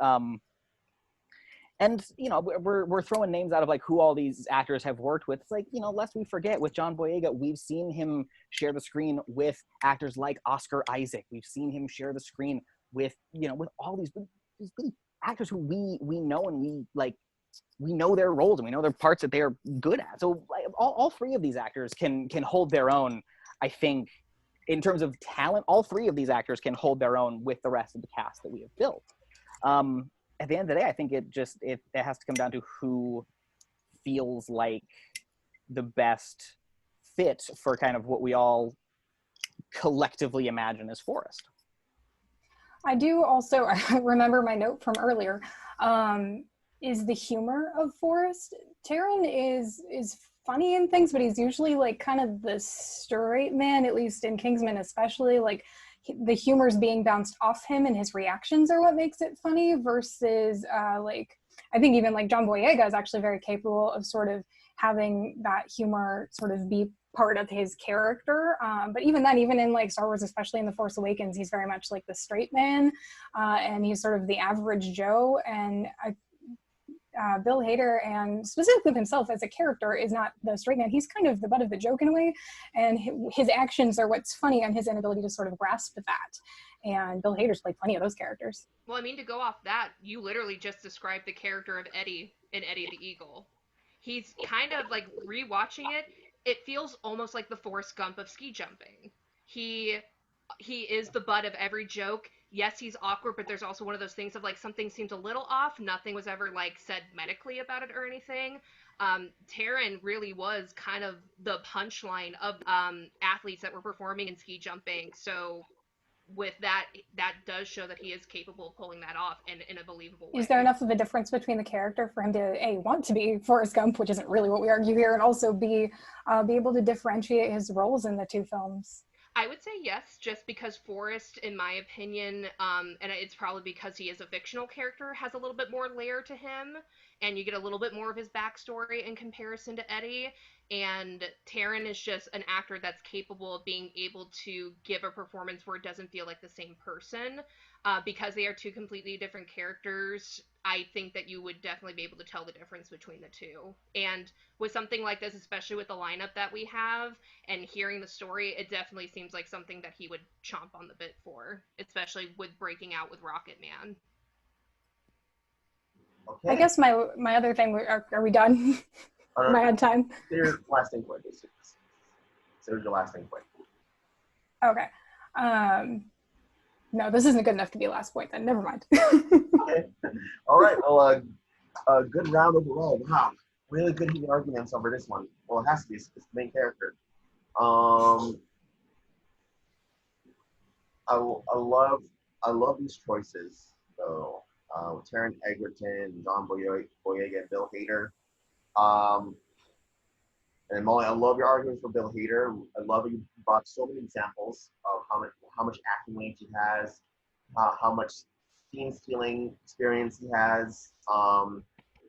And, we're throwing names out of like who all these actors have worked with. It's like, lest we forget, with John Boyega, we've seen him share the screen with actors like Oscar Isaac. We've seen him share the screen with, with all these big actors who we know, and we know their roles and we know their parts that they're good at. So like, all three of these actors can hold their own, I think. In terms of talent, all three of these actors can hold their own with the rest of the cast that we have built. At the end of the day, I think it has to come down to who feels like the best fit for kind of what we all collectively imagine as Forrest. I do also I remember my note from earlier, is the humor of Forrest. Taron is funny in things, but he's usually like kind of the straight man, at least in Kingsman especially. Like the humor's being bounced off him and his reactions are what makes it funny versus I think even like John Boyega is actually very capable of sort of having that humor sort of be part of his character. But even then, even in like Star Wars, especially in The Force Awakens, he's very much like the straight man and he's sort of the average Joe. And Bill Hader, and specifically himself as a character, is not the straight man. He's kind of the butt of the joke in a way, and his actions are what's funny, and his inability to sort of grasp that. And Bill Hader's played plenty of those characters. Well, I mean, to go off that, you literally just described the character of Eddie in Eddie the Eagle. He's kind of like rewatching it feels almost like the Forrest Gump of ski jumping. He is the butt of every joke. Yes, he's awkward, but there's also one of those things of like something seems a little off. Nothing was ever like said medically about it or anything. Taron really was kind of the punchline of athletes that were performing in ski jumping. So with that does show that he is capable of pulling that off in a believable way. Is there enough of a difference between the character for him to A, want to be Forrest Gump, which isn't really what we argue here, and also B, be able to differentiate his roles in the two films? I would say yes, just because Forrest, in my opinion, and it's probably because he is a fictional character, has a little bit more layer to him, and you get a little bit more of his backstory in comparison to Eddie. And Taron is just an actor that's capable of being able to give a performance where it doesn't feel like the same person. Because they are two completely different characters, I think that you would definitely be able to tell the difference between the two. And with something like this, especially with the lineup that we have, and hearing the story, it definitely seems like something that he would chomp on the bit for, especially with breaking out with Rocket Man. Okay. I guess my other thing, are we done? Am I on time? Your last thing point. Consider your last thing point. Okay. No, this isn't good enough to be a last point then. Never mind. Okay. All right. Well, a good round overall. Wow. Really good heated arguments over this one. Well, it has to be. It's the main character. I love these choices. So, Taron Egerton, John Boyega, and Bill Hader. And Molly, I love your arguments for Bill Hader. I love that you brought so many examples of how much acting range he has, how much scene stealing experience he has.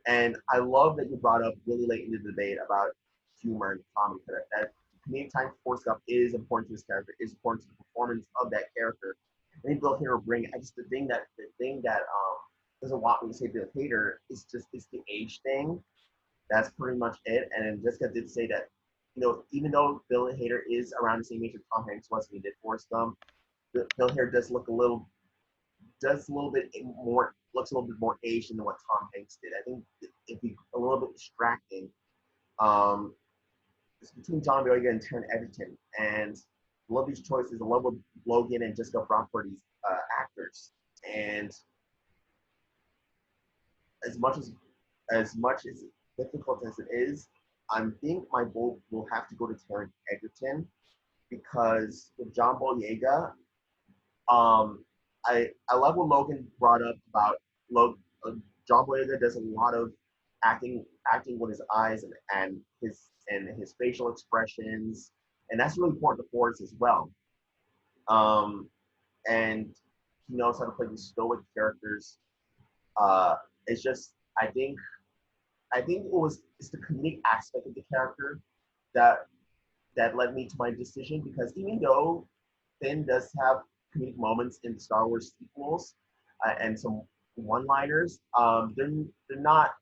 And I love that you brought up really late in the debate about humor and comedy. That comedic time for Forrest Gump is important to his character, is important to the performance of that character. I think Bill Hader the thing that doesn't want me to say Bill Hader is the age thing. That's pretty much it. And Jessica did say that, even though Bill Hader is around the same age as Tom Hanks was when he did Forrest Gump, Bill Hader does look a little bit more aged than what Tom Hanks did. I think it'd be a little bit distracting. It's between John Boyega and Taron Egerton, and I love these choices. I love what Logan and Jessica brought for these actors. And as much as difficult as it is, I think my vote will have to go to Taron Egerton, because with John Boyega, I love what Logan brought up about John Boyega does a lot of acting with his eyes and his facial expressions, and that's really important to Forrest as well. And he knows how to play these stoic characters. It's just I think it's the comedic aspect of the character that led me to my decision, because even though Finn does have comedic moments in the Star Wars sequels and some one-liners, they're not.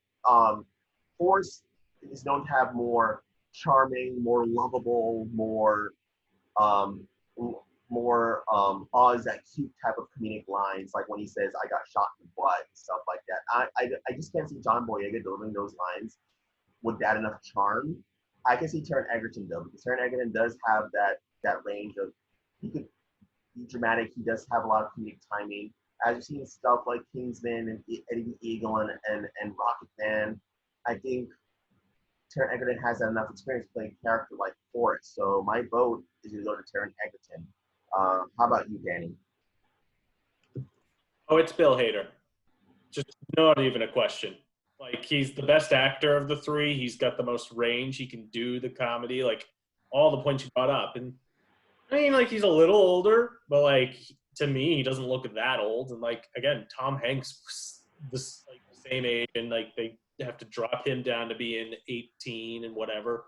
Forrest is known to have more charming, more lovable, more Oz, that cute type of comedic lines, like when he says, "I got shot in the butt," and stuff like that. I just can't see John Boyega delivering those lines with that enough charm. I can see Taron Egerton though, because Taron Egerton does have that range of, he could be dramatic. He does have a lot of comedic timing. As you've seen stuff like Kingsman and Eddie the Eagle and Rocket Man, I think Taron Egerton has enough experience playing a character like Forrest. So my vote is to go to Taron Egerton. How about you, Danny? Oh, it's Bill Hader. Just not even a question. Like, he's the best actor of the three. He's got the most range. He can do the comedy, like all the points you brought up. And I mean, like, he's a little older, but like, to me, he doesn't look that old. And like, again, Tom Hanks was the same age, and like they have to drop him down to being 18 and whatever.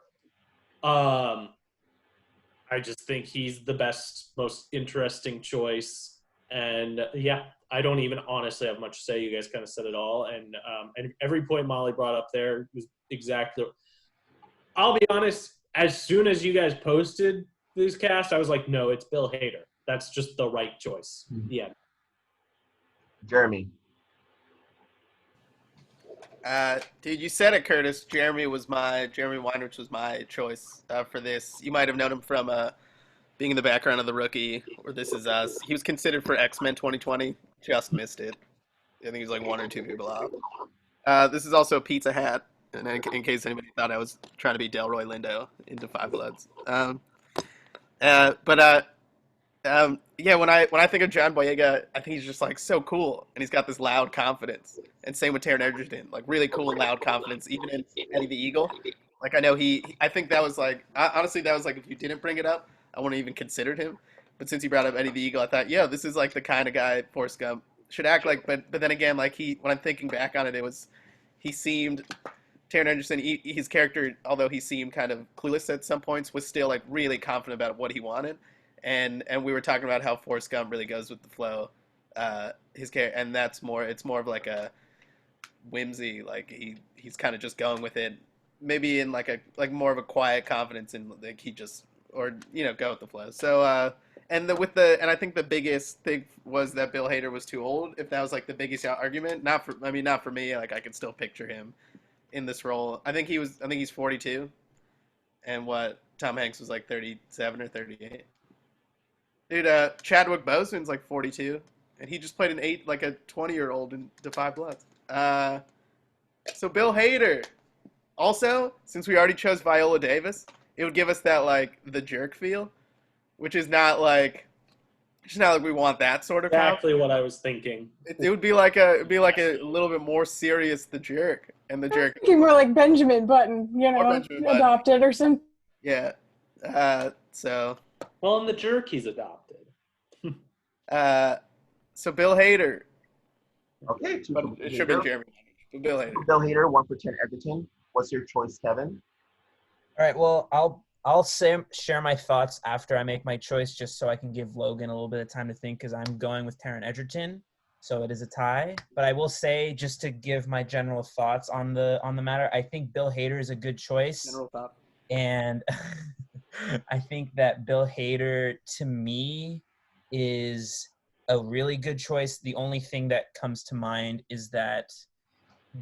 I just think he's the best, most interesting choice. And yeah, I don't even honestly have much to say. You guys kind of said it all. And every point Molly brought up there was exactly. I'll be honest, as soon as you guys posted this cast, I was like, no, it's Bill Hader. That's just the right choice. Yeah. Jeremy. Dude, you said it, Curtis. Jeremy Weinreich was my choice for this. You might have known him from being in the background of The Rookie, or This Is Us. He was considered for X-Men 2020. Just missed it. I think he was like one or two people off. This is also Pizza Hat, in case anybody thought I was trying to be Delroy Lindo into Five Bloods. But Yeah, when I think of John Boyega, I think he's just like so cool, and he's got this loud confidence. And same with Taron Egerton, like really cool and loud confidence, even in Eddie the Eagle. Like I know I think that was like honestly that was like if you didn't bring it up, I wouldn't even considered him. But since you brought up Eddie the Eagle, I thought, yeah, this is like the kind of guy Forrest Gump should act like. But then again, like when I'm thinking back on it, he seemed Taron Egerton, his character, although he seemed kind of clueless at some points, was still like really confident about what he wanted. And we were talking about how Forrest Gump really goes with the flow. His character, and it's more of like a whimsy, like he's kind of just going with it, maybe in like more of a quiet confidence, and like he just or go with the flow. So and I think the biggest thing was that Bill Hader was too old. If that was like the biggest argument, not for me. Like I could still picture him in this role. I think he's 42, and what Tom Hanks was like 37 or 38. Dude, Chadwick Boseman's like 42, and he just played a 20-year-old in Defy Bloods. So Bill Hader. Also, since we already chose Viola Davis, it would give us that like the jerk feel, which is not like we want that sort of. Exactly what I was thinking. It would be like a little bit more serious, the jerk, and the jerk. More like Benjamin Button, Benjamin Button. adopted or something. Yeah. So. Well, in the jerk, he's adopted. So Bill Hader. Okay, But it should have been Jeremy. So Bill Hader. Bill Hader, 1 for Taron Egerton. What's your choice, Kevin? All right. Well, I'll share my thoughts after I make my choice, just so I can give Logan a little bit of time to think, because I'm going with Taron Egerton. So it is a tie. But I will say, just to give my general thoughts on the matter, I think Bill Hader is a good choice. General thought. And I think that Bill Hader, to me, is a really good choice. The only thing that comes to mind is that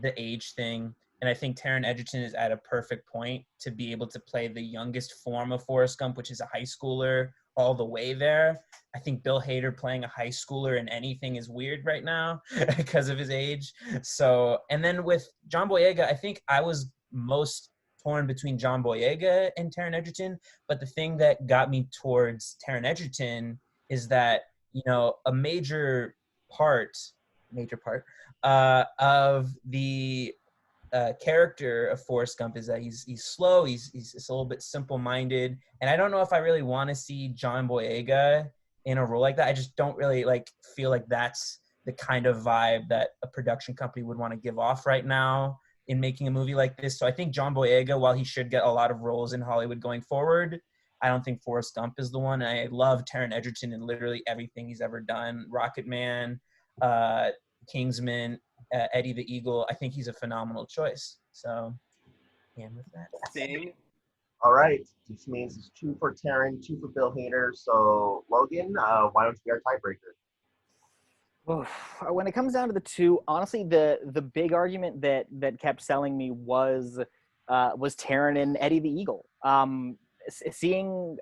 the age thing. And I think Taron Egerton is at a perfect point to be able to play the youngest form of Forrest Gump, which is a high schooler, all the way there. I think Bill Hader playing a high schooler in anything is weird right now because of his age. So, and then with John Boyega, I think I was most torn between John Boyega and Taron Egerton. But the thing that got me towards Taron Egerton is that, a major part of the character of Forrest Gump is that he's slow, he's a little bit simple-minded, and I don't know if I really want to see John Boyega in a role like that. I just don't really feel like that's the kind of vibe that a production company would want to give off right now in making a movie like this. So I think John Boyega, while he should get a lot of roles in Hollywood going forward, I don't think Forrest Gump is the one. I love Taron Egerton in literally everything he's ever done. Rocket Man, Kingsman, Eddie the Eagle. I think he's a phenomenal choice. So, yeah, with that. Sting. All right. This means it's 2 for Taron, 2 for Bill Hader. So, Logan, why don't you be our tiebreaker? When it comes down to the two, honestly, the big argument that kept selling me was Taron and Eddie the Eagle. Seeing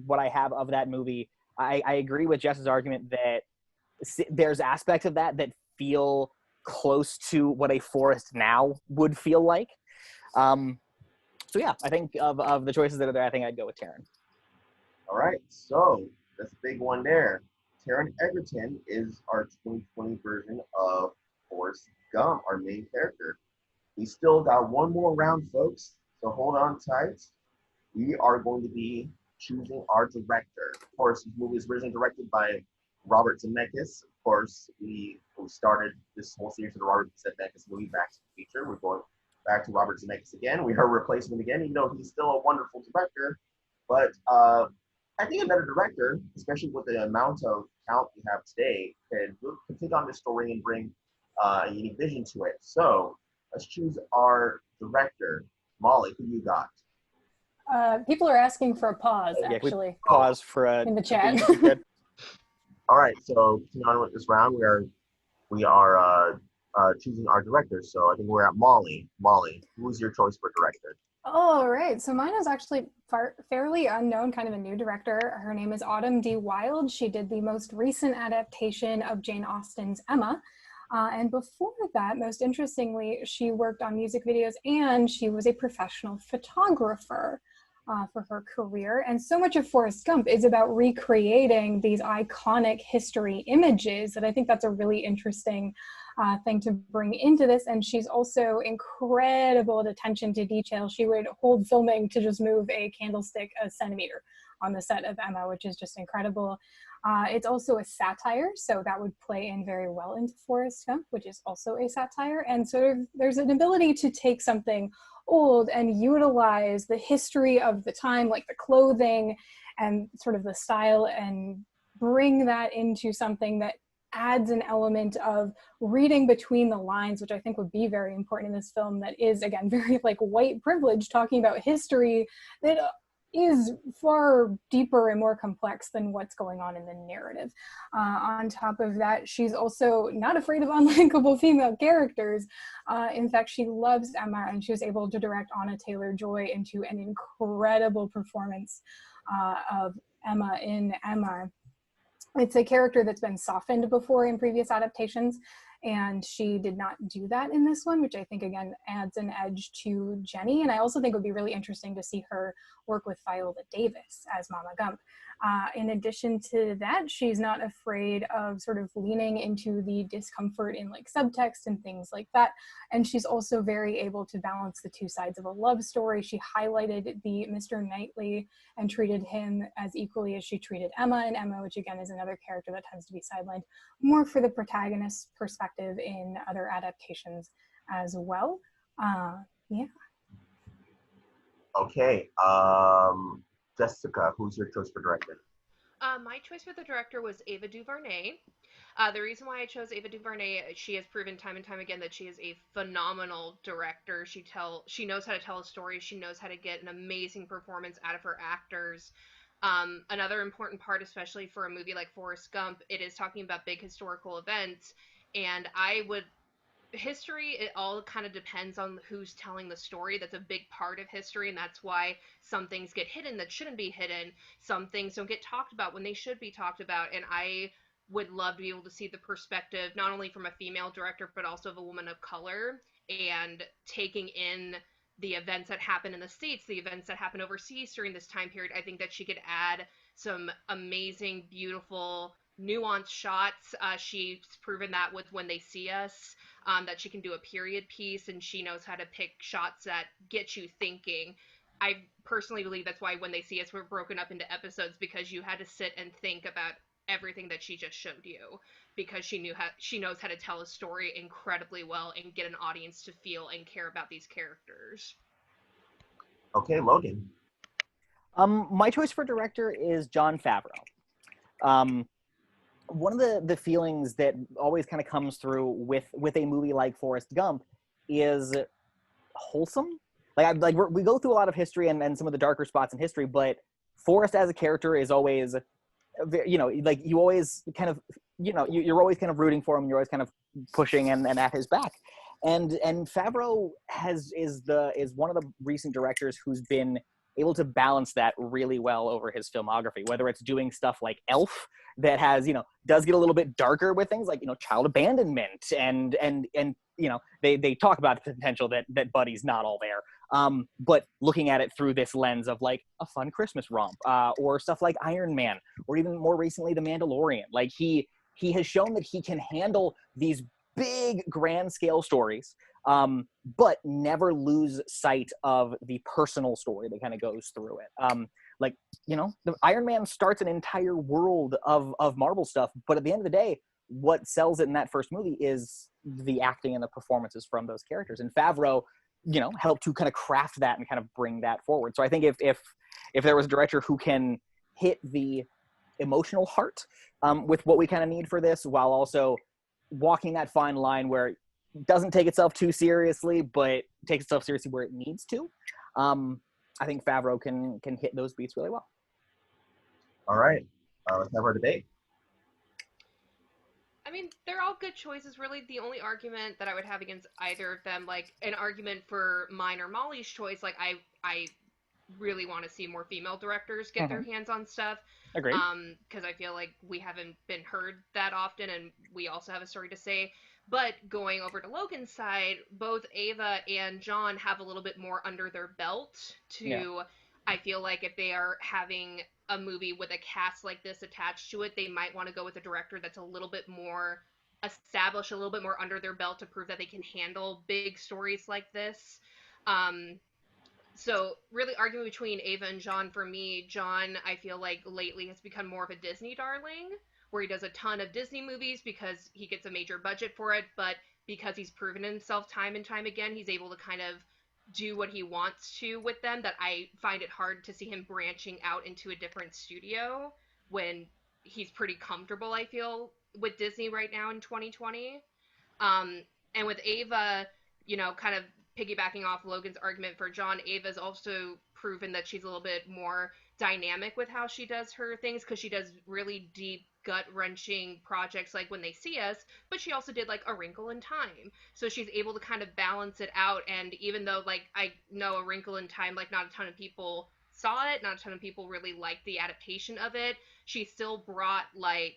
what I have of that movie, I agree with Jess's argument that there's aspects of that feel close to what a Forrest now would feel like. So yeah, I think of the choices that are there, I think I'd go with Taron. All right. So, that's a big one there. Taron Egerton is our 2020 version of Forrest Gump, our main character. We still got one more round, folks, so hold on tight. We are going to be choosing our director. Of course, this movie is originally directed by Robert Zemeckis. Of course, we started this whole series of the Robert Zemeckis movie, Back to the Future. We're going back to Robert Zemeckis again. We are replacing him again, even though he's still a wonderful director. But I think a better director, especially with the amount of talent we have today, can take on this story and bring a unique vision to it. So let's choose our director. Molly, who you got? People are asking for a pause, actually. Pause for in the chat. All right, so continuing on with this round, we are choosing our director. So I think we're at Molly. Molly, who's your choice for director? All right, so mine is actually fairly unknown, kind of a new director. Her name is Autumn D. Wilde. She did the most recent adaptation of Jane Austen's Emma. And before that, most interestingly, she worked on music videos and she was a professional photographer. for her career. And so much of Forrest Gump is about recreating these iconic history images that I think that's a really interesting thing to bring into this. And she's also incredible at attention to detail. She would hold filming to just move a candlestick a centimeter on the set of Emma, which is just incredible. It's also a satire, so that would play in very well into Forrest Gump, which is also a satire. And sort of there's an ability to take something old and utilize the history of the time, like the clothing and sort of the style, and bring that into something that adds an element of reading between the lines, which I think would be very important in this film that is, again, very like white privilege, talking about history that is far deeper and more complex than what's going on in the narrative. On top of that, she's also not afraid of unlikable female characters. In fact, she loves Emma, and she was able to direct Anna Taylor-Joy into an incredible performance of Emma in Emma. It's a character that's been softened before in previous adaptations, and she did not do that in this one, which I think, again, adds an edge to Jenny. And I also think it would be really interesting to see her work with Viola Davis as Mama Gump. In addition to that, she's not afraid of sort of leaning into the discomfort in like subtext and things like that. And she's also very able to balance the two sides of a love story. She highlighted the Mr. Knightley and treated him as equally as she treated Emma in Emma, which again is another character that tends to be sidelined more for the protagonist's perspective in other adaptations as well. Yeah. Okay. Jessica, who's your choice for director? My choice for the director was Ava DuVernay. The reason why I chose Ava DuVernay, she has proven time and time again that she is a phenomenal director. She knows how to tell a story. She knows how to get an amazing performance out of her actors. Another important part, especially for a movie like Forrest Gump, it is talking about big historical events. And history, it all kind of depends on who's telling the story. That's a big part of history, and that's why some things get hidden that shouldn't be hidden. Some things don't get talked about when they should be talked about, and I would love to be able to see the perspective not only from a female director but also of a woman of color, and taking in the events that happen in the States, the events that happen overseas during this time period. I think that she could add some amazing, beautiful, nuanced shots. She's proven that with When They See Us, that she can do a period piece, and she knows how to pick shots that get you thinking. I personally believe that's why When They See Us were broken up into episodes, because you had to sit and think about everything that she just showed you, because she knows how to tell a story incredibly well and get an audience to feel and care about these characters. Okay, Logan. My choice for director is Jon Favreau. One of the feelings that always kind of comes through with a movie like Forrest Gump is wholesome. We go through a lot of history and some of the darker spots in history, but Forrest as a character is always, you always kind of, you're always kind of rooting for him. You're always kind of pushing and at his back. And Favreau is one of the recent directors who's been able to balance that really well over his filmography, whether it's doing stuff like Elf that has, does get a little bit darker with things like, child abandonment and they talk about the potential that Buddy's not all there. But looking at it through this lens of like a fun Christmas romp, or stuff like Iron Man, or even more recently, The Mandalorian. Like he has shown that he can handle these big grand scale stories, but never lose sight of the personal story that kind of goes through it. The Iron Man starts an entire world of Marvel stuff, but at the end of the day, what sells it in that first movie is the acting and the performances from those characters. And Favreau, helped to kind of craft that and kind of bring that forward. So I think if there was a director who can hit the emotional heart with what we kind of need for this, while also walking that fine line where it doesn't take itself too seriously, but takes itself seriously where it needs to, I think Favreau can hit those beats really well. All right, let's have our debate. I mean, they're all good choices. Really, the only argument that I would have against either of them, like an argument for mine or Molly's choice, like I really want to see more female directors get their hands on stuff. Agreed. Because I feel like we haven't been heard that often, and we also have a story to say. But going over to Logan's side, both Ava and John have a little bit more under their belt to, I feel like if they are having a movie with a cast like this attached to it, they might want to go with a director that's a little bit more established, a little bit more under their belt to prove that they can handle big stories like this. Um, so really arguing between Ava and John, for me, John, I feel like lately has become more of a Disney darling, where he does a ton of Disney movies because he gets a major budget for it, but because he's proven himself time and time again, he's able to kind of do what he wants to with them, that I find it hard to see him branching out into a different studio when he's pretty comfortable, I feel, with Disney right now in 2020. Um, and with Ava, kind of piggybacking off Logan's argument for John, Ava's also proven that she's a little bit more dynamic with how she does her things, because she does really deep, gut wrenching projects like When They See Us, but she also did like A Wrinkle in Time. So she's able to kind of balance it out. And even though, like, I know A Wrinkle in Time, like, not a ton of people saw it, not a ton of people really liked the adaptation of it, she still brought like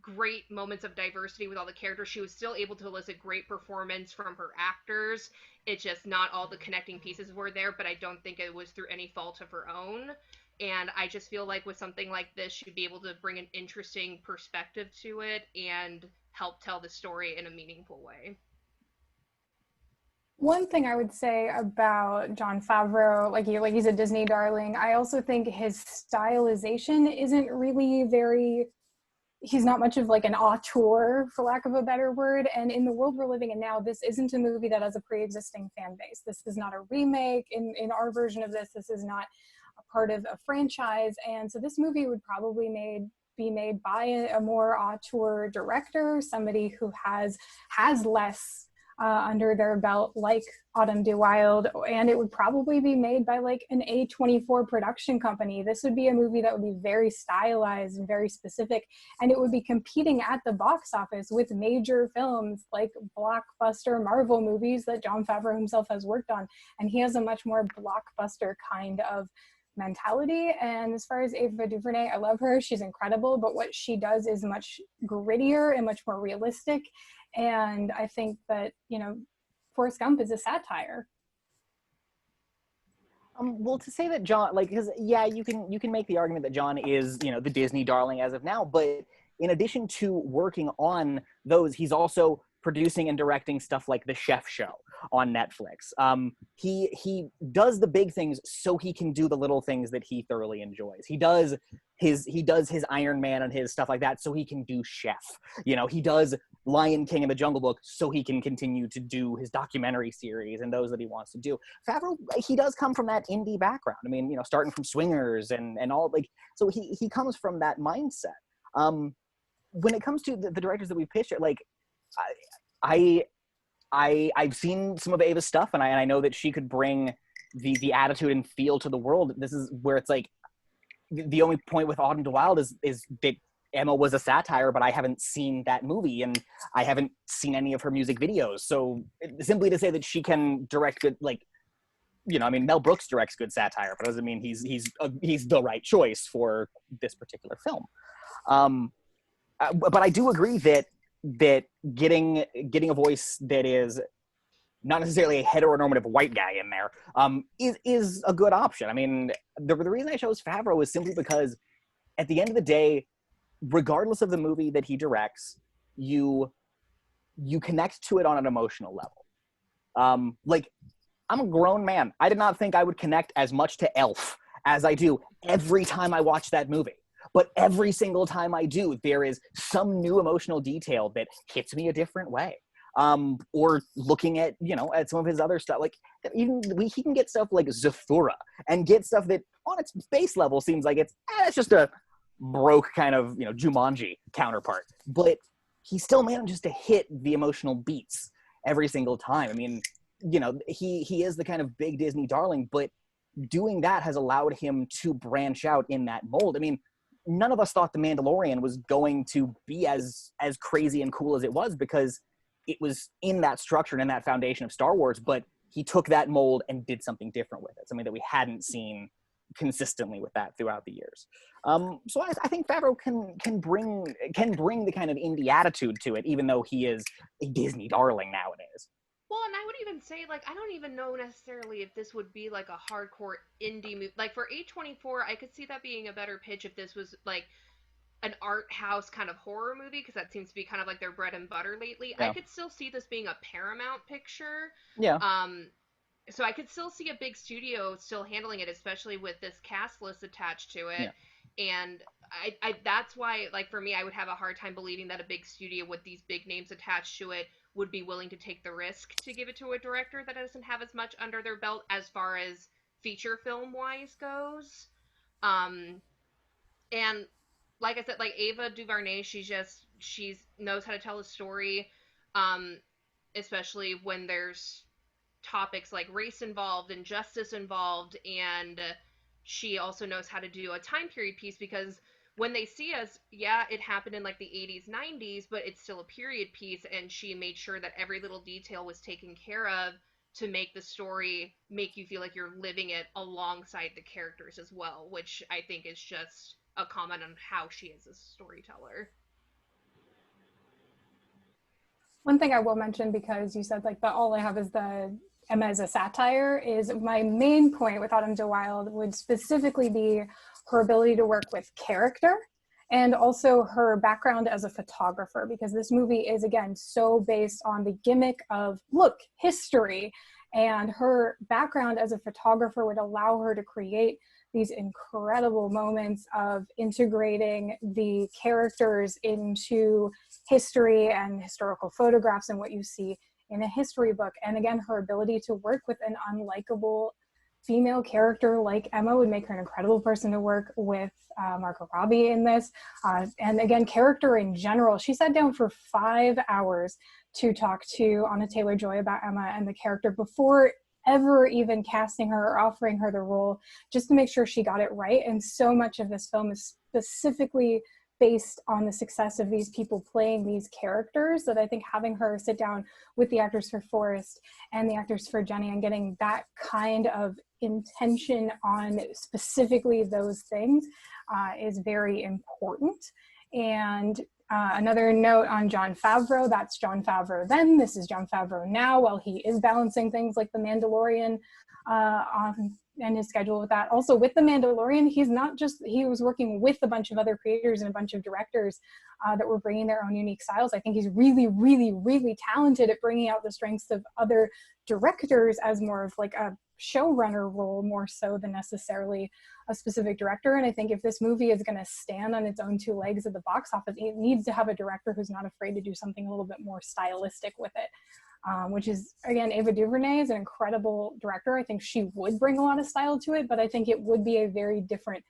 great moments of diversity with all the characters. She was still able to elicit great performance from her actors. It's just not all the connecting pieces were there, but I don't think it was through any fault of her own. And I just feel like with something like this, she'd be able to bring an interesting perspective to it and help tell the story in a meaningful way. One thing I would say about Jon Favreau, like he's a Disney darling. I also think his stylization isn't really very. He's not much of like an auteur, for lack of a better word. And in the world we're living in now, this isn't a movie that has a pre-existing fan base. This is not a remake. In our version of this is not a part of a franchise. And so this movie would probably be made by a more auteur director, somebody who has less under their belt, like Autumn de Wilde, and it would probably be made by like an A24 production company. This would be a movie that would be very stylized and very specific, and it would be competing at the box office with major films like blockbuster Marvel movies that Jon Favreau himself has worked on, and he has a much more blockbuster kind of mentality. And as far as Ava DuVernay, I love her. She's incredible, but what she does is much grittier and much more realistic. And I think that, Forrest Gump is a satire. Well, to say that John, like, because you can make the argument that John is, the Disney darling as of now, but in addition to working on those, he's also producing and directing stuff like The Chef Show on Netflix. He does the big things so he can do the little things that he thoroughly enjoys. He does his Iron Man and his stuff like that so he can do Chef. He does Lion King and the Jungle Book so he can continue to do his documentary series and those that he wants to do. Favreau, he does come from that indie background. I mean, starting from Swingers and all, like, so he comes from that mindset. When it comes to the directors that we pitched, like, I've seen some of Ava's stuff, and I know that she could bring the attitude and feel to the world. This is where it's like the only point with Autumn de Wilde is that Emma was a satire, but I haven't seen that movie, and I haven't seen any of her music videos. So simply to say that she can direct good, like, Mel Brooks directs good satire, but doesn't mean he's the right choice for this particular film. But I do agree that getting a voice that is not necessarily a heteronormative white guy in there is a good option. I mean, the reason I chose Favreau is simply because at the end of the day, regardless of the movie that he directs, you connect to it on an emotional level. Like, I'm a grown man. I did not think I would connect as much to Elf as I do every time I watch that movie. But every single time I do, there is some new emotional detail that hits me a different way. Or looking at, at some of his other stuff, like he can get stuff like Zathura and get stuff that on its base level seems like it's just a broke kind of, Jumanji counterpart. But he still manages to hit the emotional beats every single time. I mean, he is the kind of big Disney darling, but doing that has allowed him to branch out in that mold. I mean, none of us thought The Mandalorian was going to be as crazy and cool as it was because it was in that structure and in that foundation of Star Wars, but he took that mold and did something different with it, something that we hadn't seen consistently with that throughout the years. So I think Favreau can bring the kind of indie attitude to it, even though he is a Disney darling nowadays. Well, and I would even say, like, I don't even know necessarily if this would be like a hardcore indie movie. Like for A24, I could see that being a better pitch if this was like an art house kind of horror movie, because that seems to be kind of like their bread and butter lately. I Yeah. could still see this being a Paramount picture. Yeah. So I could still see a big studio still handling it, especially with this cast list attached to it. Yeah. And I that's why, like, for me, I would have a hard time believing that a big studio with these big names attached to it would be willing to take the risk to give it to a director that doesn't have as much under their belt as far as feature film wise goes. And like I said, like Ava DuVernay, she's knows how to tell a story, um, especially when there's topics like race involved and justice involved, and she also knows how to do a time period piece, because when they see us, yeah, it happened in like the 80s 90s, but it's still a period piece, and she made sure that every little detail was taken care of to make the story make you feel like you're living it alongside the characters as well, which I think is just a comment on how she is a storyteller. One thing I will mention, because you said like the all I have is the Emma as a satire, is my main point with Autumn de Wilde would specifically be her ability to work with character and also her background as a photographer, because this movie is, again, so based on the gimmick of, look, history, and her background as a photographer would allow her to create these incredible moments of integrating the characters into history and historical photographs and what you see in a history book. And again, her ability to work with an unlikable female character like Emma would make her an incredible person to work with. Margot Robbie in this. And again, character in general. She sat down for 5 hours to talk to Anna Taylor-Joy about Emma and the character before ever even casting her or offering her the role, just to make sure she got it right. And so much of this film is specifically based on the success of these people playing these characters, that I think having her sit down with the actors for Forrest and the actors for Jenny and getting that kind of intention on specifically those things is very important. And another note on Jon Favreau, that's Jon Favreau then, this is Jon Favreau now, while he is balancing things like The Mandalorian on and his schedule with that. Also with The Mandalorian, he was working with a bunch of other creators and a bunch of directors that were bringing their own unique styles. I think he's really, really, really talented at bringing out the strengths of other directors as more of like a showrunner role, more so than necessarily a specific director. And I think if this movie is going to stand on its own two legs at the box office, it needs to have a director who's not afraid to do something a little bit more stylistic with it. Which is, again, Ava DuVernay is an incredible director. I think she would bring a lot of style to it, but I think it would be a very different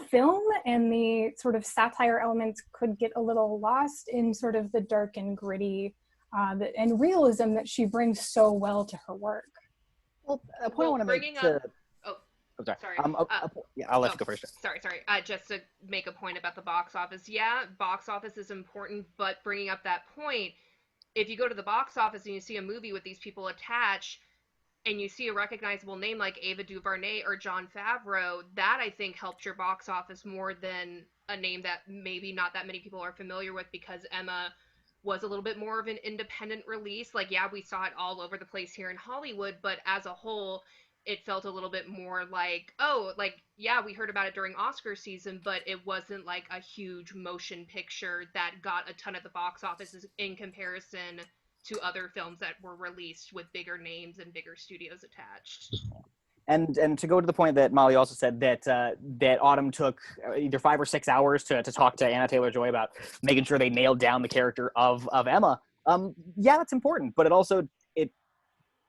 film, and the sort of satire elements could get a little lost in sort of the dark and gritty and realism that she brings so well to her work. Well, a point I want to make to... Sorry. Yeah, I'll let you go first. Sorry. Just to make a point about the box office. Yeah, box office is important, but bringing up that point, if you go to the box office and you see a movie with these people attached and you see a recognizable name like Ava DuVernay or Jon Favreau, that I think helps your box office more than a name that maybe not that many people are familiar with, because Emma was a little bit more of an independent release. Like, yeah, we saw it all over the place here in Hollywood, but as a whole, it felt a little bit more like, oh, like, yeah, we heard about it during Oscar season, but it wasn't like a huge motion picture that got a ton at the box office in comparison to other films that were released with bigger names and bigger studios attached. And to go to the point that Molly also said, that that Autumn took either 5 or 6 hours to talk to Anna Taylor-Joy about making sure they nailed down the character of Emma. Yeah, that's important, but it also,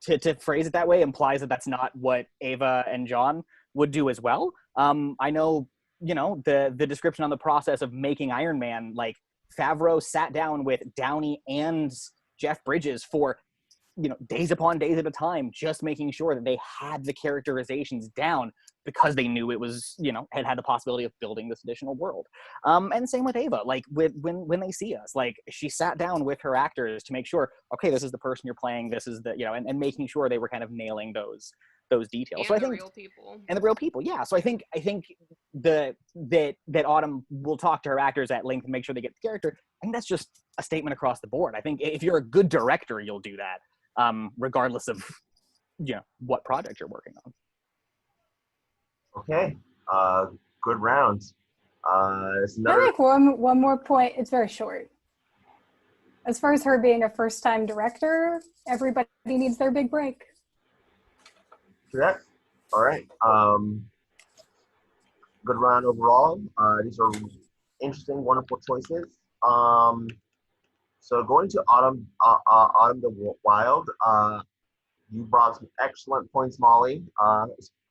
to phrase it that way implies that that's not what Ava and John would do as well. I know, the description on the process of making Iron Man, like Favreau sat down with Downey and Jeff Bridges for, days upon days at a time, just making sure that they had the characterizations down, because they knew it was, had the possibility of building this additional world. And same with Ava, like when they see us, like she sat down with her actors to make sure, okay, this is the person you're playing, this is the, and making sure they were kind of nailing those details. And so I think real people. And the real people, yeah. So I think that Autumn will talk to her actors at length and make sure they get the character. I think that's just a statement across the board. I think if you're a good director, you'll do that. regardless of what project you're working on. Okay, good rounds. It's Can I another. make one more point? It's very short. As far as her being a first-time director, everybody needs their big break. Correct. All right. Good round overall. These are interesting, wonderful choices. So going to Autumn the Wild, you brought some excellent points, Molly.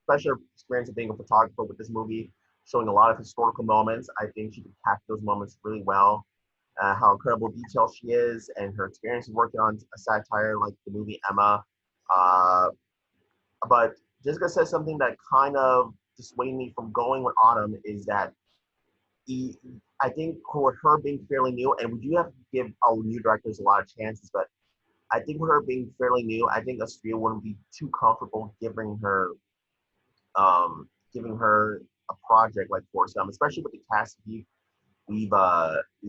Especially her experience of being a photographer with this movie, showing a lot of historical moments. I think she could capture those moments really well. How incredible detail she is, and her experience working on a satire like the movie Emma. But Jessica says something that kind of dissuaded me from going with Autumn is that I think with her being fairly new, and we do have to give our new directors a lot of chances, but I think with her being fairly new, I think a studio wouldn't be too comfortable giving her a project like Forrest Gump, especially with the cast we've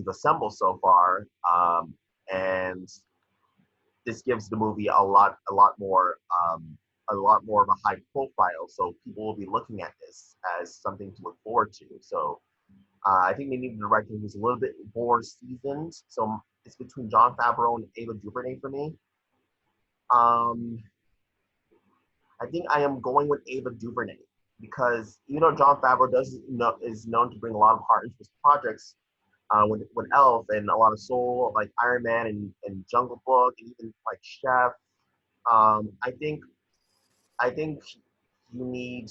assembled so far, and this gives the movie a lot more of a high profile. So people will be looking at this as something to look forward to. So I think they need a director who's a little bit more seasoned. So it's between Jon Favreau and Ava DuVernay for me. I think I am going with Ava DuVernay because Jon Favreau is known to bring a lot of heart into his projects with Elf and a lot of soul, like Iron Man and Jungle Book and even like Chef. I think you need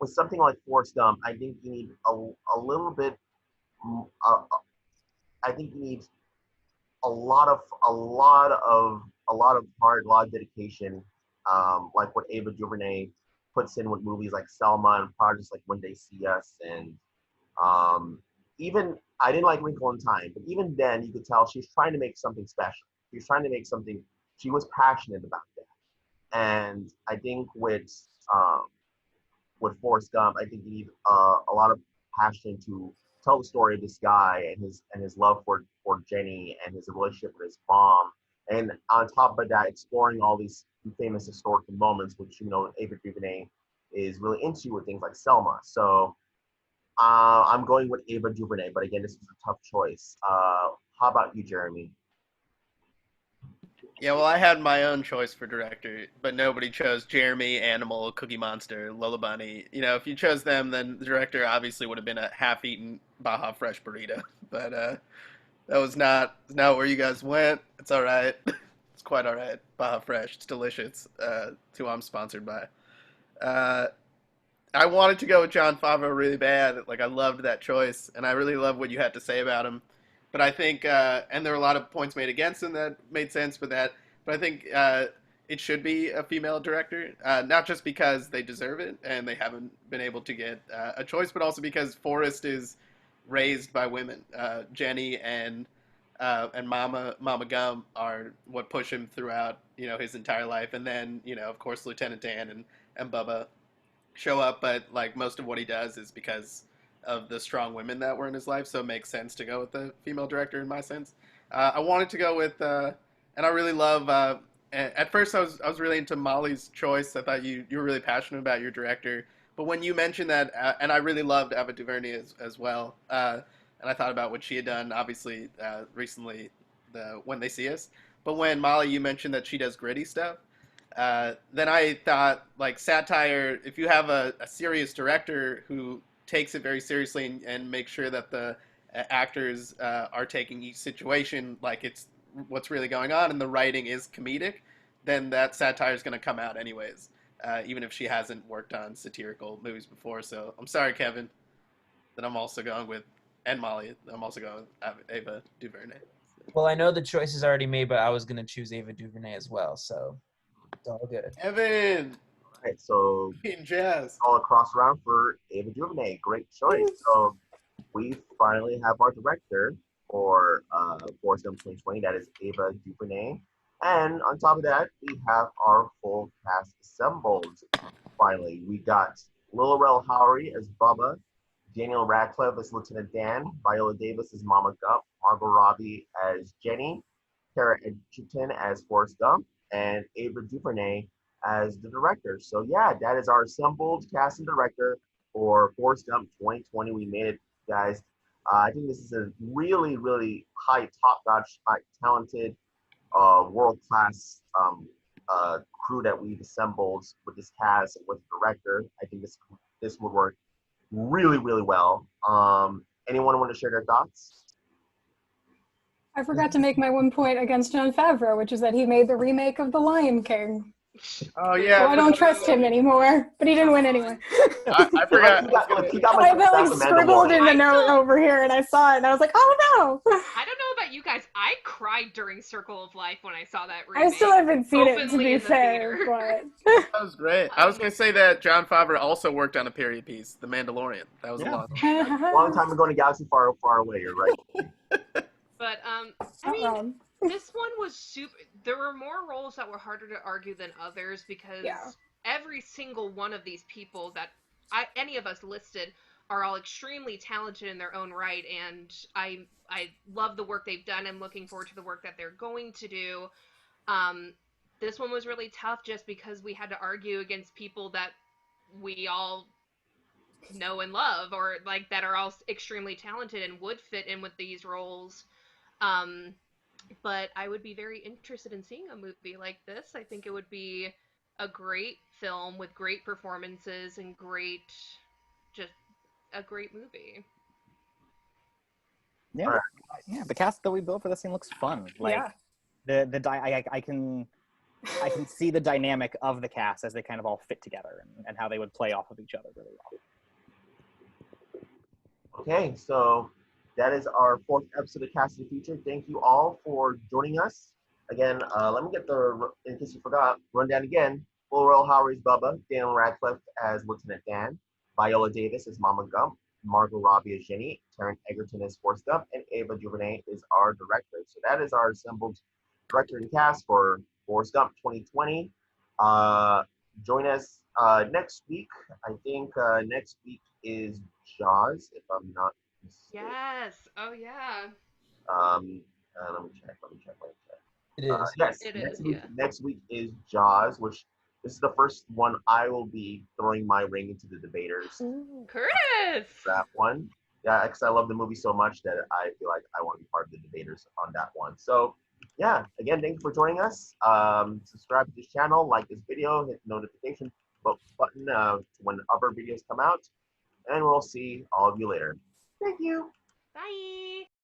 with something like Forrest Gump. I think you need a little bit. I think you need a lot of hard, a lot of dedication, like what Ava DuVernay puts in with movies like Selma and projects like When They See Us, and even I didn't like Wrinkle in Time, but even then you could tell she was trying to make something special. She was trying to make something. She was passionate about that, and I think with Forrest Gump, I think you need a lot of passion to tell the story of this guy and his love for Jenny and his relationship with his mom, and on top of that, exploring all these famous historical moments, which Ava DuVernay is really into with things like Selma. So I'm going with Ava DuVernay, but again, this is a tough choice. How about you, Jeremy? Yeah, well, I had my own choice for director, but nobody chose Jeremy, Animal, Cookie Monster, Lola Bunny. If you chose them, then the director obviously would have been a half-eaten Baja Fresh burrito. But that was not where you guys went. It's all right. It's quite all right. Baja Fresh. It's delicious. It's who I'm sponsored by. I wanted to go with Jon Favreau really bad. Like, I loved that choice, and I really love what you had to say about him. But I think, and there were a lot of points made against him that made sense for that. But I think it should be a female director, not just because they deserve it and they haven't been able to get a choice, but also because Forrest is raised by women. Jenny and Mama Gump are what push him throughout, his entire life. And then, of course, Lieutenant Dan and Bubba show up, but like most of what he does is because of the strong women that were in his life, so it makes sense to go with the female director in my sense. I wanted to go with, and I really love. At first, I was really into Molly's choice. I thought you were really passionate about your director, but when you mentioned that, and I really loved Ava DuVernay as well, and I thought about what she had done, obviously recently, the When They See Us. But when Molly, you mentioned that she does gritty stuff, then I thought, like, satire, if you have a serious director who takes it very seriously and makes sure that the actors are taking each situation like it's what's really going on and the writing is comedic, then that satire is going to come out anyways, even if she hasn't worked on satirical movies before. So I'm sorry, Kevin, that I'm also going with, and Molly, I'm also going with Ava DuVernay. Well, I know the choice is already made, but I was going to choose Ava DuVernay as well, so it's all good. Evan! All right, so Being jazz. all across around for Ava DuVernay. Great choice. So we finally have our director for Forrest Gump 2020. That is Ava DuVernay. And on top of that, we have our full cast assembled. Finally, we got Lil Rel Howery as Bubba, Daniel Radcliffe as Lieutenant Dan, Viola Davis as Mama Gump, Margot Robbie as Jenny, Tara Edgerton as Forrest Gump, and Ava DuVernay as the director. So yeah, that is our assembled cast and director for Forrest Gump 2020. We made it, guys. I think this is a really, really high, top-notch, high, talented, world-class crew that we've assembled with this cast and with the director. I think this would work really, really well. Anyone want to share their thoughts? I forgot to make my one point against Jon Favreau, which is that he made the remake of The Lion King. Oh yeah. So I don't trust him anymore, but he didn't win anyway. I forgot. I had that like scribbled in the note over here, and I saw it, and I was like, "Oh no!" I don't know about you guys. I cried during Circle of Life when I saw that remake. I still haven't seen it, to openly be in the fair, theater. but That was great. I was gonna say that Jon Favreau also worked on a period piece, The Mandalorian. That was a lot. Long time ago in a galaxy far, far away. You're right. But I mean, this one was super. There were more roles that were harder to argue than others because every single one of these people that any of us listed are all extremely talented in their own right, and I love the work they've done. I'm looking forward to the work that they're going to do. This one was really tough just because we had to argue against people that we all know and love, or like that are all extremely talented and would fit in with these roles. But I would be very interested in seeing a movie like this. I think it would be a great film with great performances and just a great movie. Yeah, yeah. The cast that we built for this thing looks fun. Like I can see the dynamic of the cast as they kind of all fit together and how they would play off of each other really well. Okay, so that is our 4th episode of Cast of the Future. Thank you all for joining us. Again, let me get in case you forgot, rundown again. Will Royal Howard is Bubba, Daniel Radcliffe as Lieutenant Dan, Viola Davis as Mama Gump, Margot Robbie as Jenny, Taron Egerton as Forrest Gump, and Ava DuVernay is our director. So that is our assembled director and cast for Forrest Gump 2020. Join us next week. I think next week is Jaws, if I'm not mistaken. Yes. Oh yeah. Let me check. It is. Yes. It next is, week, yeah. Next week is Jaws, which this is the first one I will be throwing my ring into the debaters. Curtis. That one. Yeah, because I love the movie so much that I feel like I want to be part of the debaters on that one. So, yeah, again, thank you for joining us. Subscribe to this channel, like this video, hit the notification button when other videos come out, and we'll see all of you later. Thank you. Bye.